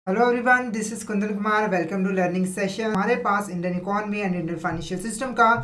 Hello everyone, this is Kundan Kumar. Welcome to learning session. हमारे पास Indian economy and Indian financial system का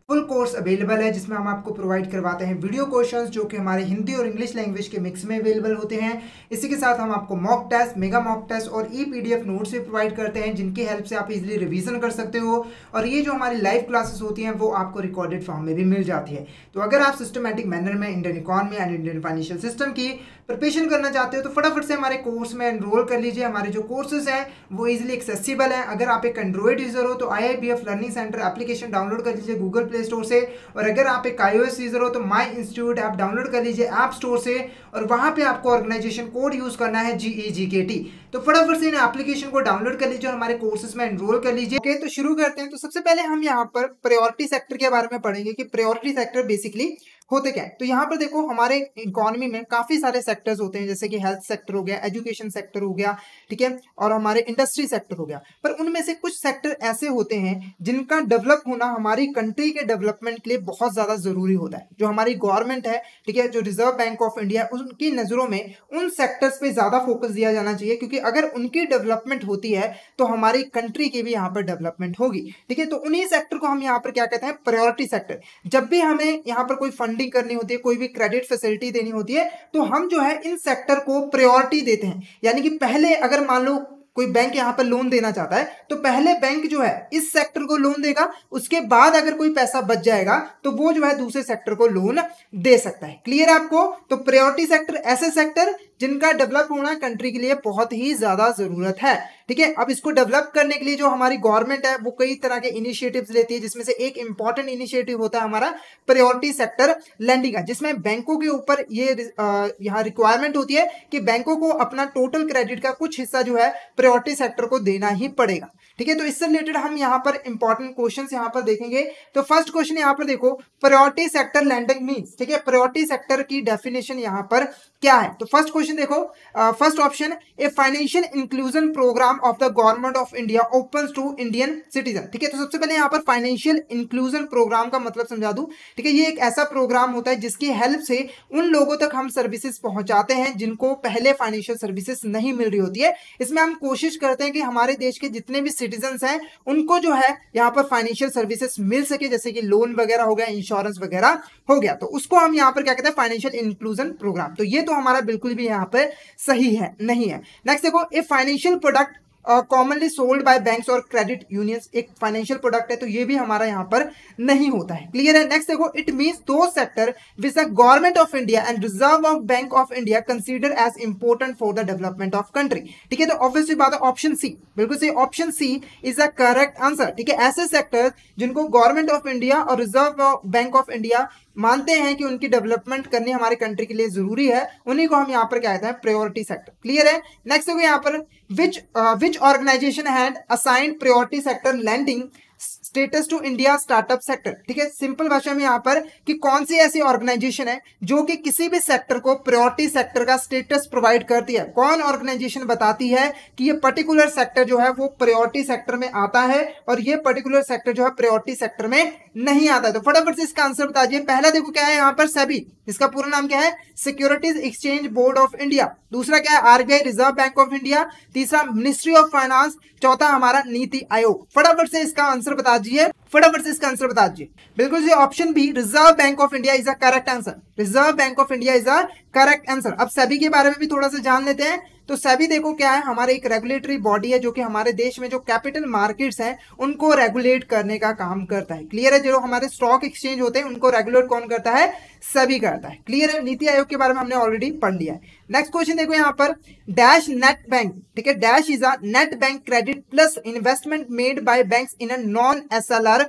full course available है, जिसमें हम आपको प्रोवाइड करवाते हैं वीडियो क्वेश्चंस जो कि हमारे हिंदी और इंग्लिश लैंग्वेज के मिक्स में अवेलेबल होते हैं। इसी के साथ हम आपको mock test, mega mock test और ई पीडीएफ नोट्स भी प्रोवाइड करते हैं, जिनकी हेल्प से आप इजीली रिवीजन कर सकते हो। और ये जो हमारी लाइव क्लासेस होती हैं वो आपको रिकॉर्डेड फॉर्म में भी मिल जाती है। तो अगर आप सिस्टमैटिक मैनर में Indian economy and Indian financial system की प्रिपरेशन करना चाहते हो तो फटाफट से हमारे कोर्स में एनरोल कर लीजिए। हमारे जो कोर्सेज हैं वो इजीली एक्सेसिबल हैं। अगर आप एक एंड्रॉइड यूजर हो तो IIBF learning centre application download कर लीजिए गूगल प्ले स्टोर से, और अगर आप एक iOS यूजर हो तो माई इंस्टीट्यूट ऐप डाउनलोड कर लीजिए ऐप स्टोर से, और वहां पे आपको ऑर्गेनाइजेशन कोड यूज करना है GEGKT। तो फटाफट से इन एप्लीकेशन को डाउनलोड कर लीजिए और हमारे कोर्सेज में एनरोल कर लीजिए। ओके, तो शुरू करते हैं। तो सबसे पहले हम यहाँ पर प्रायोरिटी सेक्टर के बारे में पढ़ेंगे कि प्रायोरिटी सेक्टर बेसिकली होते क्या है। तो यहाँ पर देखो, हमारे इकोनॉमी में काफी सारे सेक्टर्स होते हैं, जैसे कि हेल्थ सेक्टर हो गया, एजुकेशन सेक्टर हो गया, ठीक है, और हमारे इंडस्ट्री सेक्टर हो गया। पर उनमें से कुछ सेक्टर ऐसे होते हैं जिनका डेवलप होना हमारी कंट्री के डेवलपमेंट के लिए बहुत ज्यादा जरूरी होता है। जो हमारी गवर्नमेंट है, ठीक है, जो रिजर्व बैंक ऑफ इंडिया, उनकी नजरों में उन सेक्टर्स पे ज्यादा फोकस दिया जाना चाहिए, क्योंकि अगर उनकी डेवलपमेंट होती है तो हमारी कंट्री की भी यहाँ पर डेवलपमेंट होगी। ठीक है, तो उन्हीं सेक्टर को हम यहाँ पर क्या कहते हैं, प्रायोरिटी सेक्टर। जब भी हमें यहाँ पर कोई फंडिंग करनी होती है, कोई भी क्रेडिट फैसिलिटी देनी होती है, तो हम जो है इन सेक्टर को प्रायोरिटी देते हैं। यानी कि पहले अगर मान लो कोई बैंक यहाँ पर लोन देना चाहता है तो पहले बैंक जो है इस सेक्टर को लोन देगा, उसके बाद अगर कोई पैसा बच जाएगा तो वो जो है दूसरे सेक्टर को लोन दे सकता है। क्लियर है आपको? तो प्रायोरिटी सेक्टर ऐसे सेक्टर जिनका डेवलप होना कंट्री के लिए बहुत ही ज्यादा जरूरत है। ठीक है, अब इसको डेवलप करने के लिए जो हमारी गवर्नमेंट है वो कई तरह के इनिशिएटिव्स लेती है, जिसमें से एक इंपॉर्टेंट इनिशिएटिव होता है हमारा प्रायोरिटी सेक्टर लैंडिंग का, जिसमें बैंकों के ऊपर ये यहाँ रिक्वायरमेंट होती है कि बैंकों को अपना टोटल क्रेडिट का कुछ हिस्सा जो है प्रायोरिटी सेक्टर को देना ही पड़ेगा। ठीक है, तो इससे रिलेटेड हम यहाँ पर इंपॉर्टेंट क्वेश्चंस यहाँ पर देखेंगे। तो फर्स्ट क्वेश्चन यहाँ पर देखो, प्रायोरिटी सेक्टर लैंडिंग मींस, ठीक है, प्रायोरिटी सेक्टर की डेफिनेशन यहाँ पर क्या है। तो फर्स्ट क्वेश्चन देखो, first option, a financial inclusion programme of the government of India open to Indian citizen. ठीक है, तो सबसे पहले यहाँ पर फाइनेंशियल इंक्लूजन प्रोग्राम का मतलब समझा दूं। ठीक है, ये एक ऐसा प्रोग्राम होता है जिसकी हेल्प से उन लोगों तक हम सर्विसेज पहुंचाते हैं जिनको पहले फाइनेंशियल सर्विसेज नहीं मिल रही होती है। इसमें हम कोशिश करते हैं कि हमारे देश के जितने भी सिटीजन्स हैं उनको जो है यहाँ पर फाइनेंशियल सर्विसेज मिल सके, जैसे कि लोन वगैरह हो गया, इंश्योरेंस वगैरह हो गया, तो उसको हम यहाँ पर क्या कहते हैं, फाइनेंशियल इंक्लूजन प्रोग्राम। तो ये तो हमारा बिल्कुल भी यहाँ पर सही है नहीं है। नेक्स्ट देखो, a financial product commonly sold by banks और क्रेडिट यूनियंस, एक फाइनेंशियल प्रोडक्ट है, तो ये भी हमारा यहाँ पर नहीं होता है। क्लियर है? नेक्स्ट देखो, it means those sector which the government of India and Reserve of Bank of India consider as important for the development of country. ठीक है, तो ऑब्वियसली बात है, ऑप्शन सी बिल्कुल सही, option C is the correct answer. ठीक है, ऐसे सेक्टर्स जिनको गवर्नमेंट ऑफ इंडिया और रिजर्व बैंक ऑफ इंडिया मानते हैं कि उनकी डेवलपमेंट करनी हमारे कंट्री के लिए जरूरी है, उन्हीं को हम यहाँ पर क्या कहते हैं, प्रायोरिटी सेक्टर। क्लियर है? नेक्स्ट देखो यहाँ पर, which organisation had assigned priority sector lending status to India startup sector. ठीक है, सिंपल भाषा में यहाँ पर कि कौन सी ऐसी ऑर्गेनाइजेशन है जो कि किसी भी सेक्टर को प्रायोरिटी सेक्टर का स्टेटस प्रोवाइड करती है। कौन ऑर्गेनाइजेशन बताती है कि ये पर्टिकुलर सेक्टर जो है वो प्रायोरिटी सेक्टर में आता है और ये पर्टिकुलर सेक्टर जो है प्रायोरिटी सेक्टर में नहीं आता है। तो फटाफट से इसका आंसर बताइए। पहला देखो क्या है यहाँ पर, सेबी, इसका पूरा नाम क्या है, securities exchange board of India. दूसरा क्या है, RBI, reserve Bank of India. तीसरा मिनिस्ट्री ऑफ फाइनेंस। चौथा हमारा नीति आयोग। फटाफट से इसका आंसर बता दीजिए, फटाफट से इसका आंसर बता दीजिए। बिल्कुल जी, option B Reserve Bank of India is a correct answer. Reserve Bank of India is a correct answer. अब सेबी के बारे में भी थोड़ा सा जान लेते हैं। तो सेबी देखो क्या है, हमारे एक रेगुलेटरी बॉडी है जो कि हमारे देश में जो कैपिटल मार्केट्स हैं उनको रेगुलेट करने का काम करता है। क्लियर है? जो हमारे स्टॉक एक्सचेंज होते हैं उनको रेगुलेट कौन करता है, सेबी करता है। क्लियर है? नीति आयोग के बारे में हमने ऑलरेडी पढ़ लिया है। नेक्स्ट क्वेश्चन देखो यहाँ पर, डैश नेट बैंक। ठीक है, dash is a net bank credit plus investment made by banks in a non SLR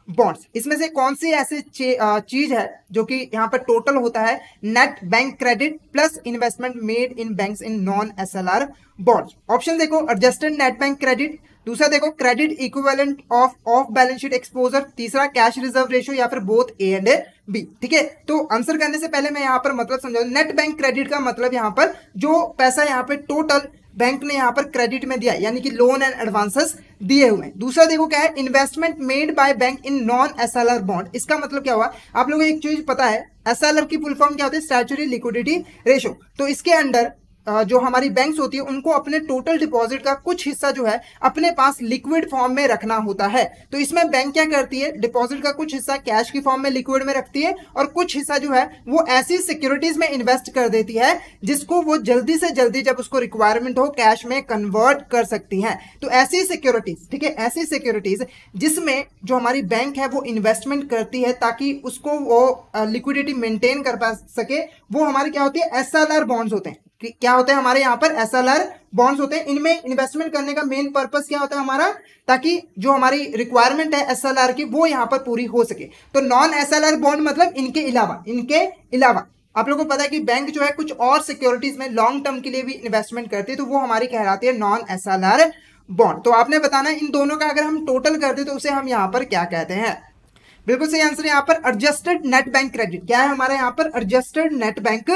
bonds. इसमें से कौन सी ऐसी चीज है जो कि यहाँ पर टोटल होता है net bank credit plus investment made in banks in non SLR bonds. Option देखो, एडजस्टेड नेट बैंक क्रेडिट। दूसरा देखो, credit equivalent of balance sheet exposure. तीसरा कैश रिजर्व रेशियो, या फिर बोथ A एंड B। ठीक है, तो आंसर करने से पहले मैं यहाँ पर मतलब समझा, नेट बैंक क्रेडिट का मतलब यहाँ पर जो पैसा यहाँ पे टोटल बैंक ने यहाँ पर क्रेडिट में दिया, यानी कि लोन एंड एडवांसेस दिए हुए हैं। दूसरा देखो क्या है, investment made by bank in non SLR bond. इसका मतलब क्या हुआ, आप लोगों को एक चीज पता है, SLR की फुल फॉर्म क्या होती है, स्टैट्यूटरी लिक्विडिटी रेशियो। तो इसके अंडर जो हमारी बैंक्स होती है उनको अपने टोटल डिपॉजिट का कुछ हिस्सा जो है अपने पास लिक्विड फॉर्म में रखना होता है। तो इसमें बैंक क्या करती है, डिपॉजिट का कुछ हिस्सा कैश की फॉर्म में लिक्विड में रखती है और कुछ हिस्सा जो है वो ऐसी सिक्योरिटीज में इन्वेस्ट कर देती है जिसको वो जल्दी से जल्दी जब उसको रिक्वायरमेंट हो कैश में कन्वर्ट कर सकती हैं। तो ऐसी सिक्योरिटीज, ठीक है, ऐसी सिक्योरिटीज जिसमें जो हमारी बैंक है वो इन्वेस्टमेंट करती है ताकि उसको वो लिक्विडिटी मेंटेन कर पा सके, वो हमारी क्या होती है, एसएलआर बॉन्ड्स होते हैं। क्या होते हैं हमारे यहाँ पर, एसएलआर बॉन्ड्स होते हैं। इनमें इन्वेस्टमेंट करने का मेन पर्पस क्या होता है हमारा, ताकि जो हमारी रिक्वायरमेंट है एसएलआर की वो यहाँ पर पूरी हो सके। तो नॉन एसएलआर बॉन्ड मतलब इनके अलावा आप लोगों को पता है कि बैंक जो है कुछ और सिक्योरिटीज में लॉन्ग टर्म के लिए भी इन्वेस्टमेंट करती है, तो वो हमारी कहलाती है नॉन एसएलआर बॉन्ड। तो आपने बताना है इन दोनों का अगर हम टोटल करते तो उसे हम यहाँ पर क्या कहते हैं। बिल्कुल सही आंसर यहाँ पर एडजस्टेड नेट बैंक क्रेडिट। क्या है हमारे यहाँ पर, adjusted net bank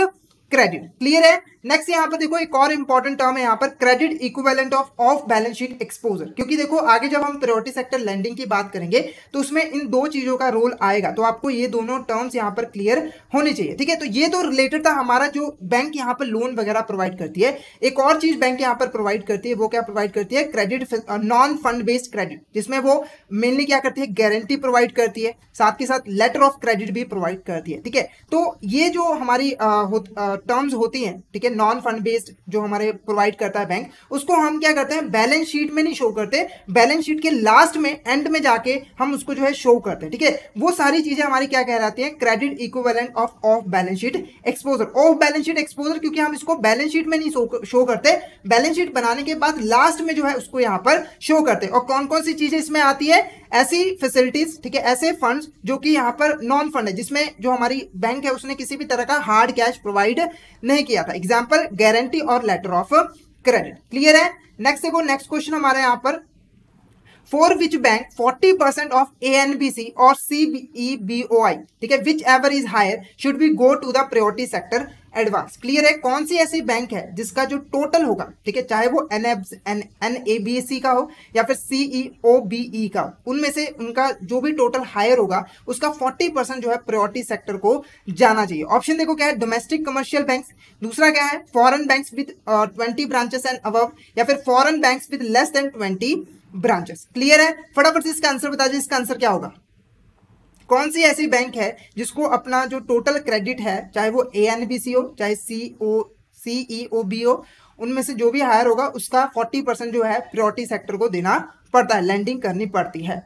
credit. Clear है। नेक्स्ट यहाँ पर देखो एक और इंपॉर्टेंट टर्म है यहाँ पर, credit equivalent of balance sheet exposure. क्योंकि देखो आगे जब हम प्रायोरिटी सेक्टर लेंडिंग की बात करेंगे तो उसमें इन दो चीजों का रोल आएगा, तो आपको ये दोनों टर्म्स यहाँ पर क्लियर होने चाहिए। ठीक है, तो ये तो रिलेटेड था हमारा जो बैंक यहाँ पर लोन वगैरह प्रोवाइड करती है। एक और चीज बैंक यहाँ पर प्रोवाइड करती है, वो क्या प्रोवाइड करती है, credit non fund based credit, जिसमें वो मेनली क्या करती है, गारंटी प्रोवाइड करती है, साथ के साथ लेटर ऑफ क्रेडिट भी प्रोवाइड करती है। ठीक है, तो ये जो हमारी टर्म्स होती हैं, ठीक है, नॉन फंड बेस्ड जो हमारे प्रोवाइड करता है बैंक, उसको हम क्या करते हैं, बैलेंस शीट में नहीं शो करते, बैलेंस शीट के लास्ट में एंड में जाके हम उसको जो है शो करते हैं। ठीक है, वो सारी चीजें हमारी क्या कहलाती हैं, credit equivalent of balance sheet exposure. Of balance sheet exposure क्योंकि हम इसको बैलेंस शीट में नहीं शो करते, बैलेंस शीट बनाने के बाद लास्ट में जो है उसको यहाँ पर शो करते हैं। और कौन कौन सी चीजें इसमें आती है, ऐसी फैसिलिटीज, ठीक है, ऐसे फंड्स जो कि यहाँ पर नॉन फंड है, जिसमें जो हमारी बैंक है उसने किसी भी तरह का हार्ड कैश प्रोवाइड नहीं किया था, एग्जांपल गारंटी और लेटर ऑफ क्रेडिट। क्लियर है। नेक्स्ट देखो, नेक्स्ट क्वेश्चन हमारे यहाँ पर, for which bank 40% of ANBC और CEBOI, ठीक है, whichever is higher should be go to the priority sector advance. Clear है। कौन सी ऐसी बैंक है जिसका जो टोटल होगा, ठीक है, चाहे वो NABC का हो या फिर CEOBE का, उनमें से उनका जो भी टोटल हायर होगा उसका 40% जो है प्रायोरिटी सेक्टर को जाना चाहिए। ऑप्शन देखो क्या है, डोमेस्टिक कमर्शियल बैंक्स, दूसरा क्या है foreign banks with 20 branches and above, या फिर foreign banks with less than 20 branches. Clear है। फटाफट से इसका आंसर बता दीजिए, इसका आंसर क्या होगा। कौन सी ऐसी बैंक है जिसको अपना जो टोटल क्रेडिट है, चाहे वो ANBC हो चाहे CEOB हो, उनमें से जो भी हायर होगा उसका 40% जो है प्रायोरिटी सेक्टर को देना पड़ता है, लैंडिंग करनी पड़ती है।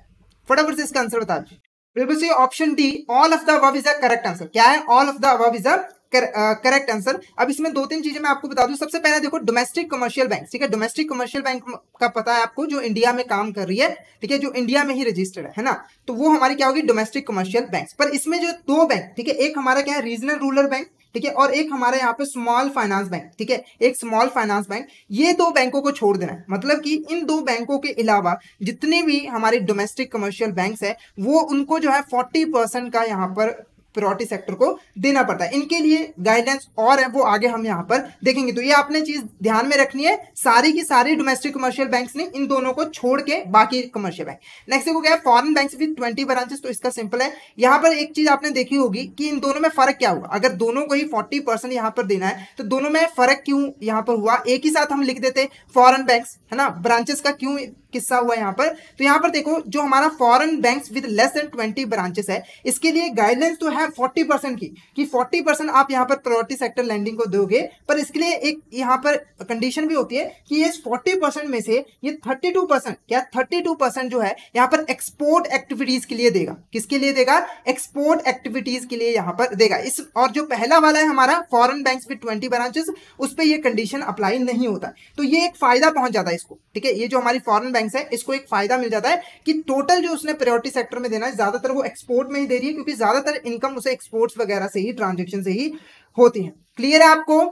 फटाफट से इसका आंसर बता दीजिए। बिल्कुल सही, option D, all of the above is a correct answer. क्या है, all of the above is a correct answer. अब इसमें दो तीन चीजें मैं आपको बता दूं। सबसे पहले देखो डोमेस्टिक कमर्शियल बैंक, ठीक है, डोमेस्टिक कमर्शियल बैंक का पता है आपको, जो इंडिया में काम कर रही है, ठीक है, जो इंडिया में ही रजिस्टर्ड है ना, तो वो हमारी क्या होगी, डोमेस्टिक कमर्शियल बैंक। पर इसमें जो दो बैंक, ठीक है, एक हमारा क्या है रीजनल रूरल बैंक, ठीक है, और एक हमारे यहाँ पे स्मॉल फाइनेंस बैंक, ठीक है, एक स्मॉल फाइनेंस बैंक। ये दो बैंकों को छोड़ देना है, मतलब कि इन दो बैंकों के अलावा जितने भी हमारे डोमेस्टिक कमर्शियल बैंक्स है वो उनको जो है 40% का यहाँ पर प्रायोरिटी सेक्टर को देना पड़ता है। इनके लिए गाइडेंस और है, वो आगे हम यहाँ पर देखेंगे। तो ये आपने चीज ध्यान में रखनी है, सारी की सारी डोमेस्टिक कमर्शियल बैंक्स ने, इन दोनों को छोड़ के बाकी कमर्शियल बैंक। नेक्स्ट देखो क्या है, फॉरेन बैंक्स विद 20 ब्रांचेस। तो इसका सिंपल है, यहाँ पर एक चीज आपने देखी होगी कि इन दोनों में फर्क क्या हुआ। अगर दोनों को ही 40% यहाँ पर देना है तो दोनों में फर्क क्यों यहाँ पर हुआ, एक ही साथ हम लिख देते फॉरेन बैंक्स, है ना, ब्रांचेस का क्यों किस्सा हुआ यहाँ पर। तो यहाँ पर देखो जो हमारा foreign banks with less than 20 branches है, इसके लिए गाइडलाइंस तो है 40% की, कि 40% आप यहाँ पर प्रायोरिटी सेक्टर लैंडिंग को दोगे, पर इसके लिए एक यहाँ पर कंडीशन भी होती है कि ये 40% में से ये 32%, क्या 32% जो है यहाँ पर एक्सपोर्ट एक्टिविटीज के लिए देगा। किसके लिए देगा, एक्सपोर्ट एक्टिविटीज के लिए यहाँ पर देगा। इस और जो पहला वाला है हमारा फॉरेन बैंक्स विद 20 ब्रांचेस, उस पर ये कंडीशन अप्लाई नहीं होता। तो ये एक फायदा पहुंच जाता है इसको, ठीक है, ये जो हमारी फॉरेन बैंक्स है इसको एक फायदा मिल जाता है कि टोटल जो उसने प्रायोरिटी सेक्टर में देना है ज्यादातर वो एक्सपोर्ट में ही दे रही है, क्योंकि ज्यादातर इनकम उसे एक्सपोर्ट्स वगैरह से ही, ट्रांजैक्शन से ही होती है। क्लियर है आपको,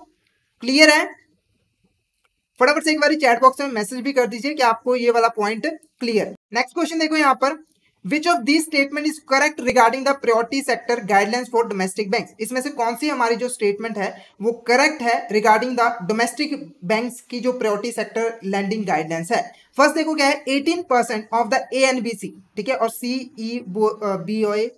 क्लियर है। फटाफट से एक बार चैट बॉक्स में मैसेज भी कर दीजिए कि आपको ये वाला पॉइंट क्लियर। नेक्स्ट क्वेश्चन देखो यहाँ पर, Which of these statement is correct regarding the priority sector guidelines for domestic banks? इसमें से कौन सी हमारी जो स्टेटमेंट है वो करेक्ट है रिगार्डिंग द डोमेस्टिक बैंक्स की जो प्रायोरिटी सेक्टर लैंडिंग गाइडलाइंस है। फर्स्ट देखो क्या है, 18% ऑफ द ANBC, ठीक है, और CEBOI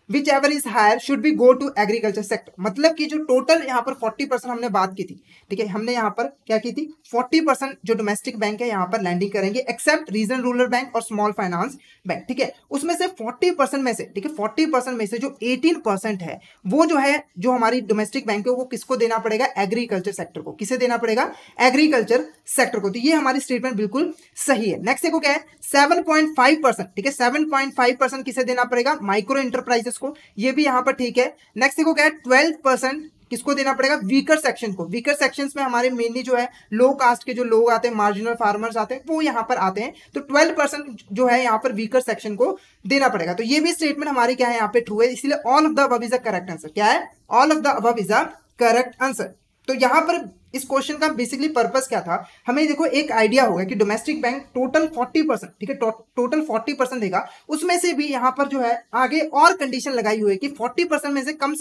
whichever is higher should be go to agriculture sector. मतलब कि जो टोटल यहाँ पर 40% हमने बात की थी, ठीक है, हमने यहाँ पर क्या की थी, 40% जो डोमेस्टिक बैंक है यहाँ पर लैंडिंग करेंगे, एक्सेप्ट रीजनल रूरल बैंक और स्मॉल फाइनेंस बैंक, ठीक है। उसमें से 40% में से, ठीक है, 40% में से जो 18% है वो जो है, जो हमारी डोमेस्टिक बैंक है वो किसको देना पड़ेगा, एग्रीकल्चर सेक्टर को। किसे देना पड़ेगा, एग्रीकल्चर सेक्टर को। तो ये हमारी स्टेटमेंट बिल्कुल सही है। नेक्स्ट देखो क्या है, 7.5%, ठीक है, 7.5% किसे देना पड़ेगा, माइक्रो इंटरप्राइजेस को। ये भी यहां पर ठीक है। नेक्स्ट देखो क्या है, 12% किसको देना पड़ेगा, वीकर सेक्शन को। वीकर सेक्शंस में हमारे मेनली जो है लो कास्ट के जो लोग आते हैं, मार्जिनल फार्मर्स आते हैं, वो यहां पर आते हैं। तो 12% जो है यहां पर वीकर सेक्शन को देना पड़ेगा। तो ये भी स्टेटमेंट हमारी क्या है, यहाँ पे ट्रू है। इसलिए all of the above is a correct answer. क्या है, all of the above is a correct answer. तो यहां पर इस क्वेश्चन का बेसिकली पर्पस क्या था, हमें देखो एक आइडिया होगा कि डोमेस्टिक बैंक टोटल 40%, ठीक है, टोटल 40% देगा। उसमें से भी यहां पर जो है आगे और कंडीशन लगाई हुई है कि 40% में से कम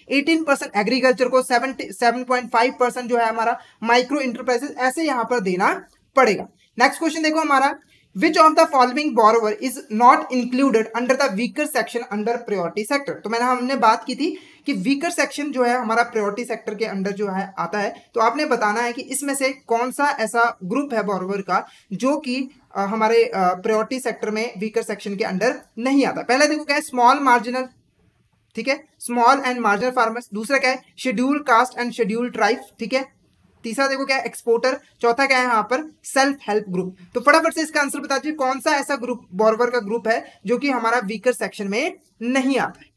18% एग्रीकल्चर को, 7.5% जो है हमारा माइक्रो इंटरप्राइजेस, ऐसे यहां पर देना पड़ेगा। नेक्स्ट क्वेश्चन देखो हमारा, Which of the following borrower is not included under the weaker section under priority sector। तो हमने बात की थी कि वीकर सेक्शन जो है हमारा प्रायोरिटी सेक्टर के अंडर जो है आता है। तो आपने बताना है कि इसमें से कौन सा ऐसा ग्रुप है बोरोवर का जो कि हमारे प्रायोरिटी सेक्टर में वीकर सेक्शन के अंडर नहीं आता। पहला देखो क्या है, स्मॉल मार्जिनल, ठीक है, स्मॉल एंड मार्जिनल फार्मर्स। दूसरा क्या है, schedule caste and schedule tribe, ठीक है। तीसरा देखो क्या है, एक्सपोर्टर। चौथा क्या है यहाँ पर, सेल्फ हेल्प ग्रुप। तो फटाफट से इसका आंसर बता दीजिए, कौन सा ऐसा ग्रुप, बोरोवर का ग्रुप है जो कि हमारा वीकर सेक्शन में नहीं आता है।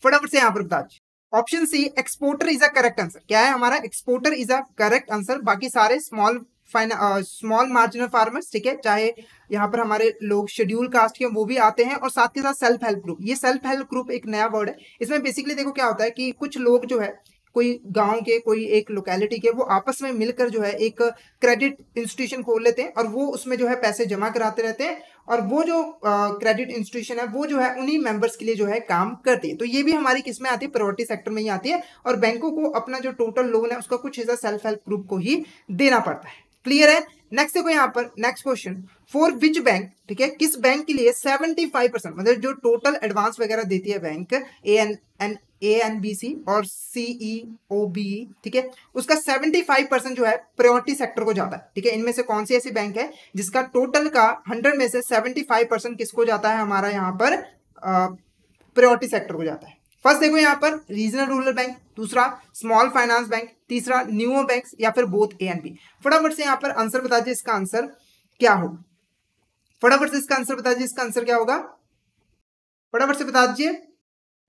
फटाफट से यहां पर बता दीजिए। Option C, exporter is a correct answer. क्या है हमारा, exporter is a correct answer. बाकी सारे स्मॉल मार्जिनल फार्मर्स, ठीक है, चाहे यहाँ पर हमारे लोग शेड्यूल कास्ट के वो भी आते हैं, और साथ के साथ सेल्फ हेल्प ग्रुप। ये सेल्फ हेल्प ग्रुप एक नया वर्ड है। इसमें बेसिकली देखो क्या होता है कि कुछ लोग जो है, कोई गांव के, कोई एक लोकेलिटी के, वो आपस में मिलकर जो है एक क्रेडिट इंस्टीट्यूशन खोल लेते हैं और वो उसमें जो है पैसे जमा कराते रहते हैं, और वो जो क्रेडिट इंस्टीट्यूशन है वो जो है उन्हीं मेंबर्स के लिए जो है काम करती है। तो ये भी हमारी किसमें आती है, प्रायोरिटी सेक्टर में ही आती है। और बैंकों को अपना जो टोटल लोन है उसका कुछ हिस्सा सेल्फ हेल्प ग्रुप को ही देना पड़ता है। क्लियर है। नेक्स्ट देखो यहाँ पर, next question, for which bank, ठीक है, किस बैंक के लिए 75%, मतलब जो टोटल एडवांस वगैरह देती है बैंक, ANBC और CEOB, ठीक है, उसका 75% जो है प्रायोरिटी सेक्टर को जाता है। ठीक है, इनमें से कौन सी ऐसी बैंक है जिसका टोटल का 100 में से 75% किसको जाता है, हमारा यहाँ पर प्रायोरिटी सेक्टर को जाता है। फर्स्ट देखो यहाँ पर रीजनल रूरल बैंक, दूसरा स्मॉल फाइनेंस बैंक, तीसरा न्यूओ बैंक, या फिर बोथ A एंड B। फटाफट से यहाँ पर आंसर बता दीजिए, इसका आंसर क्या होगा। फटाफट से इसका आंसर बता दीजिए, इसका आंसर क्या होगा, फटाफट से बता दीजिए।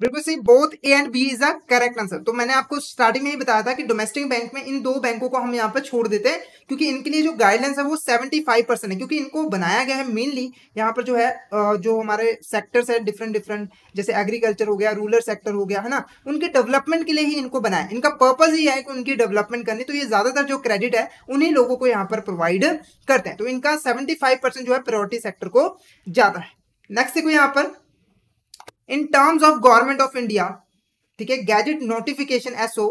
बिल्कुल सही, both A and B is the correct answer. तो मैंने आपको स्टार्टिंग में ही बताया था कि डोमेस्टिक बैंक में इन दो बैंकों को हम यहाँ पर छोड़ देते हैं, क्योंकि इनके लिए जो गाइडलाइंस है वो 75% है, क्योंकि इनको बनाया गया है मेनली यहाँ पर जो है जो हमारे सेक्टर्स है डिफरेंट, जैसे एग्रीकल्चर हो गया, रूरल सेक्टर हो गया, है ना, उनके डेवलपमेंट के लिए ही इनको बनाया। इनका पर्पज ही है कि उनकी डेवलपमेंट करनी, तो ये ज्यादातर जो क्रेडिट है उन्हीं लोगों को यहाँ पर प्रोवाइड करते हैं। तो इनका 75% जो है प्रायोरिटी सेक्टर को जाता है। नेक्स्ट देखो यहाँ पर, in terms of government of India, ठीक है, gadget notification SO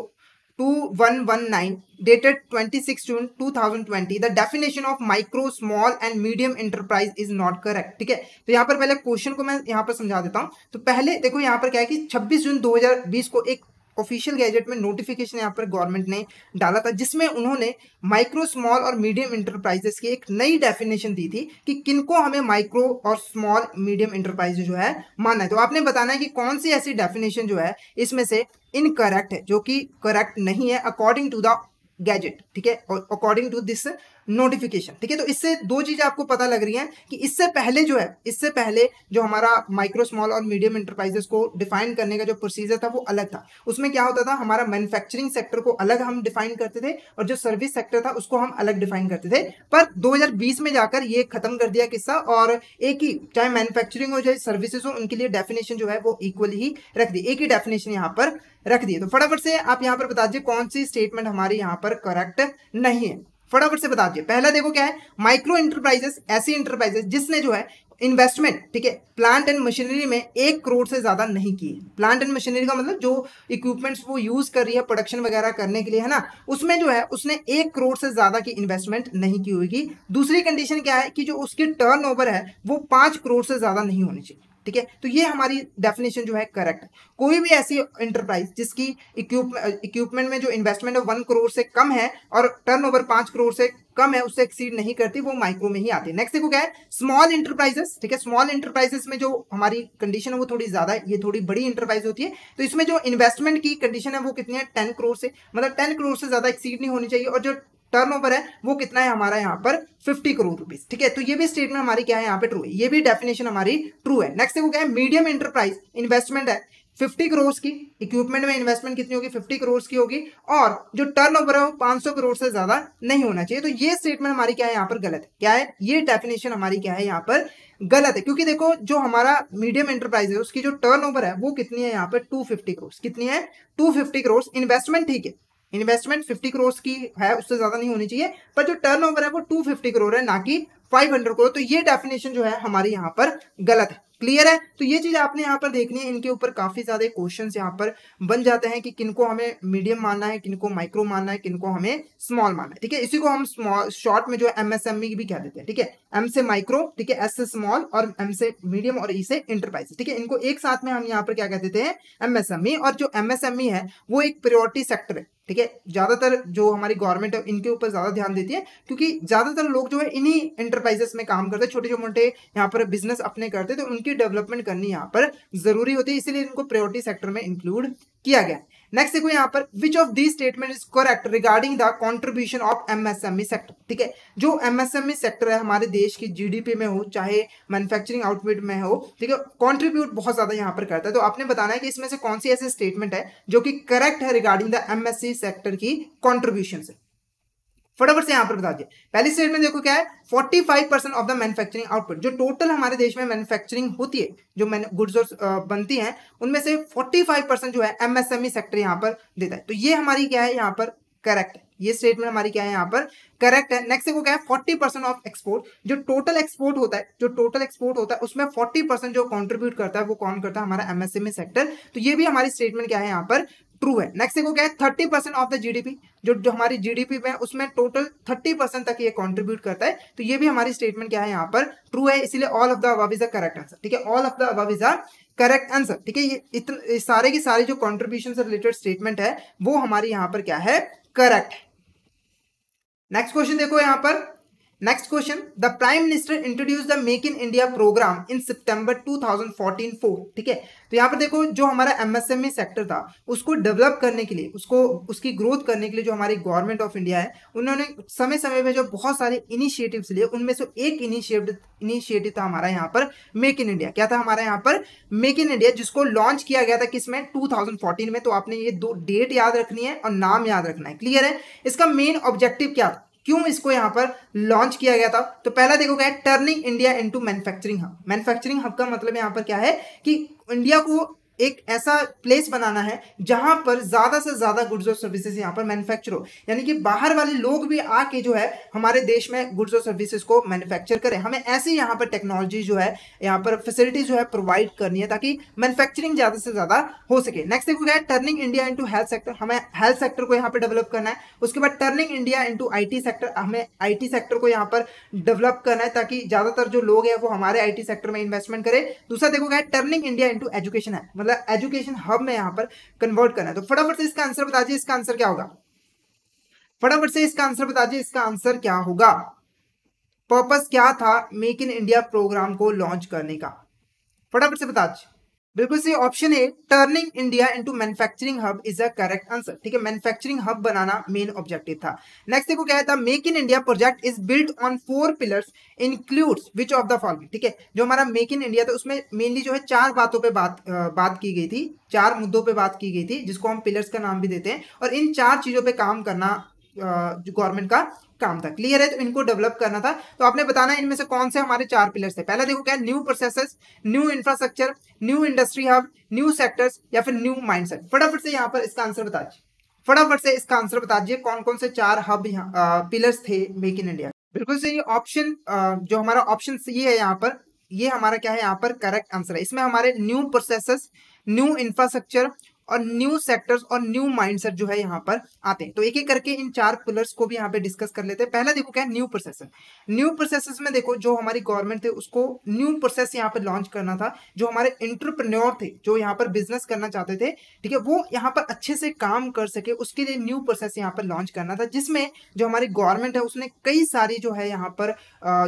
2119 dated 26 June 2020, the definition of micro small and medium enterprise is not correct. ठीक है, तो यहाँ पर पहले क्वेश्चन को मैं यहाँ पर समझा देता हूँ। तो पहले देखो यहाँ पर क्या है कि 26 जून 2020 को एक ऑफिशियल गैजेट में नोटिफिकेशन यहाँ पर गवर्नमेंट ने डाला था, जिसमें उन्होंने माइक्रो स्मॉल और मीडियम इंटरप्राइजेस की एक नई डेफिनेशन दी थी कि किनको हमें माइक्रो और स्मॉल मीडियम इंटरप्राइज जो है मानना है। तो आपने बताना है कि कौन सी ऐसी डेफिनेशन जो है इसमें से इनकरेक्ट है, जो कि करेक्ट नहीं है अकॉर्डिंग टू द गैजेट। ठीक है, और अकॉर्डिंग टू दिस नोटिफिकेशन। ठीक है, तो इससे दो चीजें आपको पता लग रही हैं कि इससे पहले जो है, इससे पहले जो हमारा माइक्रो स्मॉल और मीडियम इंटरप्राइजेस को डिफाइन करने का जो प्रोसीजर था वो अलग था। उसमें क्या होता था, हमारा मैन्युफैक्चरिंग सेक्टर को अलग हम डिफाइन करते थे और जो सर्विस सेक्टर था उसको हम अलग डिफाइन करते थे। पर 2020 में जाकर ये खत्म कर दिया किस्सा, और एक ही, चाहे मैन्युफैक्चरिंग हो चाहे सर्विसेज हो, उनके लिए डेफिनेशन जो है वो इक्वली ही रख दी, एक ही डेफिनेशन यहाँ पर रख दी। तो फटाफट से आप यहाँ पर बता दीजिए कौन सी स्टेटमेंट हमारी यहाँ पर करेक्ट नहीं है, फटाफट से बता दीजिए। पहला देखो क्या है, माइक्रो इंटरप्राइजेस ऐसी इंटरप्राइजेस जिसने जो है इन्वेस्टमेंट, ठीक है, प्लांट एंड मशीनरी में 1 करोड़ से ज्यादा नहीं की। प्लांट एंड मशीनरी का मतलब जो इक्विपमेंट्स वो यूज कर रही है प्रोडक्शन वगैरह करने के लिए, है ना, उसमें जो है उसने 1 करोड़ से ज्यादा की इन्वेस्टमेंट नहीं की होगी। दूसरी कंडीशन क्या है कि जो उसकी टर्नओवर है वो 5 करोड़ से ज्यादा नहीं होनी चाहिए। ठीक है, तो ये हमारी डेफिनेशन जो है करेक्ट है। कोई भी ऐसी एंटरप्राइज जिसकी इक्विपमेंट में जो इन्वेस्टमेंट है 1 करोड़ से कम है और टर्नओवर 5 करोड़ से कम है, उससे एक्सीड नहीं करती, वो माइक्रो में ही आती है। नेक्स्ट देखो क्या है, स्मॉल इंटरप्राइजेस। ठीक है, स्मॉल इंटरप्राइजेस में जो हमारी कंडीशन है वो थोड़ी ज्यादा है, ये थोड़ी बड़ी इंटरप्राइज होती है, तो इसमें जो इन्वेस्टमेंट की कंडीशन है वो कितनी है, 10 करोड़ से, मतलब 10 करोड़ से ज्यादा एक्सीड नहीं होनी चाहिए, और जो टर्नओवर है वो कितना है हमारा यहाँ पर 50 करोड़ रुपीस। ठीक है, तो ये भी स्टेटमेंट हमारी क्या है यहाँ पे ट्रू है, ये भी डेफिनेशन हमारी ट्रू है। नेक्स्ट देखो क्या है, मीडियम इंटरप्राइज इन्वेस्टमेंट है 50 करोड़ की, इक्विपमेंट में इन्वेस्टमेंट कितनी होगी, 50 करोड़ की होगी, और जो टर्नओवर है वो 500 करोड़ से ज्यादा नहीं होना चाहिए। तो ये स्टेटमेंट हमारी क्या है यहाँ पर गलत है, क्या है ये डेफिनेशन हमारी क्या है यहाँ पर गलत है, क्योंकि देखो जो हमारा मीडियम एंटरप्राइज है उसकी जो टर्नओवर है वो कितनी है यहाँ पर 250 करोड़, कितनी है 250 करोड़। इन्वेस्टमेंट ठीक है, इन्वेस्टमेंट 50 करोड़ की है, उससे ज्यादा नहीं होनी चाहिए, पर जो टर्नओवर है वो 250 करोड़ है, ना कि 500 करोड़। तो ये डेफिनेशन जो है हमारी यहाँ पर गलत है। क्लियर है, तो ये चीज आपने यहाँ पर देखनी है, इनके ऊपर काफी ज्यादा क्वेश्चंस यहाँ पर बन जाते हैं कि किनको हमें मीडियम मानना है, किनको माइक्रो मानना है, किनको हमें स्मॉल मानना है। ठीक है, इसी को हम स्मॉल शॉर्ट में जो है एमएसएमई भी कह देते हैं। ठीक है, एम से माइक्रो, ठीक है, एस से स्मॉल और एम से मीडियम और ई से इंटरप्राइज। ठीक है, इनको एक साथ में हम यहाँ पर क्या कह देते हैं, एमएसएमई। और जो एमएसएमई है वो एक प्रायोरिटी सेक्टर है। ठीक है, ज्यादातर जो हमारी गवर्नमेंट है इनके ऊपर ज्यादा ध्यान देती है, क्योंकि ज्यादातर लोग जो है इन्हीं एंटरप्राइजेस में काम करते हैं, छोटे मोटे यहाँ पर बिजनेस अपने करते हैं, तो उनकी डेवलपमेंट करनी यहाँ पर जरूरी होती है, इसीलिए इनको प्रायोरिटी सेक्टर में इंक्लूड किया गया है। नेक्स्ट देखो यहाँ पर, which of the statement is correct regarding the contribution of MSME sector. ठीक है, जो एमएसएमई सेक्टर है हमारे देश की जीडीपी में हो चाहे मैन्युफैक्चरिंग आउटपुट में हो, ठीक है, कंट्रीब्यूट बहुत ज्यादा यहाँ पर करता है। तो आपने बताना है कि इसमें से कौन सी ऐसी स्टेटमेंट है जो कि करेक्ट है रिगार्डिंग द एमएसएमई सेक्टर की कंट्रीब्यूशन से। फटाफट से यहां पर बता दिए। पहली स्टेटमेंट देखो क्या है, 45% ऑफ द मैन्युफैक्चरिंग आउटपुट, जो टोटल हमारे देश में मैन्युफैक्चरिंग होती है, जो गुड्स बनती हैं, उनमें से 45% जो है एमएसएमई सेक्टर यहां पर देता है। तो ये हमारी क्या है यहाँ पर करेक्ट है, ये स्टेटमेंट हमारी क्या है यहाँ पर करेक्ट है। नेक्स्ट देखो क्या है, 40% ऑफ एक्सपोर्ट, जो टोटल एक्सपोर्ट होता है, जो टोटल एक्सपोर्ट होता है उसमें 40% जो कंट्रीब्यूट करता है वो कौन करता है, हमारा एमएसएमई सेक्टर। तो ये भी हमारी स्टेटमेंट क्या है यहाँ पर ट्रू है। नेक्स्ट देखो क्या है, 30% ऑफ द जीडीपी, जो हमारी जीडीपी में उसमें टोटल 30% तक ये कंट्रीब्यूट करता है। तो ये भी हमारी स्टेटमेंट क्या है यहाँ पर ट्रू है, इसलिए all of the above is the correct answer. ठीक है, all of the above is the correct answer. ठीक है, ये इतने सारे की सारी जो कंट्रीब्यूशन से रिलेटेड स्टेटमेंट है वो हमारी यहाँ पर क्या है, करेक्ट है। नेक्स्ट क्वेश्चन देखो यहाँ पर, next question, the prime minister introduce the make in India programme in सितंबर 2014। ठीक है, तो यहाँ पर देखो जो हमारा एमएसएमई सेक्टर था उसको डेवलप करने के लिए, उसको उसकी ग्रोथ करने के लिए जो हमारी गवर्नमेंट ऑफ इंडिया है उन्होंने समय समय में जो बहुत सारे इनिशिएटिव्स लिए, उनमें से एक इनिशिएटिव था हमारा यहाँ पर मेक इन इंडिया। क्या था हमारा यहाँ पर, मेक इन इंडिया, जिसको लॉन्च किया गया था किसमें, 2014 में। तो आपने ये दो डेट याद रखनी है और नाम याद रखना है। क्लियर है, इसका मेन ऑब्जेक्टिव क्या था, क्यों इसको यहां पर लॉन्च किया गया था। तो पहला देखो क्या है, turning India into manufacturing hub. Manufacturing hub का मतलब यहां पर क्या है कि इंडिया को एक ऐसा प्लेस बनाना है जहां पर ज्यादा से ज्यादा गुड्स और सर्विसेज यहां पर मैन्युफैक्चर हो, यानी कि बाहर वाले लोग भी आके जो है हमारे देश में गुड्स और सर्विसेज को मैन्युफैक्चर करें। हमें ऐसी यहां पर टेक्नोलॉजी जो है, यहां पर फैसिलिटी जो है प्रोवाइड करनी है ताकि मैन्युफैक्चरिंग ज्यादा से ज्यादा हो सके। नेक्स्ट देखो क्या है, turning India into health sector, हमें हेल्थ सेक्टर को यहां पर डेवलप करना है। उसके बाद turning India into IT sector, हमें आईटी सेक्टर को यहां पर डेवलप करना है ताकि ज्यादातर जो लोग हैं वो हमारे आईटी सेक्टर में इन्वेस्टमेंट करें। दूसरा देखो क्या है, टर्निंग इंडिया इनटू एजुकेशन है, मतलब एजुकेशन हब में यहां पर कन्वर्ट करना है। तो फटाफट से इसका आंसर बता दीजिए, इसका आंसर क्या होगा, फटाफट से इसका आंसर बता दीजिए, इसका आंसर क्या होगा। पर्पस क्या था मेक इन इंडिया प्रोग्राम को लॉन्च करने का, फटाफट से बता दीजिए। बिल्कुल सही, option A turning India into manufacturing hub is a correct answer. ठीक है, मैन्युफैक्चरिंग हब बनाना मेन ऑब्जेक्टिव था। नेक्स्ट देखो क्या था, make in India project is built on 4 pillars includes which of the following. ठीक है, जो हमारा मेक इन इंडिया था उसमें मेनली जो है 4 बातों पे बात की गई थी, 4 मुद्दों पे बात की गई थी, जिसको हम पिलर्स का नाम भी देते हैं, और इन 4 चीजों पे काम करना जो गवर्नमेंट का काम था। क्लियर है, तो इनको डेवलप करना था। तो आपने बताना है इनमें से कौन से हमारे 4 पिलर्स थे। पहला देखो क्या, new processes, new infrastructure, new industry hub, new sectors या फिर न्यू माइंडसेट। फटाफट से यहाँ पर इसका आंसर बता दीजिए, फटाफट से इसका आंसर बता दीजिए, कौन कौन से 4 हब पिलर्स थे मेक इन इंडिया। बिल्कुल सही ऑप्शन, जो हमारा ऑप्शन ये है यहाँ पर, ये हमारा क्या है यहाँ पर करेक्ट आंसर है। इसमें हमारे न्यू प्रोसेसेस, न्यू इंफ्रास्ट्रक्चर और न्यू सेक्टर्स और न्यू माइंडसेट जो है यहाँ पर आते हैं। तो एक एक करके इन 4 पिलर्स को भी यहाँ पे डिस्कस कर लेते हैं। पहला देखो क्या है, न्यू प्रोसेसर। न्यू प्रोसेसर्स में देखो जो हमारी गवर्नमेंट थे उसको न्यू प्रोसेस यहाँ पे लॉन्च करना था। जो हमारे एंटरप्रेन्योर थे जो यहाँ पर बिजनेस करना चाहते थे, ठीक है, वो यहाँ पर अच्छे से काम कर सके, उसके लिए न्यू प्रोसेस यहाँ पर लॉन्च करना था, जिसमें जो हमारी गवर्नमेंट है उसने कई सारी जो है यहाँ पर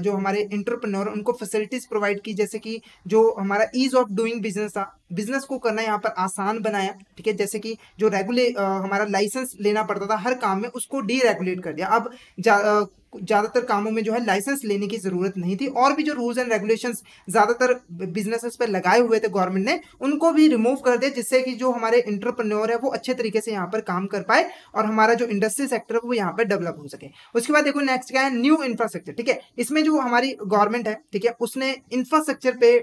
जो हमारे एंटरप्रेन्योर उनको फैसिलिटीज प्रोवाइड की, जैसे कि जो हमारा ईज ऑफ डूइंग बिजनेस था, बिजनेस को करना यहाँ पर आसान बनाया, ठीक है, जैसे कि जो हमारा लाइसेंस लेना पड़ता था हर काम में उसको डीरेगुलेट कर दिया। अब ज़्यादातर कामों में जो है लाइसेंस लेने की ज़रूरत नहीं थी, और भी जो रूल्स एंड रेगुलेशंस ज़्यादातर बिजनेसेस पर लगाए हुए थे गवर्नमेंट ने, उनको भी रिमूव कर दिया, जिससे कि जो हमारे एंटरप्रेन्योर है वो अच्छे तरीके से यहाँ पर काम कर पाए और हमारा जो इंडस्ट्री सेक्टर है वो यहाँ पर डेवलप हो सके। उसके बाद देखो नेक्स्ट क्या है, न्यू इंफ्रास्ट्रक्चर, ठीक है। इसमें जो हमारी गवर्नमेंट है, ठीक है, उसने इंफ्रास्ट्रक्चर पे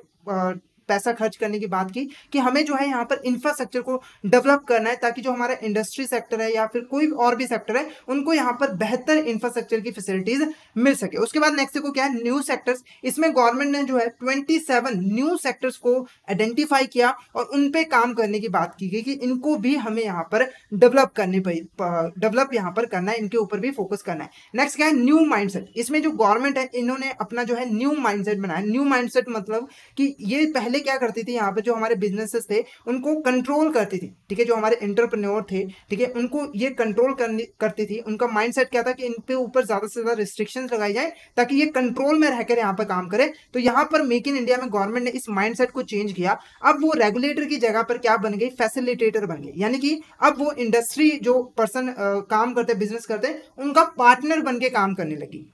पैसा खर्च करने की बात की कि हमें जो है यहाँ पर इंफ्रास्ट्रक्चर को डेवलप करना है, ताकि जो हमारा इंडस्ट्री सेक्टर है या फिर कोई और भी सेक्टर है उनको यहाँ पर बेहतर इंफ्रास्ट्रक्चर की फैसिलिटीज मिल सके। उसके बाद नेक्स्ट को क्या है, न्यू सेक्टर्स। इसमें गवर्नमेंट ने जो है 27 न्यू सेक्टर्स को आइडेंटिफाई किया और उन पे काम करने की बात की गई कि इनको भी हमें यहाँ पर डेवलप यहाँ पर करना है, इनके ऊपर भी फोकस करना है। नेक्स्ट क्या है, न्यू माइंडसेट। इसमें जो गवर्नमेंट है इन्होंने अपना जो है न्यू माइंडसेट बनाया। न्यू माइंडसेट मतलब कि ये पहले क्या करती थी, यहाँ पे जो हमारे बिजनेसेस थे उनको कंट्रोल करती थी, ठीक है, जो हमारे एंटरप्रेन्योर थे, ठीक है, उनको ये कंट्रोल करती थी। उनका माइंडसेट क्या था कि इन पे ऊपर ज्यादा से ज्यादा रिस्ट्रिक्शंस लगाई जाए ताकि ये कंट्रोल में रहकर यहाँ पर काम करे। तो यहाँ पर मेक इन इंडिया में गवर्नमेंट ने इस माइंडसेट को चेंज किया। अब वो रेगुलेटर की जगह पर क्या बन गई, फैसिलिटेटर बन गई, यानी कि अब वो इंडस्ट्री जो पर्सन काम करते बिजनेस करते उनका पार्टनर बन के काम करने लगी।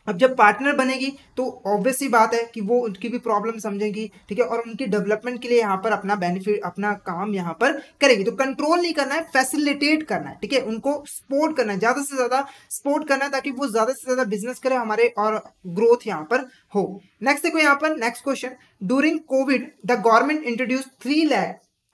अब जब पार्टनर बनेगी तो ऑब्वियस सी बात है कि वो उनकी भी प्रॉब्लम समझेंगी, ठीक है, और उनकी डेवलपमेंट के लिए यहाँ पर अपना बेनिफिट अपना काम यहाँ पर करेगी। तो कंट्रोल नहीं करना है, फैसिलिटेट करना है, ठीक है, उनको सपोर्ट करना है, ज्यादा से ज्यादा सपोर्ट करना है ताकि वो ज्यादा से ज्यादा बिजनेस करे हमारे और ग्रोथ यहाँ पर हो। नेक्स्ट देखो यहाँ पर next question, during Covid the government introduce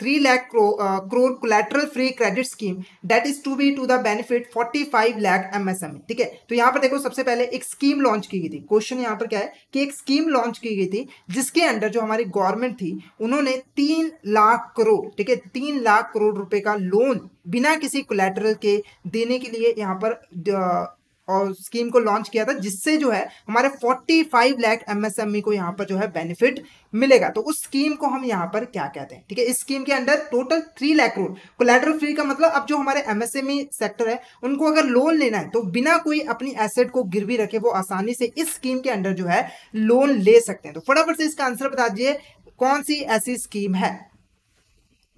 3 lakh crore collateral free credit scheme that is to be to the benefit 45 lakh MSME, ठीक है। तो यहाँ पर देखो सबसे पहले एक स्कीम लॉन्च की गई थी। क्वेश्चन यहाँ पर क्या है कि एक स्कीम लॉन्च की गई थी जिसके अंडर जो हमारी गवर्नमेंट थी उन्होंने 3 लाख करोड़, ठीक है, 3 लाख करोड़ रुपए का लोन बिना किसी कोलैटरल के देने के लिए यहाँ पर और स्कीम को लॉन्च किया था, जिससे जो है हमारे 45 लाख एमएसएमई को यहाँ पर जो है बेनिफिट मिलेगा। तो उस स्कीम को हम यहाँ पर क्या कहते हैं, ठीक है। इस स्कीम के under total 3 lakh crore collateral free का मतलब अब जो हमारे एमएसएमई सेक्टर है उनको अगर लोन लेना है तो बिना कोई अपनी एसेट को गिरवी रखे वो आसानी से इस स्कीम के अंडर जो है लोन ले सकते हैं। तो फटाफट से इसका आंसर बता दीजिए कौन सी ऐसी स्कीम है,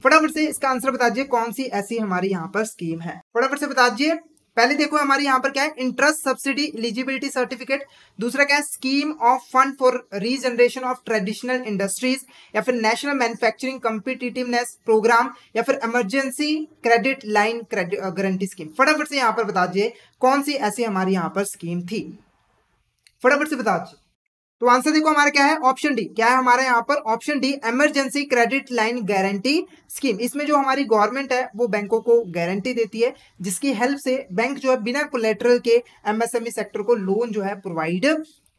फटाफट से इसका आंसर बता दीजिए कौन सी ऐसी हमारी यहाँ पर स्कीम है, फटाफट से बता दीजिए। पहले देखो हमारे यहाँ पर क्या है, इंटरेस्ट सब्सिडी एलिजिबिलिटी सर्टिफिकेट। दूसरा क्या है, scheme of fund for regeneration of traditional industries, या फिर नेशनल मैन्युफैक्चरिंग कॉम्पिटिटिवनेस प्रोग्राम, या फिर emergency credit line guarantee scheme. फटाफट से यहाँ पर बता दीजिए कौन सी ऐसी हमारी यहाँ पर स्कीम थी, फटाफट से बता दीजिए। तो आंसर देखो हमारा क्या है, ऑप्शन डी। क्या है हमारे यहाँ पर, option D, emergency credit line guarantee scheme. इसमें जो हमारी गवर्नमेंट है वो बैंकों को गारंटी देती है, जिसकी हेल्प से बैंक जो है बिना कोलैटरल के एमएसएमई सेक्टर को लोन जो है प्रोवाइड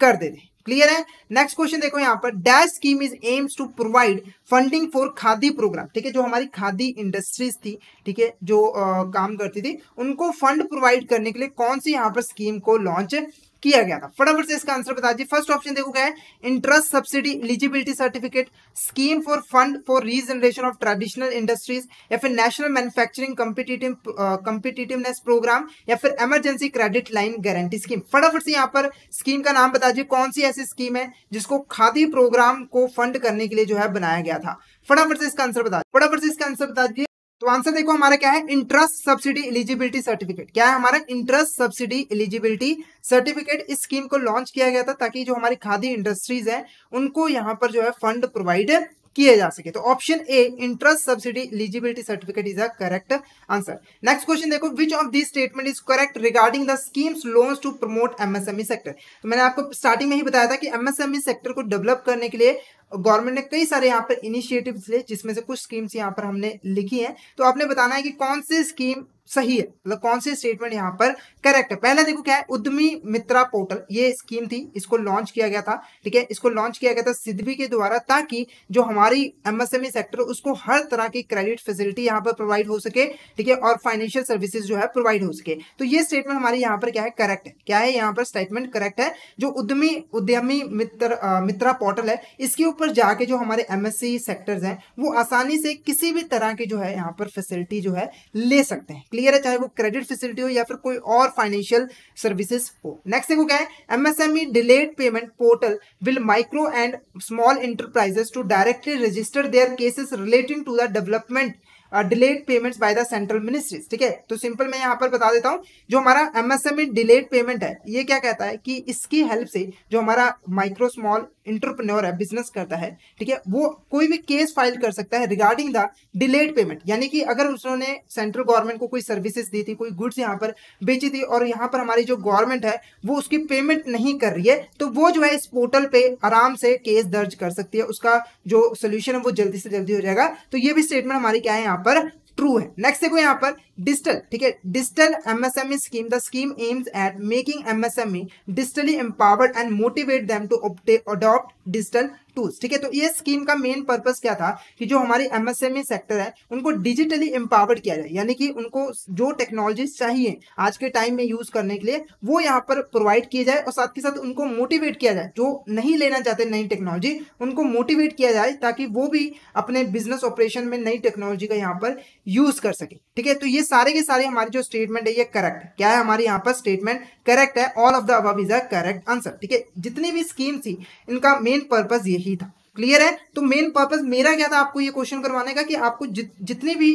कर देते हैं। क्लियर है। नेक्स्ट क्वेश्चन देखो यहाँ पर, dash scheme is aims to provide funding for khadi programme, ठीक है, जो हमारी खादी इंडस्ट्रीज थी, ठीक है, जो काम करती थी उनको फंड प्रोवाइड करने के लिए कौन सी यहाँ पर स्कीम को लॉन्च किया गया था। फटाफट से इसका आंसर बता दीजिए। फर्स्ट ऑप्शन देखो क्या है, interest subsidy eligibility certificate, scheme for fund for regeneration of traditional industries, या फिर नेशनल मैन्युफैक्चरिंग कॉम्पिटिटिवनेस प्रोग्राम, या फिर emergency credit line guarantee scheme. फटाफट से यहाँ पर स्कीम का नाम बता दीजिए कौन सी ऐसी स्कीम है जिसको खादी प्रोग्राम को फंड करने के लिए जो है बनाया गया था। फटाफट से इसका आंसर बता दीजिए, फटाफट से इसका आंसर बता दीजिए। तो आंसर देखो हमारा क्या है, इंटरेस्ट सब्सिडी एलिजिबिलिटी सर्टिफिकेट। क्या है हमारा, इंटरेस्ट सब्सिडी एलिजिबिलिटी सर्टिफिकेट। इस स्कीम को लॉन्च किया गया था ताकि जो हमारी खादी इंडस्ट्रीज है उनको यहाँ पर जो है फंड प्रोवाइड किए जा सके। तो option A, interest subsidy eligibility certificate is a correct answer. Next question देखो, which of this statement is correct regarding the schemes loans to promote MSME sector. तो मैंने आपको स्टार्टिंग में ही बताया था कि एमएसएमई सेक्टर को डेवलप करने के लिए गवर्नमेंट ने कई सारे यहाँ पर इनिशिएटिव्स लिए, जिसमें से कुछ स्कीम्स यहाँ पर हमने लिखी हैं। तो आपने बताना है कि कौन सी स्कीम सही है, मतलब कौन सी स्टेटमेंट यहाँ पर करेक्ट है। पहला देखो क्या है, उद्यमी मित्रा पोर्टल, ये स्कीम थी, इसको लॉन्च किया गया था, ठीक है, इसको लॉन्च किया गया था सिडबी के द्वारा, ताकि जो हमारी एमएसएमई सेक्टर उसको हर तरह की क्रेडिट फैसिलिटी यहाँ पर प्रोवाइड हो सके, ठीक है, और फाइनेंशियल सर्विसेज जो है प्रोवाइड हो सके। तो ये स्टेटमेंट हमारी यहाँ पर क्या है, करेक्ट है। क्या है यहाँ पर स्टेटमेंट करेक्ट है। जो उद्यमी मित्रा पोर्टल है, इसके ऊपर जाके जो हमारे एमएससी सेक्टर्स हैं वो आसानी से किसी भी तरह की जो है यहाँ पर फैसिलिटी जो है ले सकते हैं। क्लियर है, चाहे वो क्रेडिट फैसिलिटी हो या फिर कोई और फाइनेंशियल सर्विसेज हो। नेक्स्ट देखो क्या है, MSME delayed payment portal will micro and small enterprises to directly register their cases relating to the development delayed payments by the central ministries. ठीक है, तो सिंपल मैं यहाँ पर बता देता हूँ, जो हमारा एमएसएमई डिलेड पेमेंट है, ये क्या कहता है कि इसकी हेल्प से जो हमारा माइक्रो स्मॉल एंटरप्रेन्योर है, बिजनेस करता है, ठीक है, वो कोई भी केस फाइल कर सकता है रिगार्डिंग द डिलेड पेमेंट। यानी कि अगर उसने सेंट्रल गवर्नमेंट को कोई सर्विसेज दी थी, कोई गुड्स यहाँ पर बेची थी, और यहाँ पर हमारी जो गवर्नमेंट है वो उसकी पेमेंट नहीं कर रही है, तो वो जो है इस पोर्टल पे आराम से केस दर्ज कर सकती है, उसका जो सोल्यूशन है वो जल्दी से जल्दी हो जाएगा। तो ये भी स्टेटमेंट हमारी क्या है यहाँ पर ट्रू है। नेक्स्ट देखो यहाँ पर डिजिटल, ठीक है, digital MSME scheme, the scheme aims at making MSME digitally empowered and motivate them to adopt digital tools. ठीक है, तो ये स्कीम का मेन पर्पस क्या था कि जो हमारी एमएसएमई सेक्टर है उनको डिजिटली एम्पावर्ड किया जाए, यानी कि उनको जो टेक्नोलॉजी चाहिए आज के टाइम में यूज करने के लिए वो यहाँ पर प्रोवाइड किए जाए, और साथ के साथ उनको मोटिवेट किया जाए, जो नहीं लेना चाहते नई टेक्नोलॉजी उनको मोटिवेट किया जाए, ताकि वो भी अपने बिजनेस ऑपरेशन में नई टेक्नोलॉजी का यहाँ पर यूज कर सके। ठीक है, तो ये सारे के सारे हमारे जो स्टेटमेंट है ये करेक्ट है। क्या है हमारी यहाँ पर स्टेटमेंट करेक्ट है, all of the above is a correct answer. ठीक है, जितनी भी स्कीम थी इनका मेन पर्पस यही था। क्लियर है, तो मेन पर्पस मेरा क्या था, आपको ये क्वेश्चन करवाने का कि आपको जितनी भी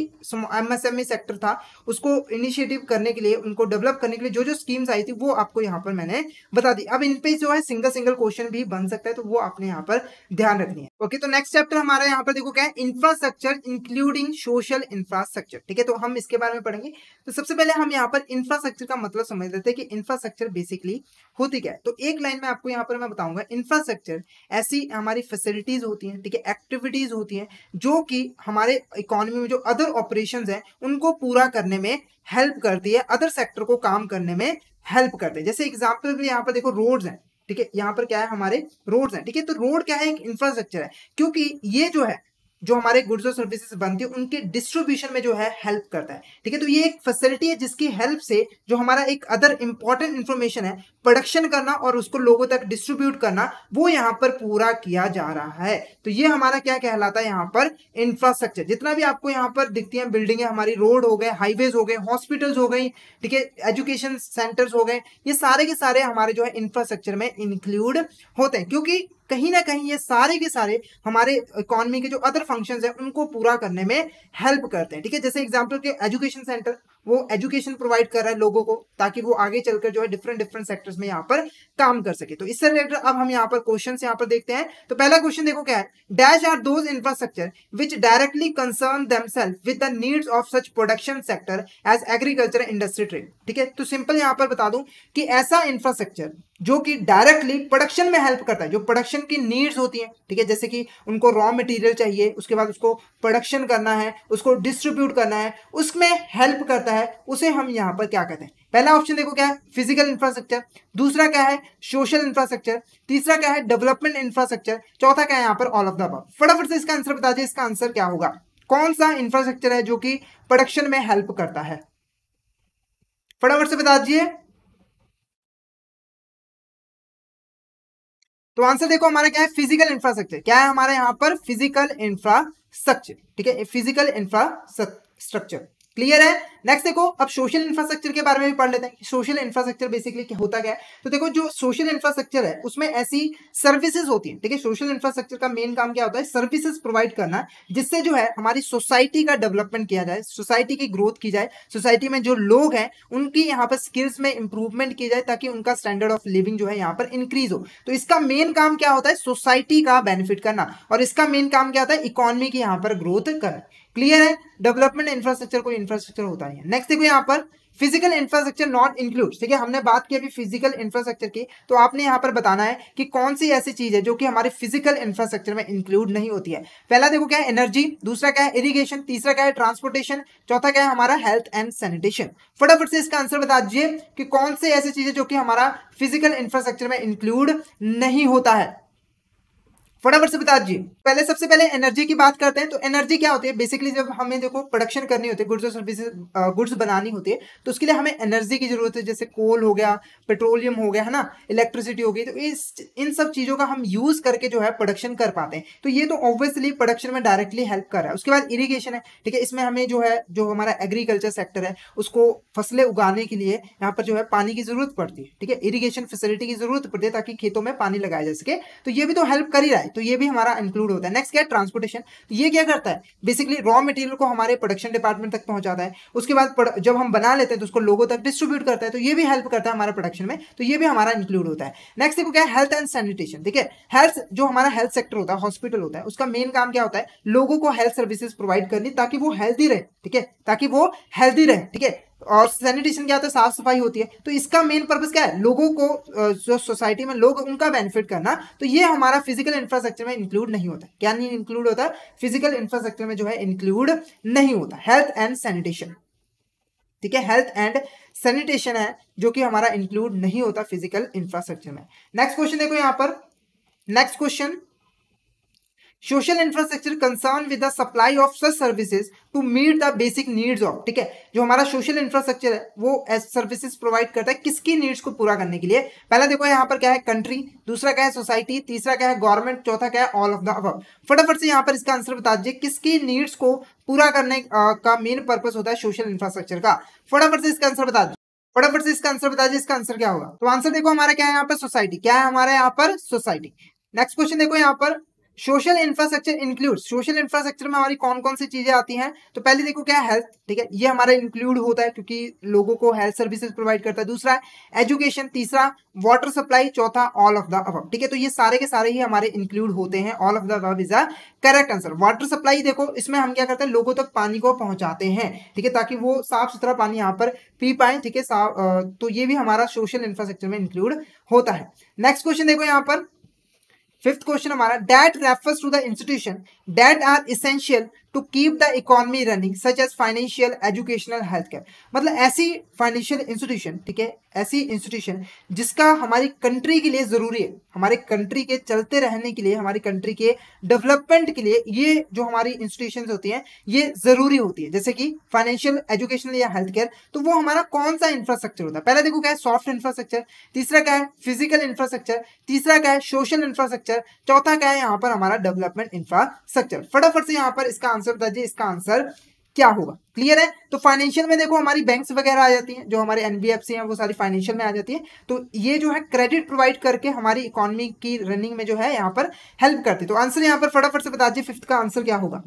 एमएसएमई सेक्टर था उसको इनिशिएटिव करने के लिए, उनको डेवलप करने के लिए जो जो स्कीम्स आई थी वो आपको यहाँ पर मैंने बता दी। अब इन पे जो है सिंगल सिंगल क्वेश्चन भी बन सकता है, तो वो आपने यहाँ पर ध्यान रखनी है। ओके, तो नेक्स्ट चैप्टर हमारा यहाँ पर देखो क्या है, इंफ्रास्ट्रक्चर इंक्लूडिंग सोशल इंफ्रास्ट्रक्चर। ठीक है, तो हम इसके बारे में पढ़ेंगे। तो सबसे पहले हम यहाँ पर इंफ्रास्ट्रक्चर का मतलब समझ लेते हैं कि इंफ्रास्ट्रक्चर बेसिकली होती क्या है। तो एक लाइन में आपको यहाँ पर मैं बताऊंगा, इंफ्रास्ट्रक्चर ऐसी हमारी फैसिलिटी होती हैं, ठीक है, एक्टिविटीज होती हैं जो कि हमारे इकोनॉमी में जो अदर ऑपरेशंस हैं उनको पूरा करने में हेल्प करती है, अदर सेक्टर को काम करने में हेल्प करते हैं। जैसे एग्जांपल के लिए यहाँ पर देखो रोड्स हैं, ठीक है, यहाँ पर क्या है हमारे रोड्स हैं, ठीक है, तो रोड क्या है, एक इंफ्रास्ट्रक्चर है, क्योंकि ये जो है जो हमारे गुड्स और सर्विसेज बनती है उनके डिस्ट्रीब्यूशन में जो है हेल्प करता है। ठीक है, तो ये एक फैसिलिटी है जिसकी हेल्प से जो हमारा एक अदर इंपॉर्टेंट इंफॉर्मेशन है प्रोडक्शन करना और उसको लोगों तक डिस्ट्रीब्यूट करना, वो यहाँ पर पूरा किया जा रहा है। तो ये हमारा क्या कहलाता है यहाँ पर इंफ्रास्ट्रक्चर। जितना भी आपको यहाँ पर दिखती है बिल्डिंग, हमारी रोड हो गए, हाईवेज हो गए, हॉस्पिटल्स हो गई, ठीक है, एजुकेशन सेंटर्स हो गए, ये सारे के सारे हमारे जो है इंफ्रास्ट्रक्चर में इंक्लूड होते हैं, क्योंकि कहीं ना कहीं ये सारे के सारे हमारे इकोनॉमी के जो अदर फंक्शंस हैं उनको पूरा करने में हेल्प करते हैं। ठीक है, जैसे एग्जांपल के एजुकेशन सेंटर, वो एजुकेशन प्रोवाइड कर रहा है लोगों को ताकि वो आगे चलकर जो है डिफरेंट सेक्टर्स में यहाँ पर काम कर सके। तो इससे रिलेटेड अब हम यहाँ पर क्वेश्चन यहाँ पर देखते हैं। तो पहला क्वेश्चन देखो क्या है, dash are those infrastructure which directly concern themselves with the needs of such production sector as agriculture industry trade. ठीक है, तो सिंपल यहाँ पर बता दूं कि ऐसा इंफ्रास्ट्रक्चर जो कि डायरेक्टली प्रोडक्शन में हेल्प करता है, जो प्रोडक्शन की नीड्स होती हैं, ठीक है, जैसे कि उनको रॉ मटेरियल चाहिए, उसके बाद उसको प्रोडक्शन करना है, उसको डिस्ट्रीब्यूट करना है, उसमें हेल्प करता है, उसे हम यहाँ पर क्या कहते हैं। पहला ऑप्शन देखो क्या है, फिजिकल इंफ्रास्ट्रक्चर, दूसरा क्या है सोशल इंफ्रास्ट्रक्चर, तीसरा क्या है डेवलपमेंट इंफ्रास्ट्रक्चर, चौथा क्या है यहाँ पर ऑल ऑफ द अबव। फटाफट से इसका आंसर बता दीजिए, इसका आंसर क्या होगा, कौन सा इंफ्रास्ट्रक्चर है जो कि प्रोडक्शन में हेल्प करता है, फटाफट से बता दीजिए। तो आंसर देखो हमारा क्या है, फिजिकल इंफ्रास्ट्रक्चर। क्या है हमारे यहाँ पर, फिजिकल इंफ्रास्ट्रक्चर। ठीक है, फिजिकल इंफ्रास्ट्रक्चर। क्लियर है। नेक्स्ट देखो, अब सोशल इंफ्रास्ट्रक्चर के बारे में भी पढ़ लेते हैं। सोशल इंफ्रास्ट्रक्चर बेसिकली क्या होता क्या है। तो देखो जो सोशल इंफ्रास्ट्रक्चर है उसमें ऐसी सर्विसेज होती हैं, ठीक है, सोशल इंफ्रास्ट्रक्चर का मेन काम क्या होता है, सर्विसेज प्रोवाइड करना, जिससे जो है हमारी सोसाइटी का डेवलपमेंट किया जाए, सोसाइटी की ग्रोथ की जाए, सोसाइटी में जो लोग हैं उनकी यहाँ पर स्किल्स में इंप्रूवमेंट की जाए ताकि उनका स्टैंडर्ड ऑफ लिविंग जो है यहाँ पर इंक्रीज हो। तो इसका मेन काम क्या होता है, सोसाइटी का बेनिफिट करना, और इसका मेन काम क्या होता है, इकोनॉमी की यहाँ पर ग्रोथ करना। क्लियर है। डेवलपमेंट इंफ्रास्ट्रक्चर कोई इंफ्रास्ट्रक्चर होता नहीं है। नेक्स्ट देखो यहाँ पर फिजिकल इंफ्रास्ट्रक्चर नॉट इंक्लूड, ठीक है, हमने बात की अभी फिजिकल इंफ्रास्ट्रक्चर की, तो आपने यहाँ पर बताना है कि कौन सी ऐसी चीज है जो कि हमारे फिजिकल इंफ्रास्ट्रक्चर में इंक्लूड नहीं होती है। पहला देखो क्या है, एनर्जी, दूसरा क्या है इरिगेशन, तीसरा क्या है ट्रांसपोर्टेशन, चौथा क्या है हमारा हेल्थ एंड सैनिटेशन। फटाफट से इसका आंसर बता दीजिए कि कौन से ऐसी चीजें जो कि हमारा फिजिकल इंफ्रास्ट्रक्चर में इंक्लूड नहीं होता है, फटाफट से बता दीजिए। पहले सबसे पहले एनर्जी की बात करते हैं। तो एनर्जी क्या होती है, बेसिकली जब हमें देखो प्रोडक्शन करनी होती है, गुड्स और सर्विसेज गुड्स बनानी होती है, तो उसके लिए हमें एनर्जी की जरूरत है, जैसे कोल हो गया, पेट्रोलियम हो गया, है ना, इलेक्ट्रिसिटी हो गई। तो इन सब चीजों का हम यूज करके जो है प्रोडक्शन कर पाते हैं, तो ये तो ऑब्वियसली प्रोडक्शन में डायरेक्टली हेल्प कर रहा है। उसके बाद इरीगेशन है, ठीक है, इसमें हमें जो है जो हमारा एग्रीकल्चर सेक्टर है उसको फसलें उगाने के लिए यहाँ पर जो है पानी की जरूरत पड़ती है, ठीक है, इरीगेशन फैसिलिटी की जरूरत पड़ती है ताकि खेतों में पानी लगाया जा सके, तो ये भी तो हेल्प कर ही रहा है, तो ये भी हमारा इंक्लूड होता है। नेक्स्ट क्या है ट्रांसपोर्टेशन, तो ये क्या करता है, बेसिकली रॉ मटेरियल को हमारे प्रोडक्शन डिपार्टमेंट तक पहुंचाता है, उसके बाद जब हम बना लेते हैं तो उसको लोगों तक डिस्ट्रीब्यूट करता है, तो ये भी हेल्प करता है हमारे प्रोडक्शन में, तो ये भी हमारा इंक्लूड होता है। नेक्स्ट देखो क्या है हेल्थ एंड सैनिटेशन, ठीक है, हेल्थ जो हमारा हेल्थ सेक्टर होता है, हॉस्पिटल होता है, उसका मेन काम क्या होता है, लोगों को हेल्थ सर्विसेज प्रोवाइड करनी ताकि वो हेल्दी रहे, ठीक है, ताकि वो हेल्दी रहे, ठीक है। और सैनिटेशन क्या होता है, साफ सफाई होती है, तो इसका मेन पर्पस क्या है, लोगों को जो सोसाइटी में लोग उनका बेनिफिट करना, तो ये हमारा फिजिकल इंफ्रास्ट्रक्चर में इंक्लूड नहीं होता। क्या नहीं इंक्लूड होता, फिजिकल इंफ्रास्ट्रक्चर में जो है इंक्लूड नहीं होता हेल्थ एंड सैनिटेशन, ठीक है, हेल्थ एंड सैनिटेशन है जो कि हमारा इंक्लूड नहीं होता फिजिकल इंफ्रास्ट्रक्चर में। नेक्स्ट क्वेश्चन देखो यहां पर, next question, social infrastructure concern with the supply of such services to meet the basic needs of, ठीक है, जो हमारा सोशल इंफ्रास्ट्रक्चर है वो सर्विसेज प्रोवाइड करता है किसकी नीड्स को पूरा करने के लिए। पहला देखो यहाँ पर क्या है कंट्री, दूसरा क्या है सोसाइटी, तीसरा क्या है गवर्नमेंट, चौथा क्या है ऑल ऑफ द अबव। फटाफट से यहाँ पर इसका आंसर बता दीजिए किसकी नीड्स को पूरा करने का मेन पर्पस होता है सोशल इंफ्रास्ट्रक्चर का। फटाफट से इसका आंसर बता दीजिए, फटाफट से इसका आंसर बता दीजिए, इसका आंसर क्या होगा। तो आंसर देखो हमारा क्या है यहाँ पर सोसाइटी, क्या है हमारे यहाँ पर सोसाइटी। नेक्स्ट क्वेश्चन देखो यहाँ पर, social infrastructure include, social infrastructure में हमारी कौन कौन सी चीजें आती हैं। तो पहले देखो क्या है हेल्थ, ठीक है, ये हमारा इंक्लूड होता है क्योंकि लोगों को हेल्थ सर्विसेज प्रोवाइड करता है। दूसरा है एजुकेशन, तीसरा वाटर सप्लाई, चौथा ऑल ऑफ द अबव, ठीक है, तो ये सारे के सारे ही हमारे इंक्लूड होते हैं। All of the above is the correct answer. Water supply देखो इसमें हम क्या करते हैं, लोगों तक पानी को पहुंचाते हैं, ठीक है, ताकि वो साफ सुथरा पानी यहाँ पर पी पाए, ठीक है, तो ये भी हमारा सोशल इंफ्रास्ट्रक्चर में इंक्लूड होता है। नेक्स्ट क्वेश्चन देखो यहाँ पर, फिफ्थ क्वेश्चन हमारा, that refers to the institution that are essential to keep the economy running such as financial, educational, health care, मतलब ऐसी फाइनेंशियल इंस्टीट्यूशन, ठीक है, ऐसी इंस्टीट्यूशन जिसका हमारी कंट्री के लिए जरूरी है, हमारे कंट्री के चलते रहने के लिए, हमारी कंट्री के डेवलपमेंट के लिए ये जो हमारी इंस्टीट्यूशन होती हैं ये जरूरी होती है, जैसे कि फाइनेंशियल, एजुकेशनल या हेल्थ केयर। तो वो हमारा कौन सा इंफ्रास्ट्रक्चर होता है, पहले देखो क्या है सॉफ्ट इंफ्रास्ट्रक्चर, तीसरा क्या है फिजिकल इंफ्रास्ट्रक्चर, तीसरा क्या है सोशल इंफ्रास्ट्रक्चर, चौथा क्या है यहाँ पर हमारा डेवलपमेंट इंफ्रास्ट्रक्चर। फटाफट से यहाँ पर इसका आंसर बता दीजिए, इसका आंसर क्या होगा। क्लियर है, तो फाइनेंशियल में देखो हमारी बैंक्स वगैरह आ जाती हैं, जो हमारे एनबीएफसी हैं वो सारी फाइनेंशियल में आ जाती है, तो ये जो है क्रेडिट प्रोवाइड करके हमारी इकोनॉमी की रनिंग में जो है यहाँ पर हेल्प करती है। तो आंसर यहाँ पर फटाफट से बता दीजिए फिफ्थ का आंसर क्या होगा,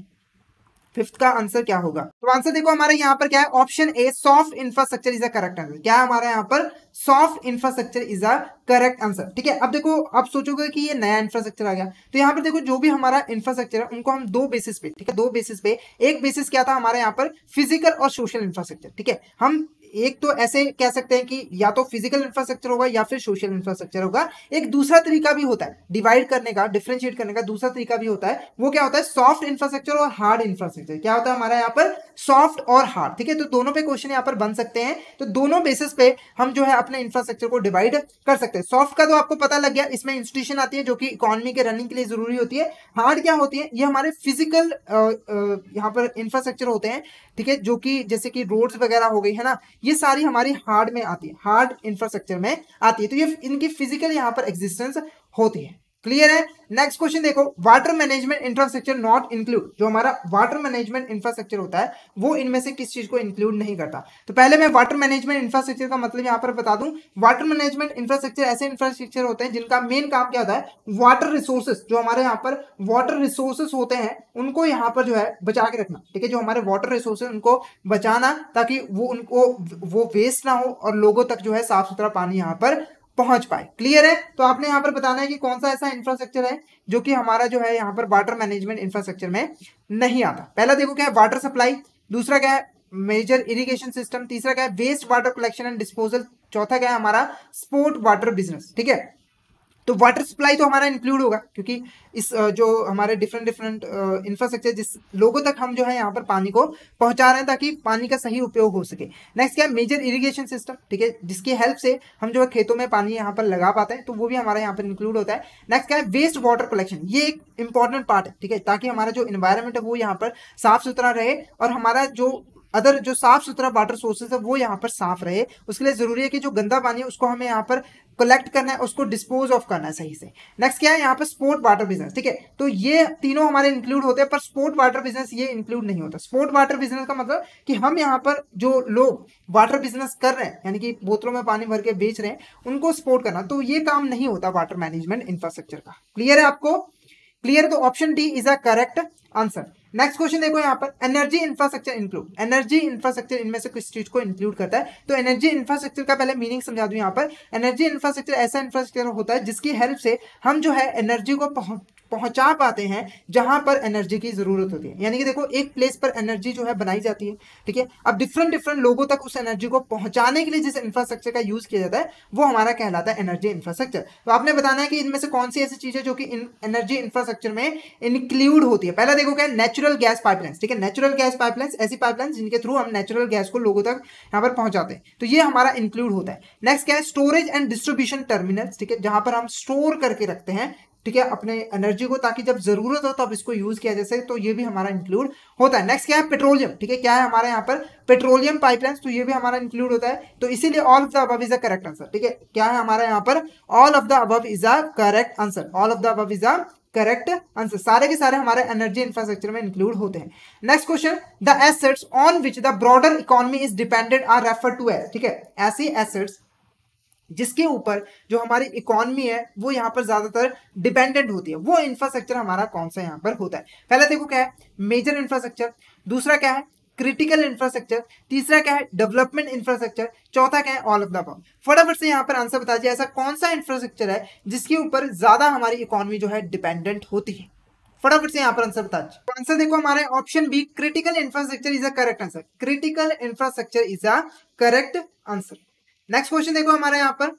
फिफ्थ का आंसर क्या होगा। तो आंसर देखो हमारे यहाँ पर क्या है, option A soft infrastructure is a correct answer. क्या है हमारा यहाँ पर, soft infrastructure is a correct answer, ठीक है। अब देखो आप सोचोगे कि ये नया इंफ्रास्ट्रक्चर आ गया, तो यहाँ पर देखो जो भी हमारा इंफ्रास्ट्रक्चर है उनको हम दो बेसिस पे, ठीक है, दो बेसिस पे, एक बेसिस क्या था हमारे यहाँ पर फिजिकल और सोशल इंफ्रास्ट्रक्चर, ठीक है। हम एक तो ऐसे कह सकते हैं कि या तो फिजिकल इंफ्रास्ट्रक्चर होगा या फिर सोशल इंफ्रास्ट्रक्चर होगा। एक दूसरा तरीका भी होता है डिवाइड करने का, डिफरेंशिएट करने का दूसरा तरीका भी होता है, वो क्या होता है सॉफ्ट इंफ्रास्ट्रक्चर और हार्ड इंफ्रास्ट्रक्चर। क्या होता है हमारा यहाँ पर सॉफ्ट और हार्ड, ठीक है, तो दोनों पे क्वेश्चन यहाँ पर बन सकते हैं, तो दोनों बेसिस पे हम जो है अपने इंफ्रास्ट्रक्चर को डिवाइड कर सकते हैं। सॉफ्ट का तो आपको पता लग गया, इसमें इंस्टीट्यूशन आती है जो कि इकोनॉमी के रनिंग के लिए जरूरी होती है। हार्ड क्या होती है, ये हमारे फिजिकल यहाँ पर इंफ्रास्ट्रक्चर होते हैं, ठीक है, जो कि जैसे कि रोड्स वगैरह हो गई है ना, ये सारी हमारी हार्ड में आती है, हार्ड इंफ्रास्ट्रक्चर में आती है, तो ये इनकी फिजिकल यहाँ पर एग्जिस्टेंस होती है। क्लियर है। नेक्स्ट क्वेश्चन देखो, water management infrastructure not include, जो हमारा वाटर मैनेजमेंट इंफ्रास्ट्रक्चर होता है वो इनमें से किस चीज को इंक्लूड नहीं करता। तो पहले मैं वाटर मैनेजमेंट इंफ्रास्ट्रक्चर का मतलब यहाँ पर बता दूं, वाटर मैनेजमेंट इंफ्रास्ट्रक्चर ऐसे इंफ्रास्ट्रक्चर होते हैं जिनका मेन काम क्या होता है, वाटर रिसोर्सेज, जो हमारे यहाँ पर वाटर रिसोर्सेज होते हैं उनको यहाँ पर जो है बचा के रखना, ठीक है, जो हमारे वाटर रिसोर्सेज उनको बचाना ताकि वो वेस्ट ना हो और लोगों तक जो है साफ सुथरा पानी यहाँ पर पहुंच पाए। क्लियर है, तो आपने यहाँ पर बताना है कि कौन सा ऐसा इंफ्रास्ट्रक्चर है जो कि हमारा जो है यहाँ पर वाटर मैनेजमेंट इंफ्रास्ट्रक्चर में नहीं आता। पहला देखो क्या है वाटर सप्लाई, दूसरा क्या है मेजर इरिगेशन सिस्टम, तीसरा क्या है waste water collection and disposal, चौथा क्या है हमारा स्पोर्ट वाटर बिजनेस। ठीक है, तो वाटर सप्लाई तो हमारा इंक्लूड होगा क्योंकि इस जो हमारे डिफरेंट इंफ्रास्ट्रक्चर जिस लोगों तक हम जो है यहाँ पर पानी को पहुंचा रहे हैं ताकि पानी का सही उपयोग हो सके। नेक्स्ट क्या है मेजर इरिगेशन सिस्टम, ठीक है, जिसकी हेल्प से हम जो है खेतों में पानी यहाँ पर लगा पाते हैं, तो वो भी हमारा यहाँ पर इंक्लूड होता है। नेक्स्ट क्या है वेस्ट वाटर कलेक्शन, ये एक इंपॉर्टेंट पार्ट है, ठीक है, ताकि हमारा जो इन्वायरमेंट है वो यहाँ पर साफ सुथरा रहे और हमारा जो अदर जो साफ सुथरा वाटर सोर्सेज है वो यहाँ पर साफ रहे। उसके लिए जरूरी है कि जो गंदा पानी है उसको हमें यहाँ पर कलेक्ट करना है, उसको डिस्पोज ऑफ करना है सही से। नेक्स्ट क्या है यहाँ पर स्पोर्ट वाटर बिजनेस, ठीक है, तो ये तीनों हमारे इंक्लूड होते हैं, पर स्पोर्ट वाटर बिजनेस ये इंक्लूड नहीं होता। स्पोर्ट वाटर बिजनेस का मतलब कि हम यहाँ पर जो लोग वाटर बिजनेस कर रहे हैं यानी कि बोतलों में पानी भर के बेच रहे हैं उनको सपोर्ट करना, तो ये काम नहीं होता वाटर मैनेजमेंट इंफ्रास्ट्रक्चर का। क्लियर है आपको? क्लियर, तो option D is a correct answer. Next question देखो यहाँ पर energy infrastructure include, energy infrastructure इनमें से किस चीज को इंक्लूड करता है? तो एनर्जी इंफ्रास्ट्रक्चर का पहले मीनिंग समझा दूं यहाँ पर। एनर्जी इंफ्रास्ट्रक्चर ऐसा इंफ्रास्ट्रक्चर होता है जिसकी हेल्प से हम जो है एनर्जी को पहुंचा पाते हैं जहां पर एनर्जी की जरूरत होती है। यानी कि देखो एक प्लेस पर एनर्जी जो है बनाई जाती है, ठीक है, अब डिफरेंट लोगों तक उस एनर्जी को पहुंचाने के लिए जिस इंफ्रास्ट्रक्चर का यूज किया जाता है वो हमारा कहलाता है एनर्जी इंफ्रास्ट्रक्चर। तो आपने बताना है कि इनमें से कौन सी ऐसी चीजें जो कि एनर्जी इंफ्रास्ट्रक्चर में इंक्लूड होती है। पहला देखो क्या है नेचुरल गैस पाइपलाइंस, ठीक है, नेचुरल गैस पाइपलाइंस ऐसी पाइपलाइंस जिनके थ्रू हम नेचुरल गैस को लोगों तक यहाँ पर पहुंचाते हैं, तो ये हमारा इंक्लूड होता है। नेक्स्ट क्या है स्टोरेज एंड डिस्ट्रीब्यूशन टर्मिनल्स, ठीक है, जहां पर हम स्टोर करके रखते हैं, ठीक है, अपने एनर्जी को ताकि जब जरूरत हो तब इसको यूज किया जा सके, तो ये भी हमारा इंक्लूड होता है। नेक्स्ट क्या है पेट्रोलियम, ठीक है, क्या है हमारे यहाँ पर पेट्रोलियम पाइपलाइंस, तो ये भी हमारा इंक्लूड होता है। तो इसीलिए all of the above is a correct answer, ठीक है, क्या है हमारे यहाँ पर all of the above is a correct answer, all of the above is a correct answer, सारे के सारे हमारे एनर्जी इंफ्रास्ट्रक्चर में इंक्लूड होते हैं। Next question the assets on which the broader economy is dependent are referred to as, ठीक है, ऐसी एसेट्स जिसके ऊपर जो हमारी इकोनॉमी है वो यहाँ पर ज्यादातर डिपेंडेंट होती है, वो इंफ्रास्ट्रक्चर हमारा कौन सा यहाँ पर होता है? पहला देखो क्या है मेजर इंफ्रास्ट्रक्चर, दूसरा क्या है क्रिटिकल इंफ्रास्ट्रक्चर, तीसरा क्या है डेवलपमेंट इंफ्रास्ट्रक्चर, चौथा क्या है ऑल ऑफ द अबव। फटाफट से यहाँ पर आंसर बता दीजिए ऐसा कौन सा इंफ्रास्ट्रक्चर है जिसके ऊपर ज्यादा हमारी इकोनॉमी जो है डिपेंडेंट होती है। फटाफट से यहाँ पर आंसर बता दीजिए। आंसर देखो हमारे option B critical infrastructure is a correct answer, critical infrastructure is a correct answer. Next question देखो हमारे यहाँ पर,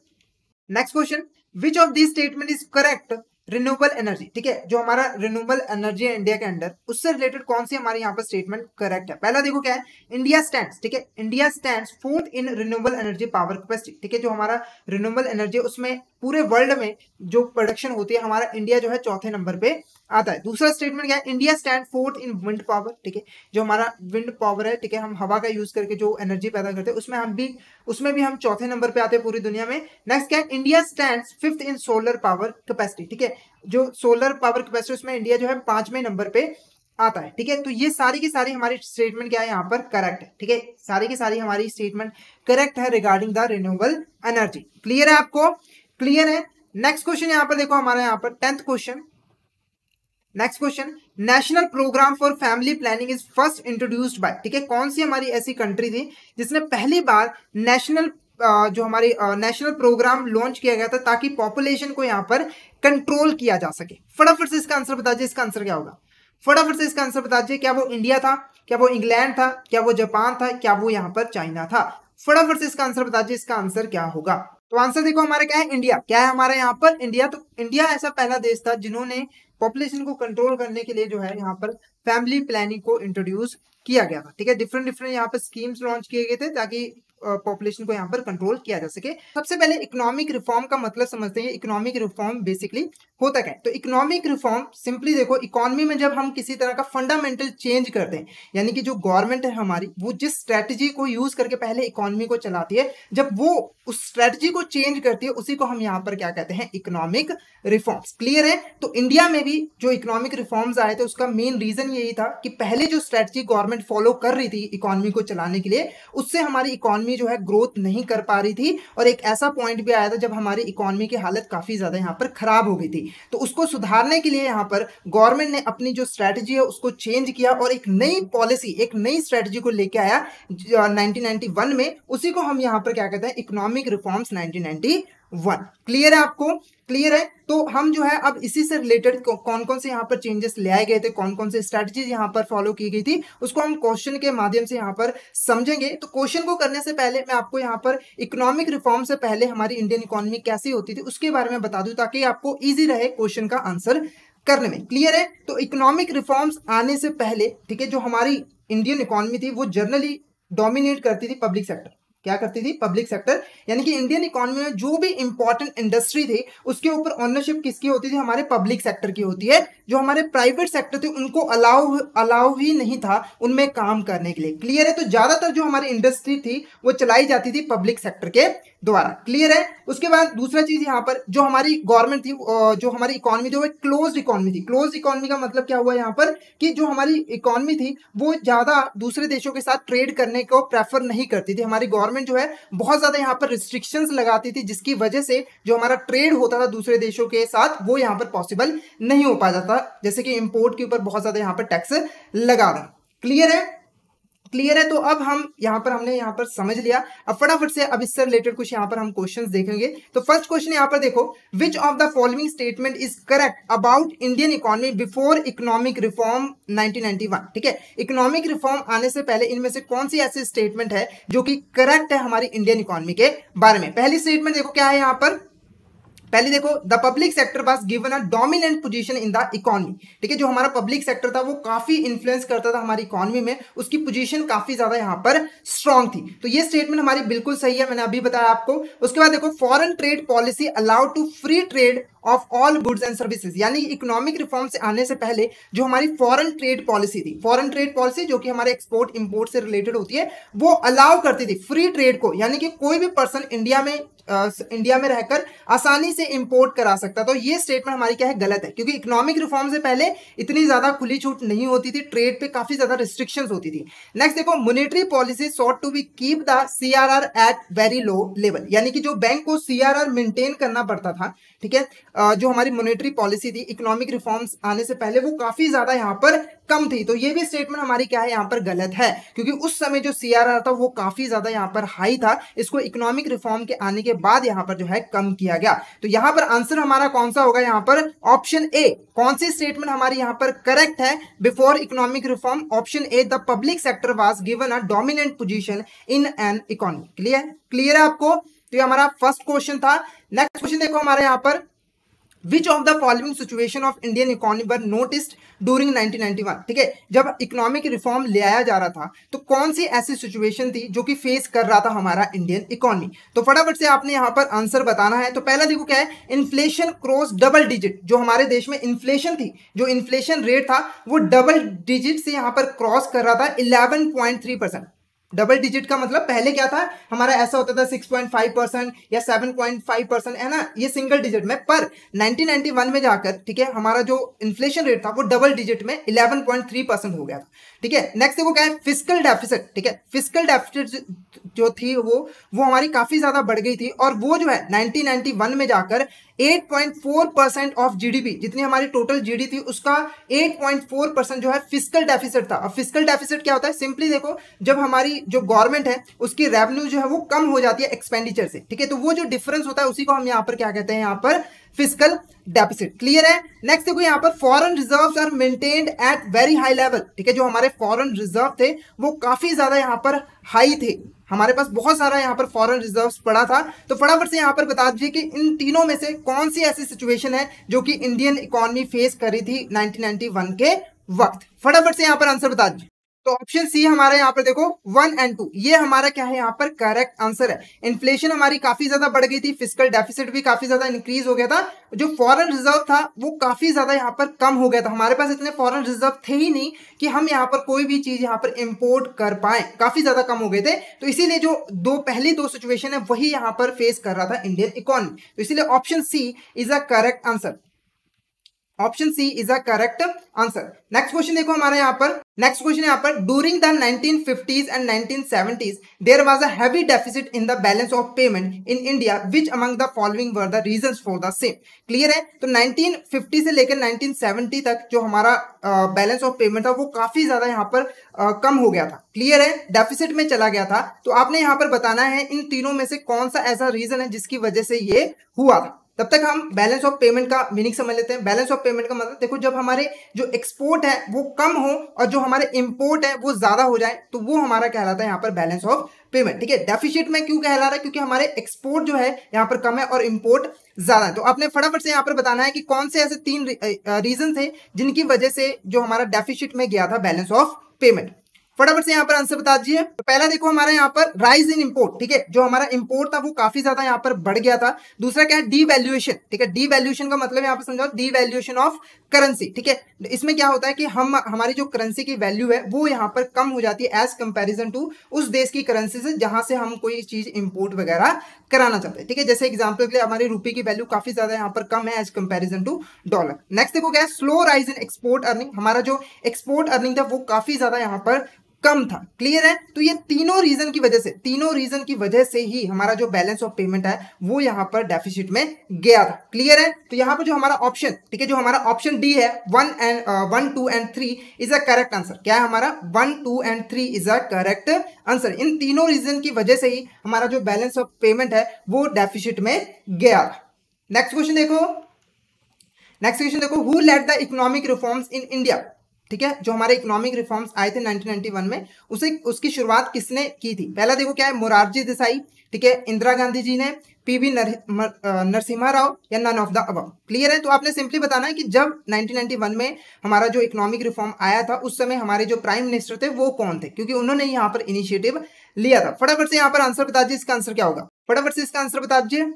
next question which of this statement is correct renewable energy, ठीक है, जो हमारा रिन्यूएबल एनर्जी है इंडिया के अंदर उससे रिलेटेड कौन सी हमारे यहाँ पर स्टेटमेंट करेक्ट है? पहला देखो क्या है इंडिया स्टैंड्स, ठीक है, India stands fourth in renewable energy power capacity, ठीक है, जो हमारा रिन्यूएबल एनर्जी उसमें पूरे वर्ल्ड में जो प्रोडक्शन होती है हमारा इंडिया जो है चौथे नंबर पे आता है। दूसरा स्टेटमेंट क्या है इंडिया स्टैंड फोर्थ इन विंड पावर, ठीक है, जो हमारा विंड पावर है, ठीक है, हम हवा का यूज करके जो एनर्जी पैदा करते हैं उसमें भी हम चौथे नंबर पे आते हैं पूरी दुनिया में। नेक्स्ट क्या है इंडिया स्टैंड्स फिफ्थ इन सोलर पावर कैपेसिटी, ठीक है, जो सोलर पावर कैपेसिटी उसमें इंडिया जो है 5वें नंबर पे आता है, ठीक है। तो ये सारी की सारी हमारी स्टेटमेंट क्या है यहाँ पर करेक्ट है, ठीक है, सारी की सारी हमारी स्टेटमेंट करेक्ट है regarding the renewable energy. Clear है आपको? क्लियर है। नेक्स्ट क्वेश्चन यहाँ पर देखो हमारे यहाँ पर 10th question, next question national programme for family planning is first introduced by, ठीक है, कौन सी हमारी ऐसी कंट्री थी जिसने पहली बार नेशनल जो हमारी नेशनल प्रोग्राम लॉन्च किया गया था ताकि पॉपुलेशन को यहाँ पर कंट्रोल किया जा सके? फटाफट से इसका आंसर बता दीजिए, इसका आंसर क्या होगा? फटाफट से इसका आंसर बता दीजिए। क्या वो इंडिया था, क्या वो इंग्लैंड था, क्या वो जापान था, क्या वो यहाँ पर चाइना था? फटाफट से इसका आंसर बता दीजिए, इसका आंसर क्या होगा? तो आंसर देखो हमारे क्या है इंडिया, क्या है हमारे यहाँ पर इंडिया। तो इंडिया ऐसा पहला देश था जिन्होंने पॉपुलेशन को कंट्रोल करने के लिए जो है यहाँ पर फैमिली प्लानिंग को इंट्रोड्यूस किया गया था, ठीक है, डिफरेंट यहाँ पर स्कीम्स लॉन्च किए गए थे ताकि पॉपुलेशन को यहाँ पर कंट्रोल किया जा सके। सबसे पहले इकोनॉमिक रिफॉर्म का मतलब समझते हैं। इकोनॉमिक रिफॉर्म बेसिकली होता क्या है? तो इकोनॉमिक रिफॉर्म सिंपली देखो इकोनॉमी में जब हम किसी तरह का फंडामेंटल चेंज करते हैं, यानी कि जो गवर्नमेंट है हमारी वो जिस स्ट्रेटजी को यूज करके पहले इकोनॉमी को चलाती है, जब वो उस स्ट्रेटजी को चेंज करती है उसी को हम यहाँ पर क्या कहते हैं इकोनॉमिक रिफॉर्म्स। क्लियर है? तो इंडिया में भी जो इकोनॉमिक रिफॉर्म्स आए थे उसका मेन रीजन यही था कि पहले जो स्ट्रेटजी गवर्नमेंट फॉलो कर रही थी इकोनॉमी को चलाने के लिए उससे हमारी इकोनॉमी जो है ग्रोथ नहीं कर पा रही थी, और एक ऐसा पॉइंट भी आया था जब हमारी इकोनॉमी की हालत काफी ज्यादा यहाँ पर खराब हो गई थी। तो उसको सुधारने के लिए यहाँ पर गवर्नमेंट ने अपनी जो स्ट्रेटजी है उसको चेंज किया और एक नई पॉलिसी, एक नई स्ट्रेटजी को लेके आया 1991 में। उसी को हम यहाँ पर क्या कहते हैं इकोनॉमिक रिफॉर्म्स 1991। क्लियर है आपको? क्लियर है। तो हम जो है अब इसी से रिलेटेड कौन कौन से यहाँ पर चेंजेस ले आए गए थे, कौन कौन से स्ट्रेटजीज यहाँ पर फॉलो की गई थी, उसको हम क्वेश्चन के माध्यम से यहाँ पर समझेंगे। तो क्वेश्चन को करने से पहले मैं आपको यहाँ पर इकोनॉमिक रिफॉर्म से पहले हमारी इंडियन इकोनॉमी कैसी होती थी उसके बारे में बता दूं, ताकि आपको ईजी रहे क्वेश्चन का आंसर करने में। क्लियर है। तो इकोनॉमिक रिफॉर्म्स आने से पहले, ठीक है, जो हमारी इंडियन इकोनॉमी थी वो जनरली डोमिनेट करती थी पब्लिक सेक्टर। क्या करती थी? Public sector. यानी कि इंडियन इकोनॉमी में जो भी इंपॉर्टेंट इंडस्ट्री थी उसके ऊपर ओनरशिप किसकी होती थी? हमारे पब्लिक सेक्टर की होती है। जो हमारे प्राइवेट सेक्टर थे उनको अलाउ ही नहीं था उनमें काम करने के लिए। क्लियर है। तो ज्यादातर जो हमारी इंडस्ट्री थी वो चलाई जाती थी पब्लिक सेक्टर के द्वारा। क्लियर है। उसके बाद दूसरा चीज यहाँ पर जो हमारी गवर्नमेंट थी, जो हमारी इकोनॉमी थी वो एक क्लोज्ड इकोनॉमी थी। क्लोज्ड इकोनॉमी का मतलब क्या हुआ यहाँ पर कि जो हमारी इकोनॉमी थी वो ज्यादा दूसरे देशों के साथ ट्रेड करने को प्रेफर नहीं करती थी। हमारी गवर्नमेंट जो है बहुत ज्यादा यहाँ पर रिस्ट्रिक्शंस लगाती थी, जिसकी वजह से जो हमारा ट्रेड होता था दूसरे देशों के साथ वो यहाँ पर पॉसिबल नहीं हो पाता था, जैसे कि इंपोर्ट के ऊपर बहुत ज्यादा यहाँ पर टैक्स लगा था। क्लियर है। क्लियर है। तो अब हमने यहाँ पर समझ लिया। अब फटाफट से अब इससे रिलेटेड कुछ यहाँ पर हम क्वेश्चंस देखेंगे। तो फर्स्ट क्वेश्चन यहाँ पर देखो, which of the following statement is correct about Indian economy before economic reform 1991। ठीक है, इकोनॉमिक रिफॉर्म आने से पहले इनमें से कौन सी ऐसी स्टेटमेंट है जो कि करेक्ट है हमारी इंडियन इकोनॉमी के बारे में। पहली स्टेटमेंट देखो क्या है यहाँ पर। पहले देखो, the public sector was given a dominant position in the economy. ठीक है, जो हमारा पब्लिक सेक्टर था वो काफी इन्फ्लुएंस करता था हमारी इकोनॉमी में, उसकी पोजीशन काफी ज्यादा यहाँ पर स्ट्रांग थी। तो ये स्टेटमेंट हमारी बिल्कुल सही है, मैंने अभी बताया आपको। उसके बाद देखो, foreign trade policy allowed to free trade of all goods and services. यानी इकोनॉमिक रिफॉर्म से आने से पहले जो हमारी फॉरेन ट्रेड पॉलिसी थी, फॉरेन ट्रेड पॉलिसी जो कि हमारे एक्सपोर्ट इंपोर्ट से रिलेटेड होती है, वो अलाउ करती थी फ्री ट्रेड को। यानी कि कोई भी पर्सन इंडिया में रहकर आसानी से इंपोर्ट करा सकता। तो ये स्टेटमेंट हमारी क्या है? गलत है, क्योंकि इकोनॉमिक रिफॉर्म से पहले इतनी ज्यादा खुली छूट नहीं होती थी, ट्रेड पे काफी ज्यादा रिस्ट्रिक्शंस होती थी। नेक्स्ट देखो, monetary policy sought to be keep the CRR at very low level. यानी कि जो बैंक को सीआरआर मेंटेन करना पड़ता था, ठीक है, जो हमारी मॉनेटरी पॉलिसी थी इकोनॉमिक रिफॉर्म्स आने से पहले वो काफी ज्यादा यहाँ पर कम थी। तो ये भी स्टेटमेंट हमारी क्या है? यहाँ पर गलत है, क्योंकि उस समय जो सीआरआर था वो काफी ज्यादा यहाँ पर हाई था। इसको इकोनॉमिक रिफॉर्म के आने के बाद यहाँ पर जो है कम किया गया। तो यहाँ पर आंसर हमारा कौन सा होगा? यहाँ पर ऑप्शन ए। कौन सी स्टेटमेंट हमारी यहाँ पर करेक्ट है before economic reform? Option A, the public sector was given a dominant position in an economy. Clear है आपको? तो ये हमारा फर्स्ट क्वेश्चन था। नेक्स्ट क्वेश्चन देखो हमारे यहाँ पर, Which of the following situation of Indian economy were noticed during 1991? ठीक है, जब इकोनॉमिक रिफॉर्म ले आया जा रहा था तो कौन सी ऐसी सिचुएशन थी जो कि फेस कर रहा था हमारा इंडियन इकोनॉमी? तो फटाफट से आपने यहाँ पर आंसर बताना है। तो पहला देखो क्या है, इन्फ्लेशन क्रॉस डबल डिजिट। जो हमारे देश में इन्फ्लेशन थी, जो इन्फ्लेशन रेट था वो डबल डिजिट से यहाँ पर क्रॉस कर रहा था 11.3%। डबल डिजिट का मतलब पहले क्या था हमारा? ऐसा होता था 6.5% या 7.5%, है ना, ये सिंगल डिजिट में। पर 1991 में जाकर, ठीक है, हमारा जो इन्फ्लेशन रेट था वो डबल डिजिट में 11.3% हो गया था। ठीक है, नेक्स्ट देखो क्या है, फिस्कल डेफिसिट। ठीक है, फिस्कल डेफिसिट जो थी वो हमारी काफी ज्यादा बढ़ गई थी, और वो जो है 1991 में जाकर 8.4% ऑफ जीडीपी, जितनी हमारी टोटल जीडी थी उसका 8.4% जो है फिस्कल डेफिसिट था। अब फिस्कल डेफिसिट क्या होता है? सिंपली देखो, जब हमारी जो गवर्नमेंट है उसकी रेवेन्यू जो है वो कम हो जाती है एक्सपेंडिचर से, ठीक है, तो वो जो डिफरेंस होता है उसी को हम यहाँ पर क्या कहते हैं? यहाँ पर फिस्कल डेफिसिट। क्लियर है। नेक्स्ट देखो यहाँ पर, foreign reserves are maintained at very high level. ठीक है, जो हमारे फॉरेन रिजर्व थे वो काफी ज्यादा यहाँ पर हाई थे, हमारे पास बहुत सारा यहाँ पर फॉरेन रिजर्व्स पड़ा था। तो फटाफट से यहाँ पर बता दीजिए कि इन तीनों में से कौन सी ऐसी सिचुएशन है जो कि इंडियन इकोनॉमी फेस करी थी 1991 के वक्त? फटाफट से यहाँ पर आंसर बता दीजिए। तो ऑप्शन सी हमारे यहाँ पर देखो 1 और 2, ये हमारा क्या है? यहाँ पर करेक्ट आंसर है। इन्फ्लेशन हमारी काफी ज्यादा बढ़ गई थी, फिस्कल डेफिसिट भी काफी ज्यादा इंक्रीज हो गया था, जो फॉरेन रिजर्व था वो काफी ज्यादा यहाँ पर कम हो गया था। हमारे पास इतने फॉरेन रिजर्व थे ही नहीं कि हम यहाँ पर कोई भी चीज यहाँ पर इंपोर्ट कर पाए, काफी ज्यादा कम हो गए थे। तो इसीलिए जो पहली दो सिचुएशन है वही यहाँ पर फेस कर रहा था इंडियन इकोनॉमी। तो इसीलिए option C is a correct answer. Option C is a correct answer. Next question देखो हमारे यहाँ पर, नेक्स्ट क्वेश्चन यहाँ पर, during the 1950s and 1970s there was a heavy deficit in the balance of payment in India, which among the following were the reasons for the same? Clear है। तो 1950 से लेकर 1970 तक जो हमारा बैलेंस ऑफ पेमेंट था वो काफी ज्यादा यहाँ पर कम हो गया था। क्लियर है, डेफिसिट में चला गया था। तो आपने यहाँ पर बताना है इन तीनों में से कौन सा ऐसा रीजन है जिसकी वजह से ये हुआ था। तब तक हम बैलेंस ऑफ पेमेंट का मीनिंग समझ लेते हैं। बैलेंस ऑफ पेमेंट का मतलब देखो, जब हमारे जो एक्सपोर्ट है वो कम हो और जो हमारे इंपोर्ट है वो ज्यादा हो जाए तो वो हमारा कहलाता है यहाँ पर बैलेंस ऑफ पेमेंट। ठीक है, डेफिसिट में क्यों कहला रहा है? क्योंकि हमारे एक्सपोर्ट जो है यहाँ पर कम है और इंपोर्ट ज्यादा है। तो आपने फटाफट से यहाँ पर बताना है कि कौन से ऐसे 3 रीजन थे जिनकी वजह से जो हमारा डेफिसिट में गया था बैलेंस ऑफ पेमेंट। फटाफट से यहाँ पर आंसर बता दीजिए। तो पहला देखो हमारा यहाँ पर राइज इन इंपोर्ट। ठीक है, जो हमारा इंपोर्ट था वो काफी ज्यादा यहाँ पर बढ़ गया था। दूसरा क्या है? डीवैल्यूएशन। ठीक है, डीवैल्यूएशन का मतलब यहाँ पर समझाओ, डीवैल्यूएशन ऑफ करेंसी। ठीक है, इसमें क्या होता है कि हमारी जो करेंसी की वैल्यू है वो यहाँ पर कम हो जाती है एज कंपैरिजन टू उस देश की करेंसी से जहां से हम कोई चीज इंपोर्ट वगैरह कराना चाहते हैं। ठीक है, जैसे एग्जांपल के लिए हमारी रुपए की वैल्यू काफी ज्यादा यहाँ पर कम है as comparison to dollar. Next देखो क्या है? Slow rise in export earning. हमारा जो एक्सपोर्ट अर्निंग था वो काफी ज्यादा यहाँ पर कम था। क्लियर है? तो ये तीनों रीजन की वजह से ही हमारा जो बैलेंस ऑफ पेमेंट है वो यहाँ पर डेफिसिट में गया था। क्लियर है? तो यहाँ पर जो हमारा ऑप्शन, ठीक है, जो हमारा ऑप्शन डी है 1, 2 and 3 is a correct answer. क्या है हमारा? 1, 2 and 3 is a correct answer. इन तीनों रीजन की वजह से ही हमारा जो बैलेंस ऑफ पेमेंट है वो डेफिसिट में गया था। नेक्स्ट क्वेश्चन देखो, who led the economic reforms in India. ठीक है, जो हमारे इकोनॉमिक रिफॉर्म्स आए थे 1991 में, उसकी शुरुआत किसने की थी? पहला देखो क्या है? मोरारजी देसाई, ठीक है, इंदिरा गांधी जी ने, पीवी नरसिम्हा राव, या none of the above. Clear है? तो आपने सिंपली बताना है कि जब 1991 में हमारा जो इकोनॉमिक रिफॉर्म आया था उस समय हमारे जो प्राइम मिनिस्टर थे वो कौन थे, क्योंकि उन्होंने यहाँ पर इनिशिएटिव लिया था। फटाफट से यहाँ पर आंसर बता दीजिए, इसका आंसर क्या होगा? फटाफट से इसका आंसर बता दीजिए।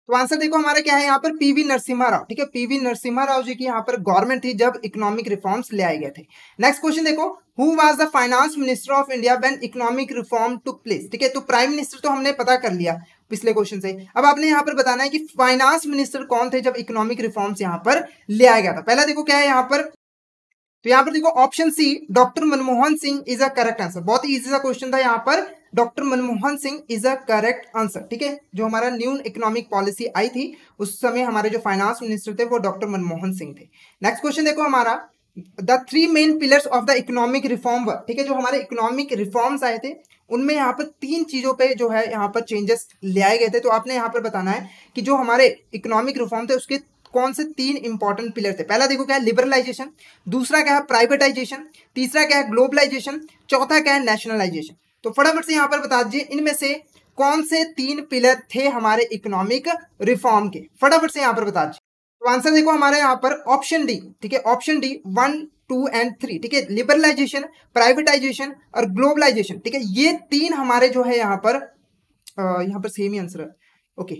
तो आंसर देखो हमारा क्या है यहाँ पर? पीवी नरसिम्हा राव। ठीक है, पीवी नरसिम्हा राव जी की यहाँ पर गवर्नमेंट थी जब इकोनॉमिक रिफॉर्म्स ले आए गए थे। नेक्स्ट क्वेश्चन देखो, who was the finance minister of India when economic reform took place. ठीक है, तो प्राइम मिनिस्टर तो हमने पता कर लिया पिछले क्वेश्चन से। अब आपने यहाँ पर बताना है कि फाइनेंस मिनिस्टर कौन थे जब इकोनॉमिक रिफॉर्म्स यहाँ पर ले आया गया था। पहला देखो क्या है यहाँ पर? तो यहाँ पर देखो option C, doctor Manmohan Singh is a correct answer. बहुत ही इजी सा क्वेश्चन था यहाँ पर। Doctor Manmohan Singh is a correct answer. ठीक है, जो हमारा न्यू इकोनॉमिक पॉलिसी आई थी उस समय हमारे जो फाइनेंस मिनिस्टर थे वो डॉक्टर मनमोहन सिंह थे। नेक्स्ट क्वेश्चन देखो हमारा, the 3 main pillars of the economic reform were. ठीक है, जो हमारे इकोनॉमिक रिफॉर्म्स आए थे उनमें यहाँ पर 3 चीजों पे जो है यहाँ पर चेंजेस ले आए गए थे। तो आपने यहाँ पर बताना है कि जो हमारे इकोनॉमिक रिफॉर्म थे उसके कौन से 3 इंपॉर्टेंट पिलर थे। पहला देखो क्या है? लिबरलाइजेशन। दूसरा क्या है? प्राइवेटाइजेशन। तीसरा क्या है? ग्लोबलाइजेशन। चौथा क्या है? नेशनलाइजेशन। तो फटाफट से यहाँ पर बता दीजिए इनमें से कौन से 3 पिलर थे हमारे इकोनॉमिक रिफॉर्म के। फटाफट से यहाँ पर बता दीजिए। तो आंसर देखो हमारे यहाँ पर ऑप्शन डी। ठीक है, ऑप्शन डी 1, 2 एंड 3। ठीक है, लिबरलाइजेशन, प्राइवेटाइजेशन और ग्लोबलाइजेशन। ठीक है, ये 3 हमारे जो है यहाँ पर सेम ही आंसर है। ओके,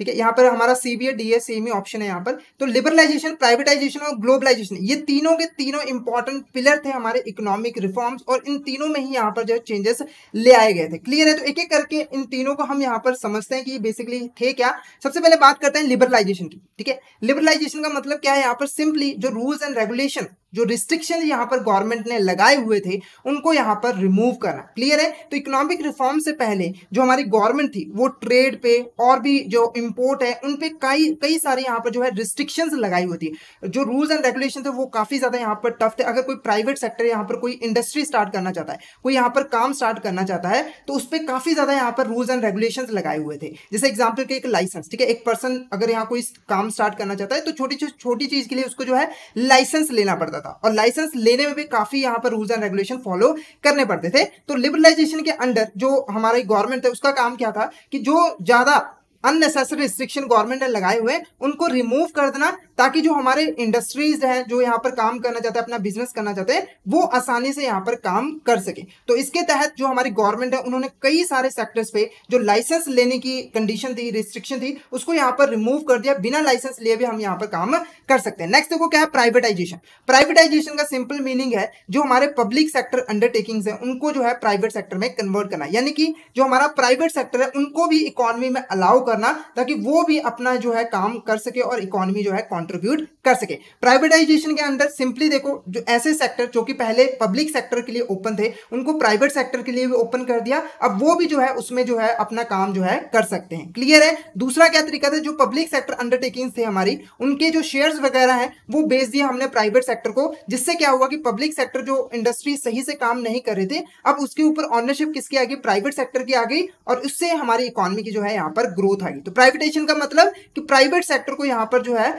ठीक है, यहाँ पर हमारा सी बी है, डी है, सेम ही ऑप्शन है यहाँ पर। तो लिबरलाइजेशन, प्राइवेटाइजेशन और ग्लोबलाइजेशन ये तीनों के तीनों इंपॉर्टेंट पिलर थे हमारे इकोनॉमिक रिफॉर्म्स और इन तीनों में ही यहाँ पर जो चेंजेस ले आए गए थे। क्लियर है? तो एक एक करके इन तीनों को हम यहाँ पर समझते हैं कि बेसिकली थे क्या। सबसे पहले बात करते हैं लिबरलाइजेशन की। ठीक है, लिबरलाइजेशन का मतलब क्या है? यहाँ पर सिंपली जो रूल्स एंड रेगुलेशन, जो रिस्ट्रिक्शन यहाँ पर गवर्नमेंट ने लगाए हुए थे उनको यहाँ पर रिमूव करना। क्लियर है? तो इकोनॉमिक रिफॉर्म से पहले जो हमारी गवर्नमेंट थी वो ट्रेड पे और भी जो इंपोर्ट है उन पे कई सारे यहाँ पर जो है रिस्ट्रिक्शंस लगाई हुई थी। जो रूल्स एंड रेगुलेशन थे वो काफी ज्यादा यहाँ पर टफ थे। अगर कोई प्राइवेट सेक्टर यहाँ पर कोई इंडस्ट्री स्टार्ट करना चाहता है, कोई यहाँ पर काम स्टार्ट करना चाहता है तो उस पर काफी ज्यादा यहाँ पर रूल्स एंड रेगुलेशंस लगाए हुए थे। जैसे एग्जाम्पल के एक लाइसेंस। ठीक है, एक पर्सन अगर यहाँ कोई काम स्टार्ट करना चाहता है तो छोटी चीज के लिए उसको जो है लाइसेंस लेना पड़ता था और लाइसेंस लेने में भी काफी यहाँ पर रूल्स एंड रेगुलेशन फॉलो करने पड़ते थे। तो लिबरलाइजेशन के अंडर जो हमारी गवर्नमेंट है उसका काम क्या था कि जो ज्यादा अननेसेसरी रिस्ट्रिक्शन गवर्नमेंट ने लगाए हुए उनको रिमूव कर देना, ताकि जो हमारे इंडस्ट्रीज हैं जो यहाँ पर काम करना चाहते हैं, अपना बिजनेस करना चाहते हैं, वो आसानी से यहाँ पर काम कर सके। तो इसके तहत जो हमारी गवर्नमेंट है उन्होंने कई सारे सेक्टर्स पे जो लाइसेंस लेने की कंडीशन थी, रिस्ट्रिक्शन थी, उसको यहाँ पर रिमूव कर दिया। बिना लाइसेंस लिए भी हम यहाँ पर काम कर सकते हैं। नेक्स्ट देखो क्या है? प्राइवेटाइजेशन। प्राइवेटाइजेशन का सिंपल मीनिंग है जो हमारे पब्लिक सेक्टर अंडरटेकिंग्स है उनको जो है प्राइवेट सेक्टर में कन्वर्ट करना, यानी कि जो हमारा प्राइवेट सेक्टर है उनको भी इकोनॉमी में अलाउ करना ताकि वो भी अपना जो है काम कर सके और इकोनॉमी जो है कंट्रीब्यूट कर सके। प्राइवेटाइजेशन के अंदर सिंपली देखो जो ऐसे सेक्टर जो कि पहले पब्लिक सेक्टर के लिए ओपन थे उनको प्राइवेट सेक्टर के लिए भी ओपन कर दिया। अब वो भी जो है उसमें जो है अपना काम जो है कर सकते हैं। क्लियर है? दूसरा क्या तरीका था? जो पब्लिक सेक्टर अंडरटेकिंग्स थे हमारी, उनके जो शेयर्स वगैरह हैं वो बेच दिया हमने प्राइवेट सेक्टर को, जिससे क्या हुआ कि पब्लिक सेक्टर जो इंडस्ट्री सही से काम नहीं कर रहे थे अब उसके ऊपर ऑनरशिप किसकी आ गई? प्राइवेट सेक्टर की आ गई और उससे हमारी इकोनॉमी की जो है यहाँ पर ग्रोथ ग्रोथ आएगी। तो प्राइवेटाइजेशन का मतलब कि प्राइवेट सेक्टर को यहाँ पर जो है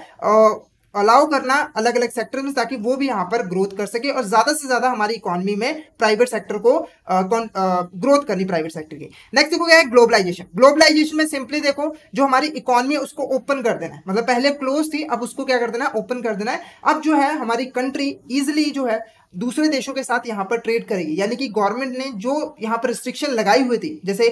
अलाउ करना अलग अलग सेक्टर में, ताकि वो भी यहाँ पर ग्रोथ कर सके और ज्यादा से ज्यादा हमारी इकोनॉमी में प्राइवेट सेक्टर को ग्रोथ करनी प्राइवेट सेक्टर की। नेक्स्ट देखो क्या है, ग्लोबलाइजेशन। ग्लोबलाइजेशन में सिंपली देखो जो हमारी इकोनॉमी है उसको ओपन कर देना है, मतलब पहले क्लोज थी, अब उसको क्या कर देना है, ओपन कर देना है। अब जो है हमारी कंट्री इजिली जो है दूसरे देशों के साथ यहाँ पर ट्रेड करेगी, यानी कि गवर्नमेंट ने जो यहाँ पर रिस्ट्रिक्शन लगाई हुई थी, जैसे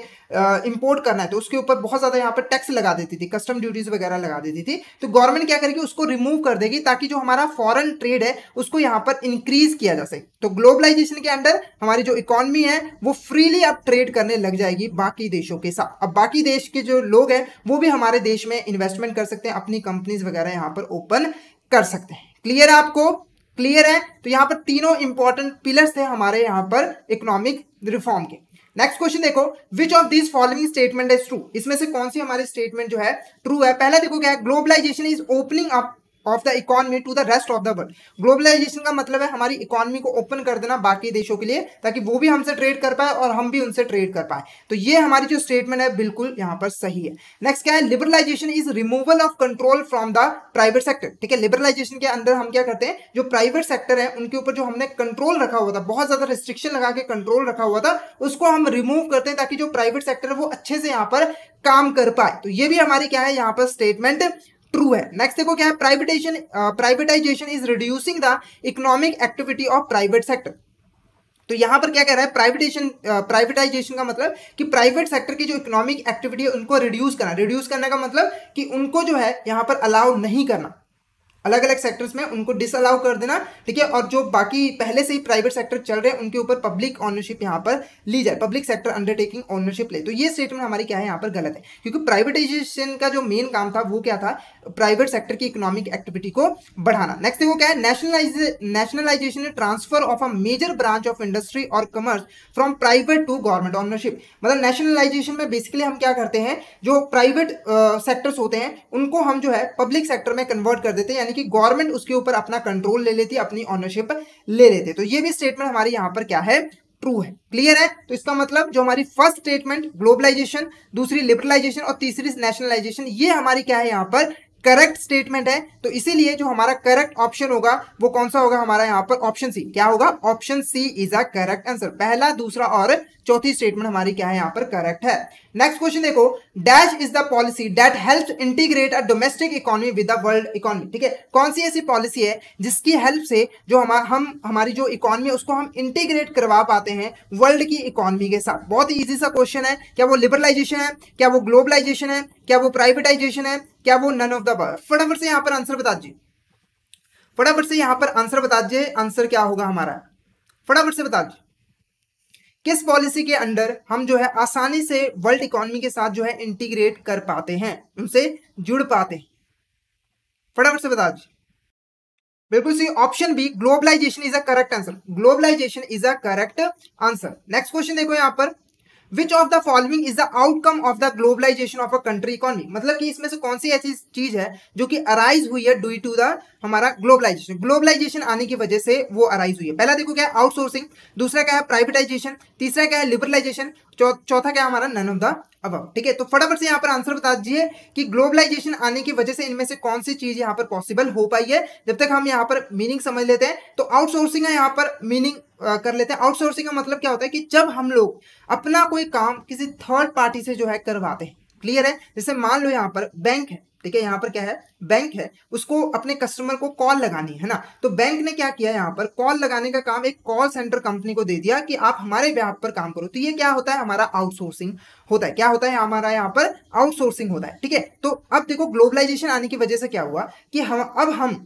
इंपोर्ट करना है तो उसके ऊपर बहुत ज्यादा यहाँ पर टैक्स लगा देती थी, कस्टम ड्यूटीज वगैरह लगा देती थी, तो गवर्नमेंट क्या करेगी, उसको रिमूव कर देगी, ताकि जो हमारा फॉरेन ट्रेड है उसको यहाँ पर इंक्रीज किया जा सके। तो ग्लोबलाइजेशन के अंडर हमारी जो इकोनॉमी है वो फ्रीली अब ट्रेड करने लग जाएगी बाकी देशों के साथ। अब बाकी देश के जो लोग हैं वो भी हमारे देश में इन्वेस्टमेंट कर सकते हैं, अपनी कंपनीज वगैरह यहाँ पर ओपन कर सकते हैं। क्लियर है आपको? क्लियर है? तो यहाँ पर तीनों इंपॉर्टेंट पिलर्स थे हमारे यहाँ पर इकोनॉमिक रिफॉर्म के। नेक्स्ट क्वेश्चन देखो, which of this following statement is true? इसमें से कौन सी हमारी स्टेटमेंट जो है ट्रू है? पहला देखो क्या है, globalisation is opening up of the economy to the rest of the world. Globalisation का मतलब है हमारी इकोनॉमी को ओपन कर देना बाकी देशों के लिए, ताकि वो भी हमसे ट्रेड कर पाए और हम भी उनसे ट्रेड कर पाए। तो ये हमारी जो स्टेटमेंट है बिल्कुल यहाँ पर सही है। नेक्स्ट क्या है, liberalisation is removal of control from the private sector. ठीक है, लिबरलाइजेशन के अंदर हम क्या करते हैं, जो प्राइवेट सेक्टर है उनके ऊपर जो हमने कंट्रोल रखा हुआ था, बहुत ज्यादा रिस्ट्रिक्शन लगा के कंट्रोल रखा हुआ था, उसको हम रिमूव करते हैं, ताकि जो प्राइवेट सेक्टर है वो अच्छे से यहाँ पर काम कर पाए। तो ये भी हमारी क्या है यहाँ पर स्टेटमेंट ट्रू है। नेक्स्ट देखो क्या है, privatisation is reducing the economic activity of private sector. तो यहां पर क्या कह रहा है, प्राइवेटाइजेशन का मतलब कि प्राइवेट सेक्टर की जो इकोनॉमिक एक्टिविटी है उनको रिड्यूस करना। रिड्यूस करने का मतलब कि उनको जो है यहां पर अलाउ नहीं करना, अलग अलग सेक्टर्स में उनको डिसअलाउ कर देना। ठीक है, और जो बाकी पहले से ही प्राइवेट सेक्टर चल रहे हैं उनके ऊपर पब्लिक ओनरशिप यहाँ पर ली जाए, पब्लिक सेक्टर अंडरटेकिंग ओनरशिप ले। तो ये स्टेटमेंट हमारी क्या है यहाँ पर गलत है, क्योंकि प्राइवेटाइजेशन का जो मेन काम था वो क्या था, प्राइवेट सेक्टर की इकोनॉमिक एक्टिविटी को बढ़ाना। नेक्स्ट देखो क्या है, nationalisation transfer of a major branch of industry और commerce from private to government ownership. मतलब नेशनलाइजेशन में बेसिकली हम क्या करते हैं, जो प्राइवेट सेक्टर्स होते हैं उनको हम जो है पब्लिक सेक्टर में कन्वर्ट कर देते हैं, कि गवर्नमेंट उसके ऊपर अपना कंट्रोल ले लेती है, अपनी ओनरशिप ले लेते। तो ये भी स्टेटमेंट हमारी यहां पर क्या है, ट्रू है। क्लियर है? तो इसका मतलब जो हमारी फर्स्ट स्टेटमेंट ग्लोबलाइजेशन, दूसरी लिबरलाइजेशन और तीसरी नेशनलाइजेशन, ये हमारी क्या है यहाँ पर करेक्ट स्टेटमेंट है। तो इसीलिए जो हमारा करेक्ट ऑप्शन होगा वो कौन सा होगा हमारा यहाँ पर, ऑप्शन सी। क्या होगा? Option C is a correct answer. पहला, दूसरा और चौथी स्टेटमेंट हमारी क्या है यहाँ पर करेक्ट है। नेक्स्ट क्वेश्चन देखो, dash is the policy that helps integrate a domestic economy with the world economy. ठीक है, कौन सी ऐसी पॉलिसी है जिसकी हेल्प से जो हमारी जो इकोनॉमी है उसको हम इंटीग्रेट करवा पाते हैं वर्ल्ड की इकोनॉमी के साथ? बहुत ही इजी सा क्वेश्चन है। क्या वो लिबरलाइजेशन है, क्या वो ग्लोबलाइजेशन है, क्या वो प्राइवेटाइजेशन है, क्या वो नन ऑफ द अबव? फटाफट से यहां पर आंसर बता दीजिए, फटाफट से यहां पर आंसर बता दीजिए। आंसर क्या होगा हमारा, फटाफट से बता दीजिए। किस पॉलिसी के अंडर हम जो है आसानी से वर्ल्ड इकोनॉमी के साथ जो है इंटीग्रेट कर पाते हैं, उनसे जुड़ पाते हैं? फटाफट से बता दीजिए। बिल्कुल सी, option B globalisation is a correct answer. Globalisation is a correct answer. Next question देखो यहां पर, which of the following is the outcome of the globalisation of a country economy. मतलब कि इसमें से कौन सी ऐसी चीज है जो कि अराइज हुई है ड्यू टू द हमारा ग्लोबलाइजेशन, ग्लोबलाइजेशन आने की वजह से वो अराइज हुई है। पहला देखो क्या है, आउटसोर्सिंग, दूसरा क्या है प्राइवेटाइजेशन, तीसरा क्या है लिबरलाइजेशन, चौथा क्या है हमारा नन ऑफ द अबव। ठीक है, तो फटाफट से यहाँ पर आंसर बता दीजिए कि ग्लोबलाइजेशन आने की वजह से इनमें से कौन सी चीज यहाँ पर पॉसिबल हो पाई है। जब तक हम यहाँ पर मीनिंग समझ लेते हैं, तो आउटसोर्सिंग है यहाँ पर मीनिंग कर लेते हैं। आउटसोर्सिंग का मतलब क्या होता है कि जब हम लोग अपना कोई काम किसी थर्ड पार्टी से जो है करवाते हैं। क्लियर है? जैसे मान लो यहाँ पर बैंक है, ठीक है, यहाँ पर क्या है, बैंक है, उसको अपने कस्टमर को कॉल लगानी है ना, तो बैंक ने क्या किया, यहाँ पर कॉल लगाने का काम एक कॉल सेंटर कंपनी को दे दिया कि आप हमारे बेहाफ पर काम करो। तो ये क्या होता है, हमारा आउटसोर्सिंग होता है। क्या होता है हमारा यहाँ पर, आउटसोर्सिंग होता है। ठीक है, तो अब देखो ग्लोबलाइजेशन आने की वजह से क्या हुआ कि हम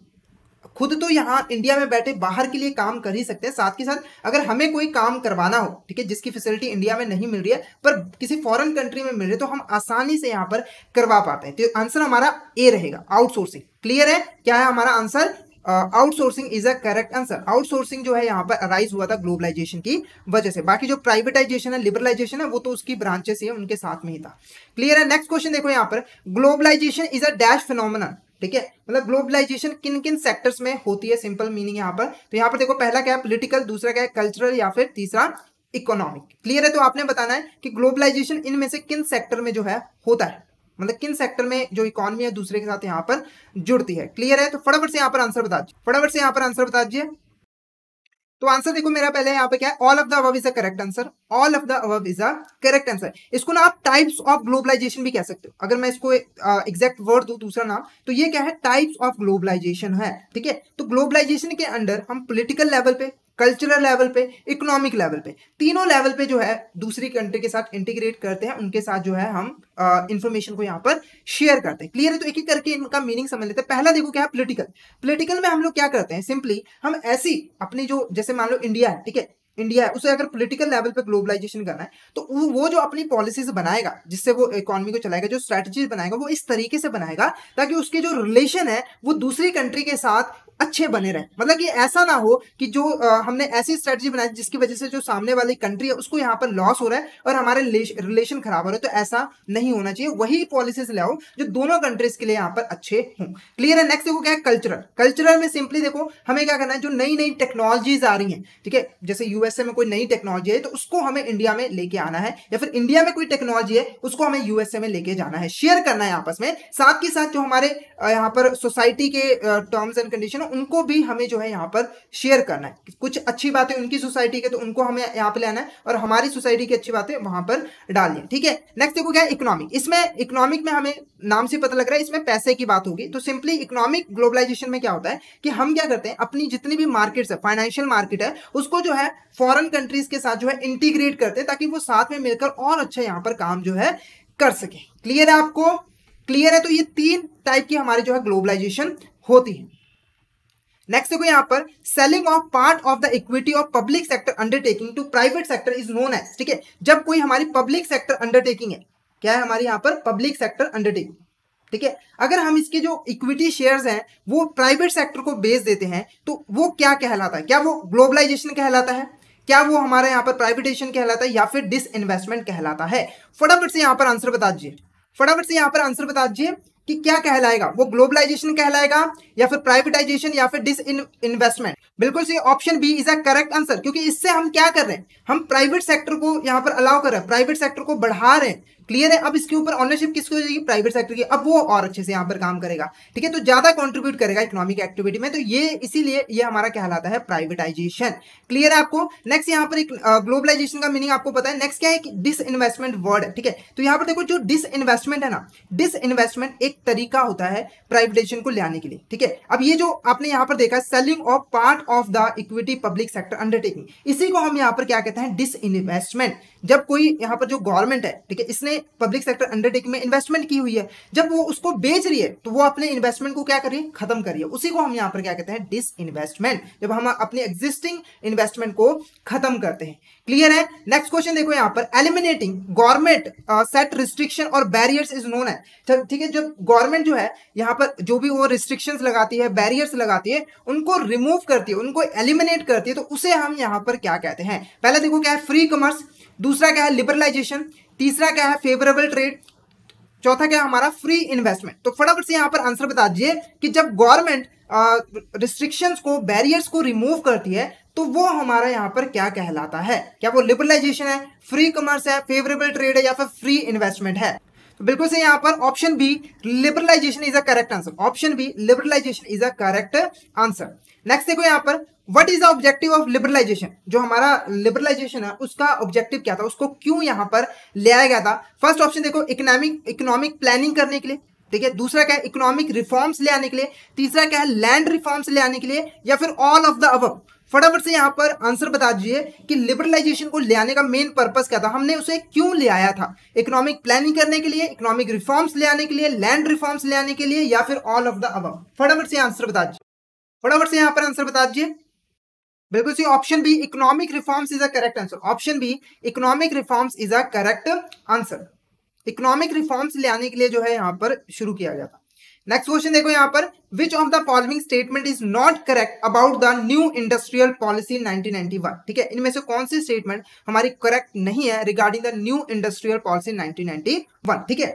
खुद तो यहाँ इंडिया में बैठे बाहर के लिए काम कर ही सकते हैं, साथ के साथ अगर हमें कोई काम करवाना हो, ठीक है, जिसकी फैसिलिटी इंडिया में नहीं मिल रही है पर किसी फॉरेन कंट्री में मिल रही है, तो हम आसानी से यहाँ पर करवा पाते हैं। तो आंसर हमारा ए रहेगा, आउटसोर्सिंग। क्लियर है? क्या है हमारा answer, outsourcing is a correct answer. Outsourcing जो है यहाँ पर अराइज हुआ था ग्लोबलाइजेशन की वजह से। बाकी जो प्राइवेटाइजेशन है, लिबरलाइजेशन है, वो तो उसकी ब्रांचेस ही है, उनके साथ में ही था। क्लियर है? नेक्स्ट क्वेश्चन देखो यहाँ पर, globalisation is a dash phenomenon. ठीक है, मतलब ग्लोबलाइजेशन किन किन सेक्टर्स में होती है, सिंपल मीनिंग यहाँ पर। तो यहाँ पर देखो पहला क्या है पॉलिटिकल, दूसरा क्या है कल्चरल, या फिर तीसरा इकोनॉमिक। क्लियर है? तो आपने बताना है कि ग्लोबलाइजेशन इनमें से किन सेक्टर में जो है होता है। मतलब किन सेक्टर में जो इकोनॉमी है दूसरे के साथ यहाँ पर जुड़ती है। क्लियर है? तो फटाफट से यहाँ पर आंसर बता दीजिए, फटाफट से यहाँ पर आंसर बता दीजिए। तो आंसर देखो मेरा पहले यहाँ पे क्या है, all of the above is a correct answer, all of the above is a correct answer. इसको ना आप टाइप्स ऑफ ग्लोबलाइजेशन भी कह सकते हो, अगर मैं इसको एग्जैक्ट वर्ड दूं दूसरा नाम, तो ये क्या है, टाइप्स ऑफ ग्लोबलाइजेशन है। ठीक है, तो ग्लोबलाइजेशन के अंडर हम पॉलिटिकल लेवल पे, कल्चरल लेवल पे, इकोनॉमिक लेवल पे, तीनों लेवल पे जो है दूसरी कंट्री के साथ इंटीग्रेट करते हैं, उनके साथ जो है हम इंफॉर्मेशन को यहाँ पर शेयर करते हैं। क्लियर है? तो एक एक करके इनका मीनिंग समझ लेते हैं। पहला देखो क्या है, पॉलिटिकल। पॉलिटिकल में हम लोग क्या करते हैं, सिंपली हम ऐसी अपनी जो, जैसे मान लो इंडिया है, ठीक है, इंडिया है, उसे अगर पॉलिटिकल लेवल पे ग्लोबलाइजेशन करना है तो वो जो अपनी पॉलिसीज बनाएगा, जिससे वो इकोनॉमी को चलाएगा, जो स्ट्रेटजीज बनाएगा, वो इस तरीके से बनाएगा ताकि उसके जो रिलेशन है वो दूसरी कंट्री के साथ अच्छे बने रहे। मतलब कि ऐसा ना हो कि जो हमने ऐसी स्ट्रेटजी बनाई जिसकी वजह से जो सामने वाली कंट्री है उसको यहाँ पर लॉस हो रहा है और हमारे रिलेशन खराब हो रहे हैं, तो ऐसा नहीं होना चाहिए। वही पॉलिसीज लाओ जो दोनों कंट्रीज के लिए यहाँ पर अच्छे हों। क्लियर है? नेक्स्ट देखो क्या है, कल्चरल। कल्चरल में सिंपली देखो हमें क्या करना है, जो नई नई टेक्नोलॉजीज आ रही हैं, ठीक है, जैसे यूएसए में कोई नई टेक्नोलॉजी है तो उसको हमें इंडिया में लेके आना है, या फिर इंडिया में कोई टेक्नोलॉजी है उसको हमें यूएसए में लेके जाना है, शेयर करना है आपस में। साथ के साथ जो हमारे यहाँ पर सोसाइटी के टर्म्स एंड कंडीशन है उनको भी हमें जो है यहाँ पर शेयर करना है। कुछ अच्छी बातें उनकी सोसाइटी के तो उनको हमें यहाँ पे लाना है और हमारी सोसाइटी की अच्छी बातें वहां पर डालनी है। ठीक है, नेक्स्ट देखो क्या है, इकोनॉमिक। इसमें इकोनॉमिक में हमें नाम से पता लग रहा है इसमें पैसे की बात होगी। तो सिंपली इकोनॉमिक ग्लोबलाइजेशन में क्या होता है कि हम क्या करते हैं, अपनी जितनी भी मार्केट्स है, फाइनेंशियल मार्केट है, उसको जो है फॉरेन कंट्रीज के साथ जो है इंटीग्रेट करते हैं ताकि वो साथ में मिलकर और अच्छा यहाँ पर काम जो है कर सके। क्लियर है आपको? क्लियर है? तो ये तीन टाइप की हमारी जो है ग्लोबलाइजेशन होती है। नेक्स्ट देखो यहाँ पर, selling of part of the equity of public sector undertaking to private sector is known as. ठीक है, जब कोई हमारी पब्लिक सेक्टर अंडरटेकिंग है, क्या है हमारी यहाँ पर पब्लिक सेक्टर अंडरटेकिंग, ठीक है, अगर हम इसके जो इक्विटी शेयर्स हैं वो प्राइवेट सेक्टर को बेच देते हैं तो वो क्या कहलाता है? क्या वो ग्लोबलाइजेशन कहलाता है? क्या वो हमारे यहाँ पर प्राइवेटाइजेशन कहलाता है या फिर डिसइन्वेस्टमेंट कहलाता है? फटाफट से यहाँ पर आंसर बता दीजिए, फटाफट से यहाँ पर आंसर बता दीजिए कि क्या कहलाएगा, वो ग्लोबलाइजेशन कहलाएगा या फिर प्राइवेटाइजेशन या फिर डिसइन्वेस्टमेंट? बिल्कुल सही, option B is a correct answer, क्योंकि इससे हम क्या कर रहे हैं, हम प्राइवेट सेक्टर को यहाँ पर अलाउ कर रहे हैं, प्राइवेट सेक्टर को बढ़ा रहे हैं। क्लियर है? अब इसके ऊपर ऑनरशिप किसकी हो जाएगी? प्राइवेट सेक्टर की। अब वो और अच्छे से यहाँ पर काम करेगा, ठीक है, तो ज्यादा कंट्रीब्यूट करेगा इकोनॉमिक एक्टिविटी में, तो ये इसीलिए ये हमारा कहलाता है प्राइवेटाइजेशन। क्लियर है आपको? नेक्स्ट यहाँ पर एक ग्लोबलाइजेशन का मीनिंग आपको पता है। नेक्स्ट क्या है कि डिसइन्वेस्टमेंट वर्ड है, ठीक है, तो यहाँ पर देखो जो डिसइन्वेस्टमेंट है ना, डिसइन्वेस्टमेंट एक तरीका होता है प्राइवेटाइजेशन को ले आने के लिए। ठीक है, अब ये जो आपने यहाँ पर देखा selling of part of the equity public sector undertaking, इसी को हम यहाँ पर क्या कहते हैं, डिसइन्वेस्टमेंट। जब कोई यहाँ पर जो गवर्नमेंट है, ठीक है, इसने पब्लिक सेक्टर अंडरटेकिंग में इन्वेस्टमेंट की हुई है, जब वो उसको बेच रही है तो वो अपने इन्वेस्टमेंट को क्या कर रही है, खत्म कर रही है, उसी को हम यहाँ पर क्या कहते हैं, डिसइन्वेस्टमेंट, जब हम अपने एग्जिस्टिंग इन्वेस्टमेंट को खत्म करते हैं। क्लियर है? नेक्स्ट क्वेश्चन देखो यहाँ पर, एलिमिनेटिंग गवर्नमेंट सेट रिस्ट्रिक्शन और बैरियर्स इज नोन है। ठीक है, जब गवर्नमेंट जो है यहाँ पर जो भी वो रिस्ट्रिक्शंस लगाती है, बैरियर्स लगाती है, उनको रिमूव करती है, उनको एलिमिनेट करती है, तो उसे हम यहाँ पर क्या कहते हैं? पहले देखो क्या है, फ्री कॉमर्स, दूसरा क्या है, लिबरलाइजेशन, तीसरा क्या है, फेवरेबल ट्रेड, चौथा क्या है हमारा, फ्री इन्वेस्टमेंट। तो फटाफट से यहाँ पर आंसर बता दीजिए कि जब गवर्नमेंट रिस्ट्रिक्शंस को, बैरियर्स को रिमूव करती है तो वो हमारा यहाँ पर क्या कहलाता है? क्या वो लिबरलाइजेशन है, फ्री कॉमर्स है, फेवरेबल ट्रेड है या फिर फ्री इन्वेस्टमेंट है? तो बिल्कुल से यहाँ पर option B liberalisation is a correct answer, option B liberalisation is a correct answer. Next देखो यहाँ पर, what is the objective of liberalisation? जो हमारा लिबरलाइजेशन है उसका ऑब्जेक्टिव क्या था, उसको क्यों यहाँ पर ले आया गया था? फर्स्ट ऑप्शन देखो, इकोनॉमिक प्लानिंग करने के लिए, ठीक है, दूसरा क्या है, इकोनॉमिक रिफॉर्म्स ले आने के लिए, तीसरा क्या है, लैंड रिफॉर्म्स ले आने के लिए, या फिर ऑल ऑफ द अबव? फटाफट से यहाँ पर आंसर बता दीजिए कि लिबरलाइजेशन को ले आने का मेन पर्पस क्या था, हमने उसे क्यों ले आया था? इकोनॉमिक प्लानिंग करने के लिए, इकोनॉमिक रिफॉर्म्स ले आने के लिए, लैंड रिफॉर्म्स ले आने के लिए, या फिर ऑल ऑफ द अबव? फटाफट से आंसर बता दीजिए, फटाफट से यहाँ पर आंसर बता दीजिए। बिल्कुल सी, option B economic reforms is a correct answer, option B economic reforms is a correct answer. Economic reforms ले आने के लिए जो है यहाँ पर शुरू किया गया था। नेक्स्ट क्वेश्चन देखो यहाँ पर, which of the following statement is not correct about the new industrial policy 1991? ठीक है, इनमें से कौन सी स्टेटमेंट हमारी करेक्ट नहीं है regarding the new industrial policy 1991? ठीक है,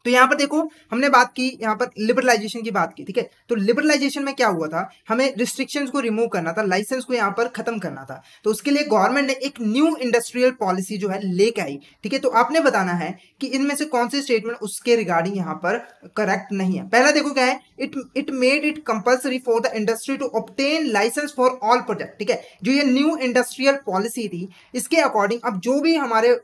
तो यहाँ पर देखो हमने बात की, यहाँ पर लिबरलाइजेशन की बात की, ठीक है। तो लिबरलाइजेशन में क्या हुआ था, हमें रिस्ट्रिक्शंस को रिमूव करना था, लाइसेंस को यहाँ पर खत्म करना था। तो उसके लिए गवर्नमेंट ने एक न्यू इंडस्ट्रियल पॉलिसी जो है लेके आई, ठीक है। तो आपने बताना है कि इनमें से कौन से स्टेटमेंट उसके रिगार्डिंग यहाँ पर करेक्ट नहीं है। पहला देखो क्या है, it made it compulsory for the industry to obtain licence for all project, ठीक है। जो ये न्यू इंडस्ट्रियल पॉलिसी थी, इसके अकॉर्डिंग अब जो भी हमारे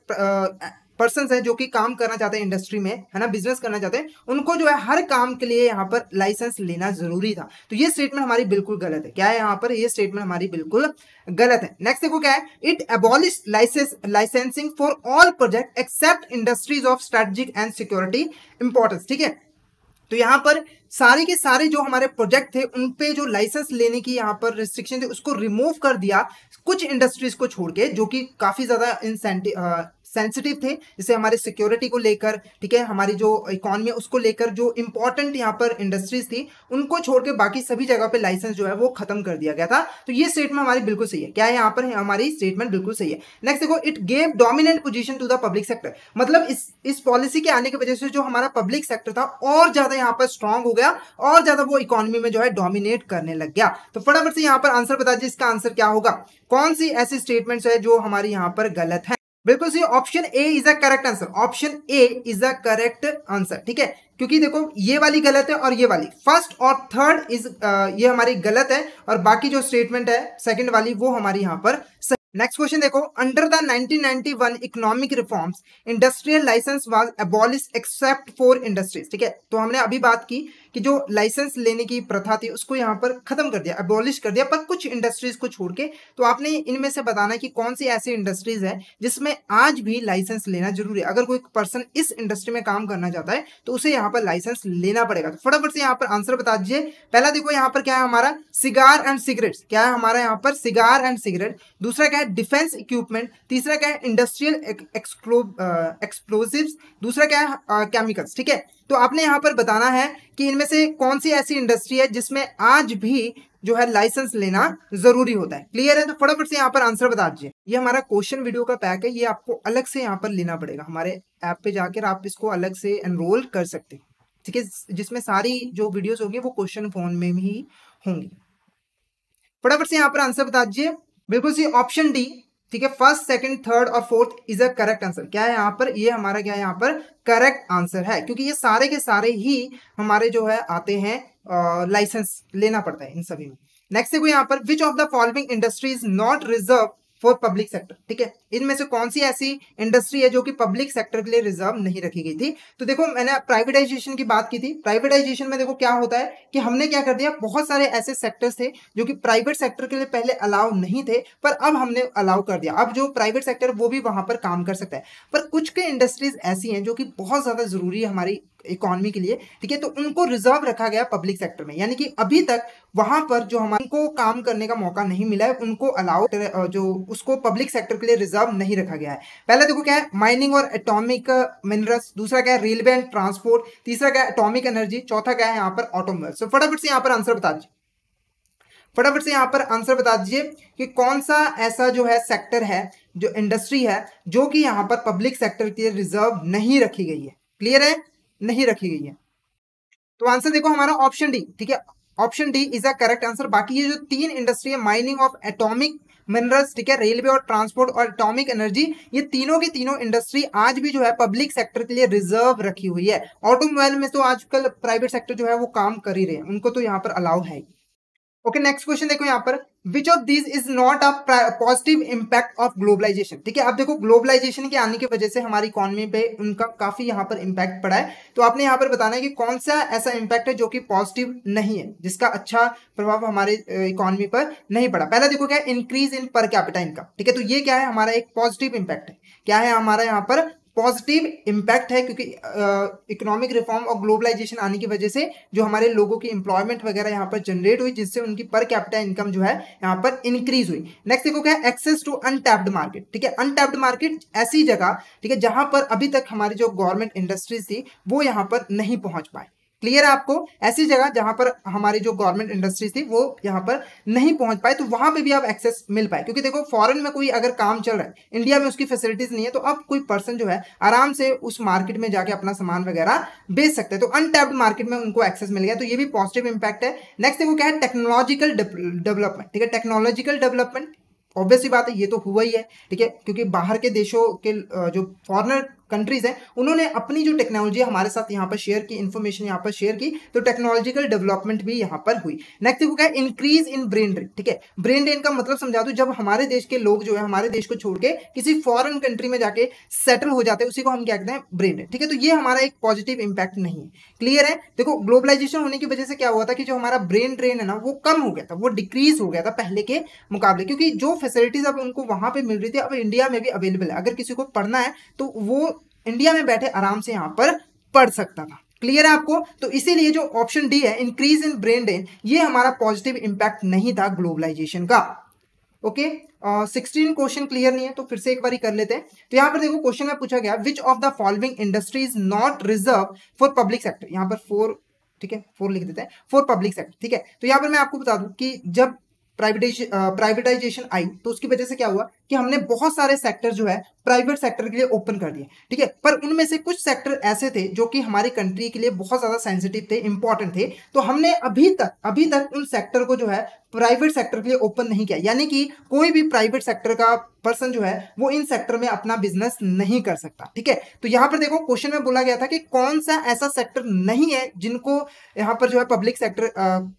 पर्सन है जो कि काम करना चाहते हैं इंडस्ट्री में, है ना, बिजनेस करना चाहते हैं, उनको जो है हर काम के लिए यहाँ पर लाइसेंस लेना जरूरी था। तो ये स्टेटमेंट हमारी बिल्कुल गलत है। क्या है यहाँ पर, ये स्टेटमेंट हमारी बिल्कुल गलत है। नेक्स्ट देखो क्या है, it abolish licensing for all project except industries of strategic and security importance, ठीक है। तो यहाँ पर सारे के सारे जो हमारे प्रोजेक्ट थे उन पे जो लाइसेंस लेने की यहाँ पर रिस्ट्रिक्शन थी उसको रिमूव कर दिया, कुछ इंडस्ट्रीज को छोड़ के जो कि काफी ज्यादा सेंसिटिव थे, जैसे हमारे सिक्योरिटी को लेकर, ठीक है, हमारी जो इकोनॉमी उसको लेकर जो इंपॉर्टेंट यहाँ पर इंडस्ट्रीज थी उनको छोड़ के बाकी सभी जगह पे लाइसेंस जो है वो खत्म कर दिया गया था। तो ये स्टेटमेंट हमारी बिल्कुल सही है। क्या है यहाँ पर, हमारी स्टेटमेंट बिल्कुल सही है। नेक्स्ट देखो, it gave dominant position to the public sector, मतलब इस पॉलिसी के आने की वजह से जो हमारा पब्लिक सेक्टर था और ज्यादा यहाँ पर स्ट्रांग हो गया और ज्यादा वो इकोनॉमी में जो है डोमिनेट करने लग गया। तो फटाफट से यहाँ पर आंसर बता दीजिए, इसका आंसर क्या होगा, कौन सी ऐसी स्टेटमेंट्स है जो हमारी यहाँ पर गलत है। बिल्कुल सी option A is a correct answer, option A is a correct answer, ठीक है। क्योंकि देखो ये वाली गलत है और ये वाली, फर्स्ट और थर्ड इज ये हमारी गलत है और बाकी जो स्टेटमेंट है सेकंड वाली वो हमारी यहाँ पर सही। नेक्स्ट क्वेश्चन देखो, under the 1991 economic reforms industrial licence was abolished except for industries, ठीक है। तो हमने अभी बात की कि जो लाइसेंस लेने की प्रथा थी उसको यहाँ पर खत्म कर दिया, एबॉलिश कर दिया, पर कुछ इंडस्ट्रीज को छोड़ के। तो आपने इनमें से बताना है कि कौन सी ऐसी इंडस्ट्रीज है जिसमें आज भी लाइसेंस लेना जरूरी है। अगर कोई पर्सन इस इंडस्ट्री में काम करना चाहता है तो उसे यहाँ पर लाइसेंस लेना पड़ेगा। तो फटाफट से यहाँ पर आंसर बता दीजिए। पहला देखो यहाँ पर क्या है हमारा, सिगार एंड सिगरेट्स, क्या है हमारा यहाँ पर, सिगार एंड सिगरेट। दूसरा क्या है, डिफेंस इक्विपमेंट। तीसरा क्या है, इंडस्ट्रियल एक्सप्लोसिव्स। दूसरा क्या है, केमिकल्स, ठीक है। तो आपने यहाँ पर बताना है कि इनमें से कौन सी ऐसी इंडस्ट्री है जिसमें आज भी जो है लाइसेंस लेना जरूरी होता है। क्लियर है, तो फटाफट से यहाँ पर आंसर बता दीजिए। ये हमारा क्वेश्चन वीडियो का पैक है, ये आपको अलग से यहाँ पर लेना पड़ेगा, हमारे ऐप पे जाकर आप इसको अलग से एनरोल कर सकते हैं, ठीक है, जिसमें सारी जो वीडियोस होंगी वो क्वेश्चन फोन में ही होंगी। फटाफट से यहाँ पर आंसर बता दीजिए। बिल्कुल सी ऑप्शन डी, ठीक है, फर्स्ट सेकंड थर्ड और fourth is a correct answer. क्या है यहाँ पर, ये हमारा क्या है यहाँ पर करेक्ट आंसर है, क्योंकि ये सारे के सारे ही हमारे जो है आते हैं, लाइसेंस लेना पड़ता है इन सभी में। नेक्स्ट देखो यहाँ पर, which of the following industry is not reserve for public sector, ठीक है। इनमें से कौन सी ऐसी इंडस्ट्री है जो कि पब्लिक सेक्टर के लिए रिजर्व नहीं रखी गई थी। तो देखो मैंने प्राइवेटाइजेशन की बात की थी। प्राइवेटाइजेशन में देखो क्या होता है कि हमने क्या कर दिया, बहुत सारे ऐसे सेक्टर्स थे जो कि प्राइवेट सेक्टर के लिए पहले अलाउ नहीं थे, पर अब हमने अलाउ कर दिया। अब जो प्राइवेट सेक्टर वो भी वहां पर काम कर सकता है, पर कुछ के इंडस्ट्रीज ऐसी हैं जो कि बहुत ज्यादा जरूरी है हमारी इकोनॉमी के लिए, ठीक है। तो उनको रिजर्व रखा गया पब्लिक सेक्टर में, यानी कि अभी तक वहां पर जो हमारे को काम करने का मौका नहीं मिला है उनको अलाउ जो उसको पब्लिक सेक्टर के लिए रिजर्व नहीं रखा गया है। पहला देखो क्या है, माइनिंग और एटॉमिक मिनरल्स। दूसरा क्या है, रेलवे एंड ट्रांसपोर्ट। तीसरा क्या है, एटॉमिक एनर्जी। चौथा क्या है यहाँ पर, ऑटोमोबाइल। तो फटाफट से यहाँ पर आंसर बता दीजिए, फटाफट से यहाँ पर आंसर बता दीजिए कि कौन सा ऐसा जो है सेक्टर है, जो इंडस्ट्री है जो कि यहाँ पर पब्लिक सेक्टर के लिए रिजर्व नहीं रखी गई है। क्लियर है, नहीं रखी गई है। तो आंसर देखो हमारा ऑप्शन डी, ठीक है, option D is a correct answer. बाकी ये जो तीन इंडस्ट्री है, माइनिंग ऑफ एटॉमिक मिनरल्स, ठीक है, रेलवे और ट्रांसपोर्ट और एटॉमिक एनर्जी, ये तीनों की तीनों इंडस्ट्री आज भी जो है पब्लिक सेक्टर के लिए रिजर्व रखी हुई है। ऑटोमोबाइल में तो आजकल प्राइवेट सेक्टर जो है वो काम कर ही रहे हैं, उनको तो यहाँ पर अलाउ है। ओके, नेक्स्ट क्वेश्चन देखो यहाँ पर, which of these is not a positive impact of globalisation, ठीक है। अब देखो ग्लोबलाइजेशन के आने की वजह से हमारी इकोनॉमी पे उनका काफी यहाँ पर इंपैक्ट पड़ा है। तो आपने यहाँ पर बताना है कि कौन सा ऐसा इंपैक्ट है जो कि पॉजिटिव नहीं है, जिसका अच्छा प्रभाव हमारे इकोनॉमी पर नहीं पड़ा। पहला देखो क्या है, increase in per capita income, ठीक है। तो ये क्या है, हमारा एक पॉजिटिव इंपैक्ट है। क्या है हमारा यहाँ पर पॉजिटिव इंपैक्ट है, क्योंकि इकोनॉमिक रिफॉर्म और ग्लोबलाइजेशन आने की वजह से जो हमारे लोगों की एम्प्लॉयमेंट वगैरह यहाँ पर जनरेट हुई, जिससे उनकी पर कैपिटा इनकम जो है यहाँ पर इंक्रीज हुई। नेक्स्ट देखो क्या है, एक्सेस टू अनटैप्ड मार्केट, ठीक है। अनटैप्ड मार्केट ऐसी जगह, ठीक है, जहां पर अभी तक हमारी जो गवर्नमेंट इंडस्ट्रीज थी वो यहाँ पर नहीं पहुंच पाए। क्लियर है आपको? ऐसी जगह जहां पर हमारी जो गवर्नमेंट इंडस्ट्रीज थी वो यहाँ पर नहीं पहुंच पाए, तो वहां पे भी आप एक्सेस मिल पाए। क्योंकि देखो फॉरेन में कोई अगर काम चल रहा है, इंडिया में उसकी फैसिलिटीज नहीं है, तो अब कोई पर्सन जो है आराम से उस मार्केट में जाके अपना सामान वगैरह बेच सकते हैं। तो अनटैप्ड मार्केट में उनको एक्सेस मिल गया, तो ये भी पॉजिटिव इंपैक्ट है। नेक्स्ट देखो क्या है, टेक्नोलॉजिकल डेवलपमेंट। ठीक है, टेक्नोलॉजिकल डेवलपमेंट ऑब्वियसली बात है, ये तो हुआ ही है। ठीक है, क्योंकि बाहर के देशों के जो फॉरेनर कंट्रीज हैं उन्होंने अपनी जो टेक्नोलॉजी हमारे साथ यहाँ पर शेयर की, इन्फॉर्मेशन यहाँ पर शेयर की, तो टेक्नोलॉजिकल डेवलपमेंट भी यहाँ पर हुई। नेक्स्ट देखो क्या है, इंक्रीज इन ब्रेन ड्रेन। ठीक है, ब्रेन ड्रेन का मतलब समझा दूं, जब हमारे देश के लोग जो है हमारे देश को छोड़ के किसी फॉरेन कंट्री में जाके सेटल हो जाते हैं, उसी को हम क्या कहते हैं, ब्रेन ड्रेन। ठीक है, तो ये हमारा एक पॉजिटिव इंपैक्ट नहीं है। क्लियर है? देखो ग्लोबलाइजेशन होने की वजह से क्या हुआ था कि जो हमारा ब्रेन ड्रेन है ना वो कम हो गया था, वो डिक्रीज हो गया था पहले के मुकाबले, क्योंकि जो फैसिलिटीज अब उनको वहां पे मिल रही थी अब इंडिया में भी अवेलेबल है। अगर किसी को पढ़ना है तो वो इंडिया में बैठे आराम से यहां पर पढ़ सकता था। क्लियर है आपको? तो इसीलिए जो ऑप्शन डी है, इंक्रीज इन ब्रेन ड्रेन, ये हमारा पॉजिटिव इंपैक्ट नहीं था ग्लोबलाइजेशन का। ओके, 16 क्वेश्चन क्लियर नहीं है तो फिर से एक बार कर लेते हैं। तो यहां पर देखो क्वेश्चन में पूछा गया, विच of the following industry is not reserve for public sector. यहां पर 4, ठीक है 4 लिख देते हैं, फॉर पब्लिक सेक्टर। ठीक है, तो यहां पर मैं आपको बता दूं कि जब प्राइवेटाइजेशन आई तो उसकी वजह से क्या हुआ कि हमने बहुत सारे सेक्टर जो है प्राइवेट सेक्टर के लिए ओपन कर दिए। ठीक है, पर उनमें से कुछ सेक्टर ऐसे थे जो कि हमारी कंट्री के लिए बहुत ज्यादा सेंसिटिव थे, इंपॉर्टेंट थे, तो हमने अभी तक उन सेक्टर को जो है प्राइवेट सेक्टर के लिए ओपन नहीं किया। यानी कि कोई भी प्राइवेट सेक्टर का पर्सन जो है वो इन सेक्टर में अपना बिजनेस नहीं कर सकता। ठीक है, तो यहां पर देखो क्वेश्चन में बोला गया था कि कौन सा ऐसा सेक्टर नहीं है जिनको यहां पर जो है पब्लिक सेक्टर,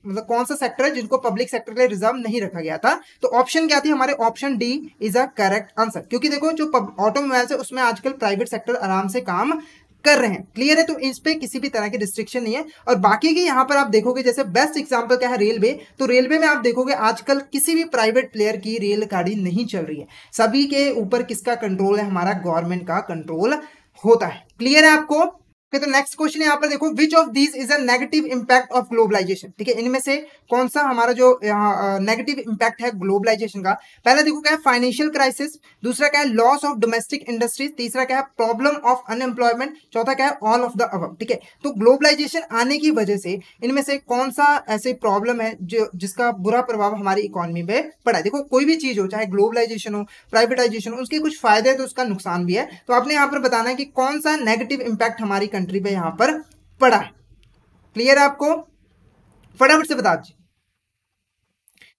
मतलब कौन सा सेक्टर है जिनको पब्लिक सेक्टर के लिए रिजर्व नहीं रखा गया था। तो ऑप्शन क्या थी हमारे, option D is a correct answer. क्योंकि देखो जो ऑटोमोबाइल्स है उसमें आजकल प्राइवेट सेक्टर आराम से काम कर रहे हैं। क्लियर है? तो इस पे किसी भी तरह की रिस्ट्रिक्शन नहीं है। और बाकी की यहां पर आप देखोगे, जैसे बेस्ट एग्जांपल क्या है, रेलवे। तो रेलवे में आप देखोगे आजकल किसी भी प्राइवेट प्लेयर की रेलगाड़ी नहीं चल रही है, सभी के ऊपर किसका कंट्रोल है, हमारा गवर्नमेंट का कंट्रोल होता है। क्लियर है आपको? तो नेक्स्ट क्वेश्चन यहाँ पर देखो, which of these is a negative impact of globalisation. ठीक है, इनमें से कौन सा हमारा जो नेगेटिव इंपैक्ट है ग्लोबलाइजेशन का। पहला देखो क्या है, फाइनेंशियल क्राइसिस। दूसरा क्या है, लॉस ऑफ डोमेस्टिक इंडस्ट्रीज। तीसरा क्या है, प्रॉब्लम ऑफ अनएम्प्लॉयमेंट। चौथा क्या है, ऑल ऑफ द अबव। ठीक है, तो ग्लोबलाइजेशन आने की वजह से इनमें से कौन सा ऐसे प्रॉब्लम है जो जिसका बुरा प्रभाव हमारी इकोनॉमी पे पड़ा है। देखो कोई भी चीज हो, चाहे ग्लोबलाइजेशन हो, प्राइवेटाइजेशन हो, उसके कुछ फायदे तो उसका नुकसान भी है। तो आपने यहाँ पर बताना है कि कौन सा नेगेटिव इंपैक्ट हमारी कंट्री पे यहां पर पड़ा है। क्लियर है आपको? फटाफट से बता दीजिए।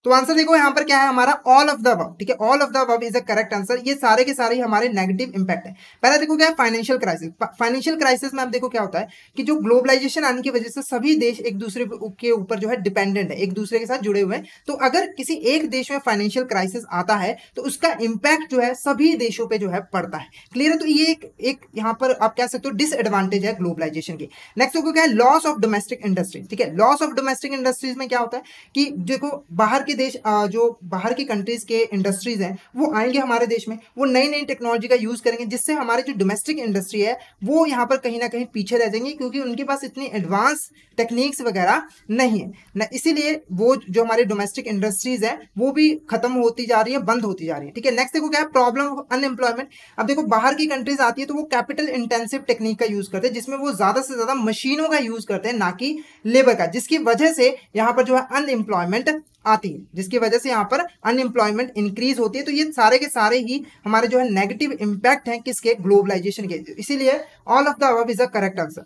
तो आंसर देखो यहां पर क्या है हमारा, ऑल ऑफ द अबव। ठीक है, all of the above is a correct answer. ये सारे के सारे हमारे नेगेटिव इंपैक्ट है। पहला देखो क्या है, फाइनेंशियल क्राइसिस। फाइनेंशियल क्राइसिस में आप देखो क्या होता है कि जो ग्लोबलाइजेशन आने की वजह से सभी देश एक दूसरे के ऊपर जो है डिपेंडेंट है, एक दूसरे के साथ जुड़े हुए हैं। तो अगर किसी एक देश में फाइनेंशियल क्राइसिस आता है तो उसका इंपैक्ट जो है सभी देशों पर जो है पड़ता है। क्लियर है? तो ये एक यहाँ पर आप कह सकते हो डिसएडवांटेज है ग्लोबलाइजेशन की। नेक्स्ट देखो क्या है, लॉस ऑफ डोमेस्टिक इंडस्ट्री। ठीक है, लॉस ऑफ डोमेस्टिक इंडस्ट्रीज में क्या होता है कि देखो बाहर के देश, जो बाहर की कंट्रीज के इंडस्ट्रीज हैं वो आएंगे हमारे देश में, वो नई नई टेक्नोलॉजी का यूज करेंगे, जिससे हमारी जो डोमेस्टिक इंडस्ट्री है वो यहाँ पर कहीं ना कहीं पीछे रह जाएंगी, क्योंकि उनके पास इतनी एडवांस टेक्निक्स वगैरह नहीं है ना, इसीलिए वो जो हमारी डोमेस्टिक इंडस्ट्रीज है वो भी खत्म होती जा रही है, बंद होती जा रही है। ठीक है, नेक्स्ट देखो क्या है, प्रॉब्लम ऑफ अनएम्प्लॉयमेंट। अब देखो बाहर की कंट्रीज आती है तो वो कैपिटल इंटेंसिव टेक्निक का यूज करते हैं, जिसमें वो ज्यादा से ज्यादा मशीनों का यूज करते हैं, ना कि लेबर का, जिसकी वजह से यहाँ पर जो है अनएम्प्लॉयमेंट आती है, जिसकी वजह से यहाँ पर अनएम्प्लॉयमेंट इंक्रीज होती है। तो ये सारे के सारे ही हमारे जो है नेगेटिव इंपैक्ट हैं किसके, ग्लोबलाइजेशन के। इसीलिए all of the above is a correct answer.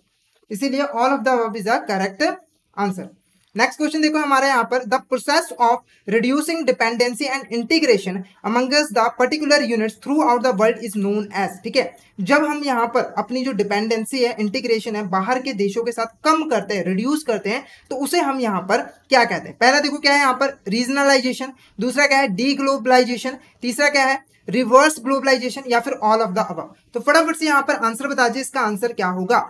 इसीलिए all of the above is a correct answer. Next question देखो हमारे यहाँ पर, the process of reducing dependency and integration amongst the particular units throughout the world is known as. ठीक है, जब हम यहाँ पर अपनी जो डिपेंडेंसी है, इंटीग्रेशन है, बाहर के देशों के साथ कम करते हैं, रिड्यूस करते हैं, तो उसे हम यहाँ पर क्या कहते हैं। पहला देखो क्या है यहाँ पर, रीजनलाइजेशन। दूसरा क्या है, डी ग्लोबलाइजेशन। तीसरा क्या है, रिवर्स ग्लोबलाइजेशन, या फिर ऑल ऑफ द अबव। तो फटाफट से यहाँ पर आंसर बता दीजिए, इसका आंसर क्या होगा।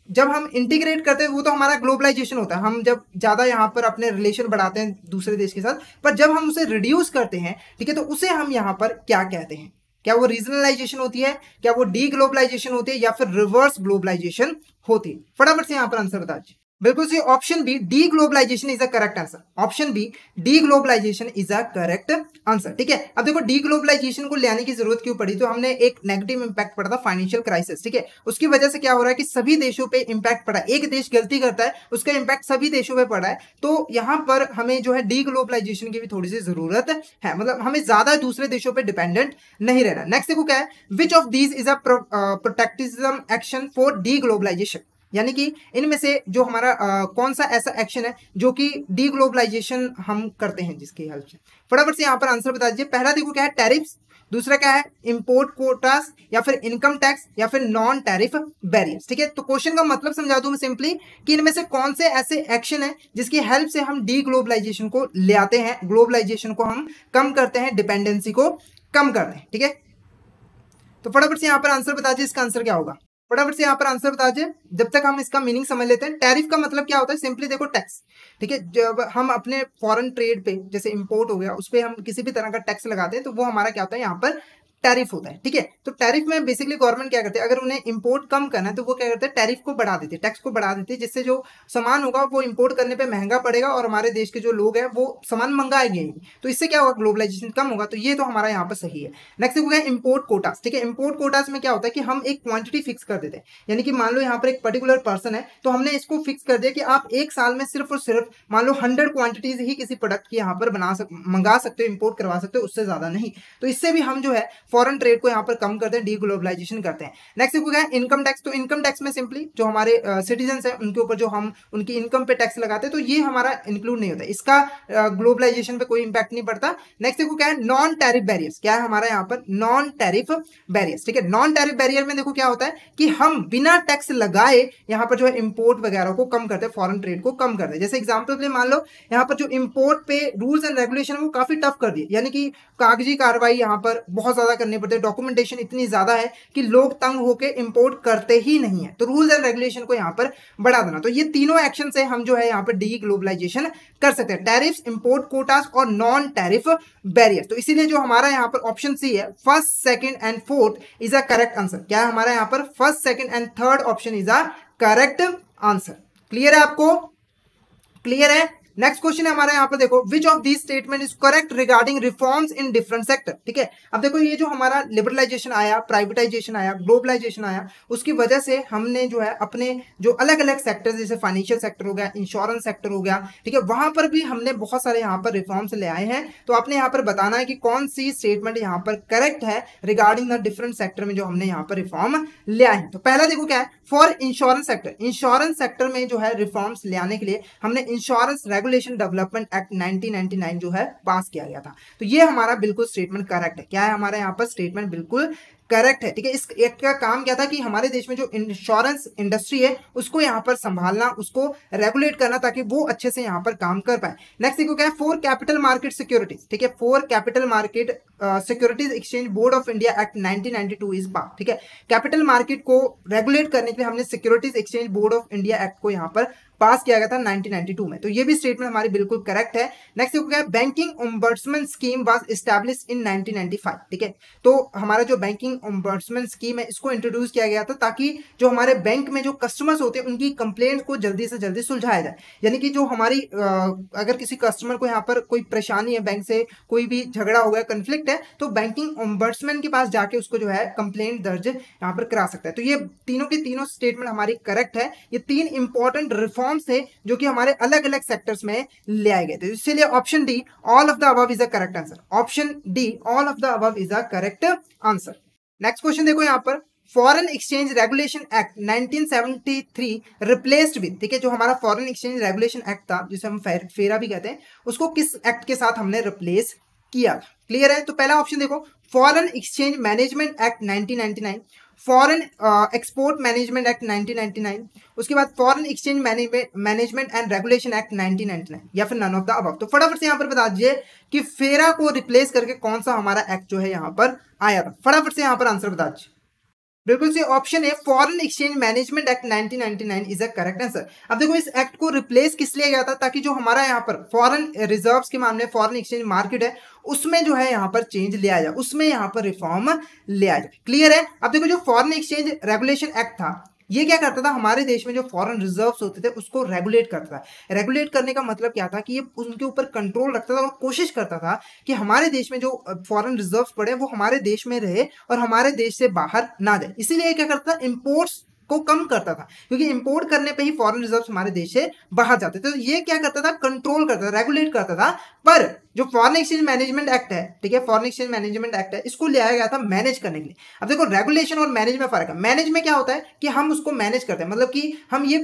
जब हम इंटीग्रेट करते हैं वो तो हमारा ग्लोबलाइजेशन होता है, हम जब ज्यादा यहाँ पर अपने रिलेशन बढ़ाते हैं दूसरे देश के साथ, पर जब हम उसे रिड्यूस करते हैं, ठीक है, तो उसे हम यहाँ पर क्या कहते हैं। क्या वो रीजनलाइजेशन होती है, क्या वो डी ग्लोबलाइजेशन होती है, या फिर रिवर्स ग्लोबलाइजेशन होती है। फटाफट से यहाँ पर आंसर बता दीजिए। बिल्कुल सही, option B D globalisation is the correct answer. Option B D globalisation is the correct answer. ठीक है, अब देखो डी ग्लोबलाइजेशन को ले आने की जरूरत क्यों पड़ी, तो हमने एक नेगेटिव इंपैक्ट पड़ा था फाइनेंशियल क्राइसिस। ठीक है, उसकी वजह से क्या हो रहा है कि सभी देशों पे इंपैक्ट पड़ा, एक देश गलती करता है उसका इंपैक्ट सभी देशों पे पड़ा है। तो यहाँ पर हमें जो है डी ग्लोबलाइजेशन की भी थोड़ी सी जरूरत है, मतलब हमें ज्यादा दूसरे देशों पर डिपेंडेंट नहीं रहना। नेक्स्ट देखो क्या है, which of these is a protectionism action for the globalisation, यानी कि इनमें से जो हमारा कौन सा ऐसा एक्शन है जो कि डी ग्लोबलाइजेशन हम करते हैं जिसकी हेल्प से। फटाफट से यहाँ पर आंसर बता दीजिए। पहला देखो क्या है, टैरिफ्स, दूसरा क्या है इंपोर्ट कोटास, या फिर इनकम टैक्स, या फिर नॉन टैरिफ बैरियर्स। ठीक है, तो क्वेश्चन का मतलब समझा दूं मैं सिंपली कि इनमें से कौन से ऐसे एक्शन है जिसकी हेल्प से हम डी ग्लोबलाइजेशन को ले आते हैं, ग्लोबलाइजेशन को हम कम करते हैं, डिपेंडेंसी को कम करते हैं। ठीक है, तो फटाफट से यहाँ पर आंसर बता दीजिए, इसका आंसर क्या होगा। फटाफट से यहाँ पर आंसर बता दीजिए जब तक हम इसका मीनिंग समझ लेते हैं। टैरिफ का मतलब क्या होता है, सिंपली देखो टैक्स। ठीक है, जब हम अपने फॉरेन ट्रेड पे जैसे इंपोर्ट हो गया उस पर हम किसी भी तरह का टैक्स लगाते हैं तो वो हमारा क्या होता है, यहाँ पर टैरिफ होता है। ठीक है, तो टैरिफ में बेसिकली गवर्नमेंट क्या करते हैं, अगर उन्हें इंपोर्ट कम करना है तो वो क्या करते हैं, टैरिफ को बढ़ा देते हैं, टैक्स को बढ़ा देते हैं, जिससे जो सामान होगा वो इंपोर्ट करने पे महंगा पड़ेगा और हमारे देश के जो लोग हैं वो सामान मंगाएंगे ही। तो इससे क्या होगा, ग्लोबलाइजेशन कम होगा। तो ये तो हमारा यहाँ पर सही है। नेक्स्ट हो गया इंपोर्ट कोटास। ठीक है, इंपोर्ट कोटास में क्या होता है कि हम एक क्वांटिटी फिक्स कर देते हैं, यानी कि मान लो यहाँ पर एक पर्टिकुलर पर्सन है तो हमने इसको फिक्स कर दिया कि आप एक साल में सिर्फ और सिर्फ मान लो 100 क्वांटिटीज ही किसी प्रोडक्ट की यहाँ पर मंगा सकते हो, इंपोर्ट करवा सकते हो, उससे ज्यादा नहीं। तो इससे भी हम जो है फॉरेन ट्रेड को यहाँ पर कम करते हैं, डी ग्लोबलाइजेशन करते हैं। नेक्स्ट क्या है, इनकम टैक्स। तो इनकम टैक्स में सिंपली जो हमारे सिटीजन है उनके ऊपर जो हम उनकी इनकम पे टैक्स लगाते हैं तो ये हमारा इंक्लूड नहीं होता, इसका ग्लोबलाइजेशन पे कोई इंपैक्ट नहीं पड़ता। नेक्स्ट देखो क्या है, नॉन टैरिफ बैरियर्स। क्या है हमारा यहाँ पर, नॉन टैरिफ बैरियर्स। ठीक है, नॉन टैरिफ बैरियर में देखो क्या होता है कि हम बिना टैक्स लगाए यहाँ पर जो है इंपोर्ट वगैरह को कम करते हैं, फॉरेन ट्रेड को कम करते हैं। जैसे एग्जाम्पल के लिए मान लो यहाँ पर जो इंपोर्ट पे रूल्स एंड रेगुलेशन वो काफी टफ कर दिए, यानी कि कागजी कार्रवाई यहाँ पर बहुत ज्यादा करनी पड़ती है, डॉक्यूमेंटेशन इतनी ज्यादा है कि लोग तंग होकर इंपोर्ट करते ही नहीं है। तो रूल्स एंड रेगुलेशन को यहाँ पर बढ़ा देना। तो ये तीनों एक्शन से हम जो है यहाँ पर डी ग्लोबलाइजेशन कर सकते हैं, टैरिफ्स, इंपोर्ट कोटास और नॉन टैरिफ बैरियर। तो इसीलिए जो हमारा यहाँ पर ऑप्शन सी है, first, second and fourth is a correct answer. क्या है हमारा यहाँ पर, first, second and third option is a correct answer. Clear है आपको, क्लियर है। नेक्स्ट क्वेश्चन है हमारा यहाँ पर देखो, which of this statement is correct regarding reforms in different sector. ठीक है, अब देखो ये जो हमारा लिबरलाइजेशन आया, प्राइवेटाइजेशन आया, ग्लोबलाइजेशन आया, उसकी वजह से हमने जो है अपने जो अलग अलग सेक्टर जैसे फाइनेंशियल सेक्टर हो गया, इंश्योरेंस सेक्टर हो गया, ठीक है, वहां पर भी हमने बहुत सारे यहाँ पर रिफॉर्म्स ले आए हैं। तो आपने यहाँ पर बताना है कि कौन सी स्टेटमेंट यहाँ पर करेक्ट है रिगार्डिंग द डिफरेंट सेक्टर में जो हमने यहाँ पर रिफॉर्म ले आए हैं। तो पहला देखो क्या है, for insurance sector. Insurance sector में जो है रिफॉर्म्स ले आने के लिए हमने इंश्योरेंस रेगुलेशन डेवलपमेंट एक्ट 1999 जो है पास किया गया था। तो ये हमारा बिल्कुल स्टेटमेंट करेक्ट है। क्या है हमारा यहाँ पर स्टेटमेंट बिल्कुल करेक्ट है। ठीक है, इस एक का काम क्या था कि हमारे देश में जो इंश्योरेंस इंडस्ट्री है उसको यहाँ पर संभालना, उसको रेगुलेट करना ताकि वो अच्छे से यहाँ पर काम कर पाए। नेक्स्ट देखो क्या है, फॉर कैपिटल मार्केट सिक्योरिटीज। ठीक है, for capital market securities exchange board of India act 1992 is pass. ठीक है, कैपिटल मार्केट को रेगुलेट करने के लिए हमने securities exchange board of India act को यहाँ पर पास किया गया था 1992 में। तो ये भी स्टेटमेंट हमारी बिल्कुल करेक्ट है। नेक्स्ट देखो क्या है, banking ombudsman scheme was established in 1995। ठीक है, तो हमारा जो बैंकिंग ओम्बड्समैन स्कीम है इसको इंट्रोड्यूस किया गया था ताकि जो हमारे बैंक में जो कस्टमर्स होते हैं उनकी कंप्लेंट को जल्दी से जल्दी सुलझाया जाए। यानी कि जो हमारी अगर किसी कस्टमर को यहाँ पर कोई परेशानी है, बैंक से कोई भी झगड़ा हो गया, कंफ्लिक्ट है, तो बैंकिंग ओम्बड्समैन के पास जाके उसको जो है कंप्लेंट दर्ज यहाँ पर करा सकता है। तो ये तीनों की तीनों स्टेटमेंट हमारी करेक्ट है। ये तीन इंपॉर्टेंट रिफॉर्म्स थे जो कि हमारे अलग अलग सेक्टर्स में ले आए गए थे। इसलिए option D, all of the above is the correct answer. Option D, all of the above is the correct answer. Next question देखो यहाँ पर, foreign exchange regulation act 1973 replaced with. ठीक है, जो हमारा फॉरेन एक्सचेंज रेगुलेशन एक्ट था जिसे हम फेरा भी कहते हैं, उसको किस एक्ट के साथ हमने रिप्लेस किया था। क्लियर है, तो पहला ऑप्शन देखो, foreign exchange management act 1999, foreign export management act 1999, उसके बाद foreign exchange management and regulation act 1999, या फिर नन ऑफ द अबव। तो फटाफट से यहाँ पर बता दीजिए कि फेरा को रिप्लेस करके कौन सा हमारा एक्ट जो है यहाँ पर आया था। फटाफट से यहाँ पर आंसर बता दीजिए। बिल्कुल से ऑप्शन है, foreign exchange management act 1999 is a correct answer. अब देखो इस एक्ट को रिप्लेस किस लिए गया था, ताकि जो हमारा यहाँ पर फॉरेन रिजर्व्स के मामले फॉरेन एक्सचेंज मार्केट है उसमें जो है यहाँ पर चेंज ले आया जाए, उसमें यहाँ पर रिफॉर्म ले आया जाए। क्लियर है। अब देखो जो फॉरेन एक्सचेंज रेगुलेशन एक्ट था ये क्या करता था, हमारे देश में जो फॉरेन रिजर्व्स होते थे उसको रेगुलेट करता था। रेगुलेट करने का मतलब क्या था कि ये उनके ऊपर कंट्रोल रखता था और कोशिश करता था कि हमारे देश में जो फॉरेन रिजर्व्स पड़े वो हमारे देश में रहे और हमारे देश से बाहर ना जाए। इसीलिए क्या करता था, इंपोर्ट्स को कम करता था, क्योंकि इंपोर्ट करने पे ही फॉरेन रिजर्व्स हमारे देश से बाहर जाते थे। तो ये क्या करता था, कंट्रोल करता था, रेगुलेट करता था। पर जो फॉरेन एक्सचेंज मैनेजमेंट एक्ट है, ठीक है, फॉरेन एक्सचेंज मैनेजमेंट एक्ट है, इसको ले आया गया था मैनेज करने के लिए। अब देखो रेगुलेशन और मैनेज में फर्क है। मैनेज में क्या होता है कि हम उसको मैनेज करते हैं, मतलब कि हम ये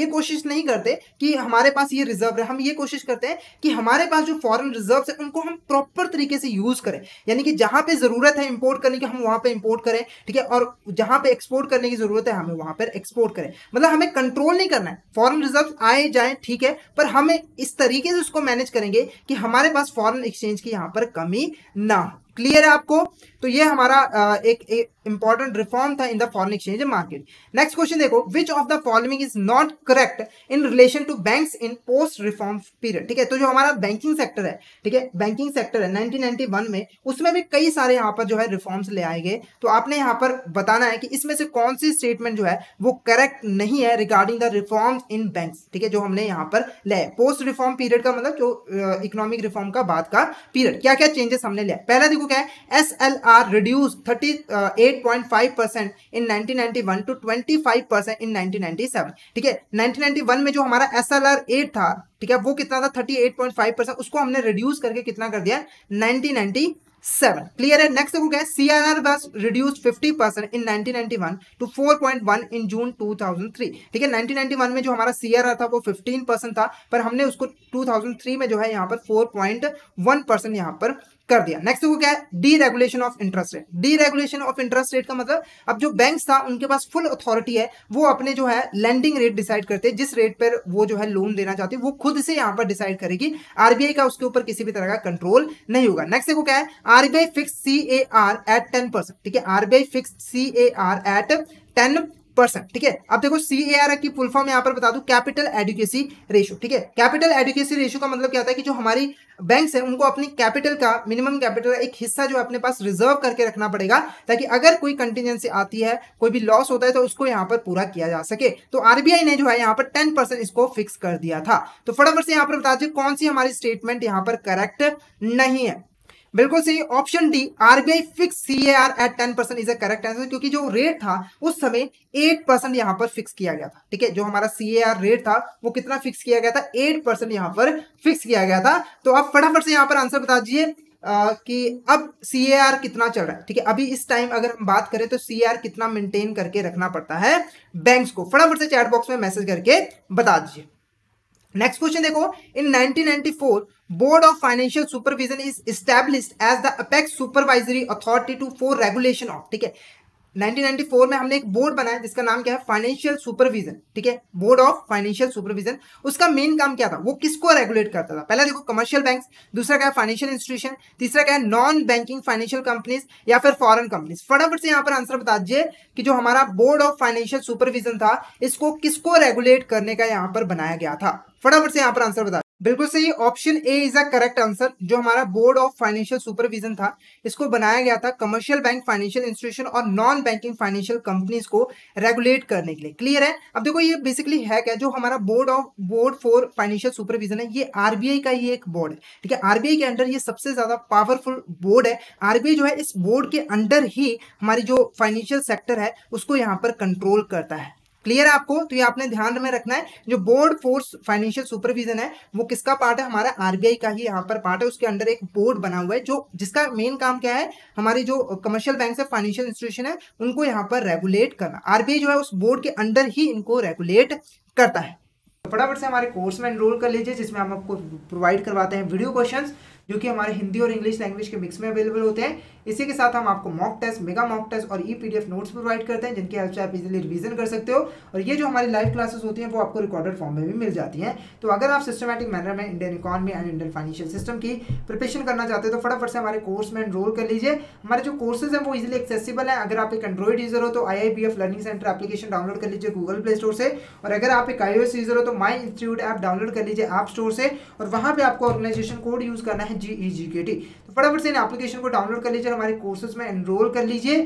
कोशिश नहीं करते कि हमारे पास ये रिजर्व है, हम ये कोशिश करते हैं कि हमारे पास जो फॉरेन रिजर्व है उनको हम प्रॉपर तरीके से यूज करें, यानी कि जहां पे जरूरत है इंपोर्ट करने की हम वहां पे इंपोर्ट करें, ठीक है, और जहां पे एक्सपोर्ट करने की जरूरत है हमें वहां पर एक्सपोर्ट करें। मतलब हमें कंट्रोल नहीं करना है, फॉरेन रिजर्व आए जाए ठीक है, पर हमें इस तरीके से उसको मैनेज करेंगे कि हमारे पास फॉरेन एक्सचेंज की यहां पर कमी ना हो। क्लियर है आपको? तो ये हमारा एक इंपॉर्टेंट रिफॉर्म था in the foreign exchange market. Next question देखो, which of the following is not correct in relation to banks in post reform period. ठीक है, तो जो हमारा बैंकिंग सेक्टर है, ठीक है, बैंकिंग सेक्टर है 1991 में, उसमें भी कई सारे यहाँ पर जो है रिफॉर्म्स ले आए गए। तो आपने यहाँ पर बताना है कि इसमें से कौन सी स्टेटमेंट जो है वो करेक्ट नहीं है regarding the reforms in banks. ठीक है, जो हमने यहाँ पर ले पोस्ट रिफॉर्म पीरियड का मतलब जो इकोनॉमिक रिफॉर्म का बाद का पीरियड, क्या क्या चेंजेस हमने लिया। पहला देखो क्या है, SLR reduced 38.5% in 1991 to 25% in 1997। ठीक है, 1991 में जो हमारा SLR 8 था, ठीक है, वो कितना था 38.5%, उसको हमने रिड्यूस करके कितना कर दिया 1997। क्लियर है? नेक्स्ट देखो क्या है, CRR was reduced 50% in 1991 to 4.1 in June 2003। ठीक है, 1991 में जो हमारा CRR था वो 15% था, पर हमने उसको 2003 में जो है यहाँ पर 4.1% यहाँ पर कर दिया। नेक्स्ट वो क्या है, D regulation of interest rate. D regulation of interest rate का मतलब अब जो बैंक्स था उनके पास फुल अथॉरिटी है, वो अपने जो है लैंडिंग रेट डिसाइड करते हैं, जिस रेट पर वो जो है लोन देना चाहते हैं वो खुद से यहाँ पर डिसाइड करेगी। आरबीआई का उसके ऊपर किसी भी तरह का कंट्रोल नहीं होगा। नेक्स्ट देखो क्या है, आरबीआई फिक्स CAR एट 10%। ठीक है, आरबीआई फिक्स CAR एट 10%। ठीक है, अब देखो CAR की फुल फॉर्म यहां पर बता दूं, कैपिटल एडिक्वेसी रेशियो। ठीक है, कैपिटल एडिक्वेसी रेशियो का मतलब क्या होता है कि जो हमारी बैंक्स है उनको अपनी कैपिटल का मिनिमम कैपिटल एक हिस्सा जो अपने पास रिजर्व करके रखना पड़ेगा, ताकि अगर कोई कंटीजेंसी आती है, कोई भी लॉस होता है तो उसको यहां पर पूरा किया जा सके। तो आरबीआई ने जो है यहां पर 10% इसको फिक्स कर दिया था। तो फटाफट से यहां पर बता दीजिए कौन सी हमारी स्टेटमेंट यहां पर करेक्ट नहीं है। बिल्कुल सही, option D, RBI fix CAR at 10% is a correct answer, क्योंकि जो रेट था उस समय 8% यहां पर फिक्स किया गया था। ठीक है, जो हमारा CAR रेट था वो कितना फिक्स किया गया था, 8% यहां पर फिक्स किया गया था। तो आप फटाफट से यहां पर आंसर बता दीजिए कि अब CAR कितना चल रहा है। ठीक है, अभी इस टाइम अगर हम बात करें तो CAR कितना मेंटेन करके रखना पड़ता है बैंक्स को, फटाफट से चैट बॉक्स में मैसेज करके बता दीजिए। नेक्स्ट क्वेश्चन देखो, in 1994 board of financial supervision is established as the apex supervisory authority to for regulation of. ठीक है, 1994 में हमने एक बोर्ड बनाया जिसका नाम क्या है, फाइनेंशियल सुपरविजन। ठीक है, बोर्ड ऑफ फाइनेंशियल सुपरविजन। उसका मेन काम क्या था, वो किसको रेगुलेट करता था। पहला देखो कमर्शियल बैंक्स, दूसरा क्या है फाइनेंशियल इंस्टीट्यूशन, तीसरा क्या है नॉन बैंकिंग फाइनेंशियल कंपनीज या फिर फॉरेन कंपनीज। फटाफट से यहाँ पर आंसर बता दीजिए कि जो हमारा बोर्ड ऑफ फाइनेंशियल सुपरविजन था इसको किसको रेगुलेट करने का यहाँ पर बनाया गया था। फटाफट से यहाँ पर आंसर बता। बिल्कुल सही, option A is a correct answer. जो हमारा बोर्ड ऑफ फाइनेंशियल सुपरविजन था इसको बनाया गया था कमर्शियल बैंक, फाइनेंशियल इंस्टीट्यूशन और नॉन बैंकिंग फाइनेंशियल कंपनीज को रेगुलेट करने के लिए। क्लियर है? अब देखो ये बेसिकली है क्या, जो हमारा बोर्ड फॉर फाइनेंशियल सुपरविजन है ये आरबीआई का ही एक बोर्ड है। ठीक है, आरबीआई के अंडर ये सबसे ज्यादा पावरफुल बोर्ड है। आरबीआई जो है इस बोर्ड के अंडर ही हमारी जो फाइनेंशियल सेक्टर है उसको यहाँ पर कंट्रोल करता है। क्लियर है आपको? तो ये आपने ध्यान में रखना है, जो बोर्ड फोर्स फाइनेंशियल सुपरविजन है वो किसका पार्ट है, हमारा आरबीआई का ही यहाँ पर पार्ट है। उसके अंडर एक बोर्ड बना हुआ है जो जिसका मेन काम क्या है, हमारी जो कमर्शियल बैंक है, फाइनेंशियल इंस्टीट्यूशन है, उनको यहाँ पर रेगुलेट करना। आरबीआई जो है उस बोर्ड के अंडर ही इनको रेगुलेट करता है। फटाफट से हमारे कोर्स में एनरोल कर लीजिए, जिसमें हम आपको प्रोवाइड करवाते हैं वीडियो क्वेश्चंस जो कि हमारे हिंदी और इंग्लिश लैंग्वेज के मिक्स में अवेलेबल होते हैं। इसी के साथ हम आपको mock test, mega mock test और PDF नोट्स प्रोवाइड करते हैं, जिनकी हेल्प से आप इजीली रिवीजन कर सकते हो। और ये जो हमारी लाइव क्लासेस होती हैं वो आपको रिकॉर्डेड फॉर्म में भी मिल जाती हैं। तो अगर आप सिस्टमैटिक मैनर में Indian economy and Indian financial system की प्रिपरेशन करना चाहते हो तो फटाफट से हमारे कोर्स में एनरोल कर लीजिए। हमारे जो कोर्सेज हैं वो इजीली एक्सेसिबल है। अगर आप एक एंड्रॉइड यूजर हो तो IIBF learning centre application download कर लीजिए गूगल प्ले स्टोर से, और अगर आप एक iOS यूजर हो तो माई इंस्टीट्यूट ऐप डाउनलोड कर लीजिए ऐप स्टोर से, और वहां पे आपको ऑर्गेनाइजेशन कोड यूज करना है GEGKT। तो फटाफट से इन एप्लीकेशन को डाउनलोड कर लीजिए, हमारे कोर्सेज में एनरोल कर लीजिए।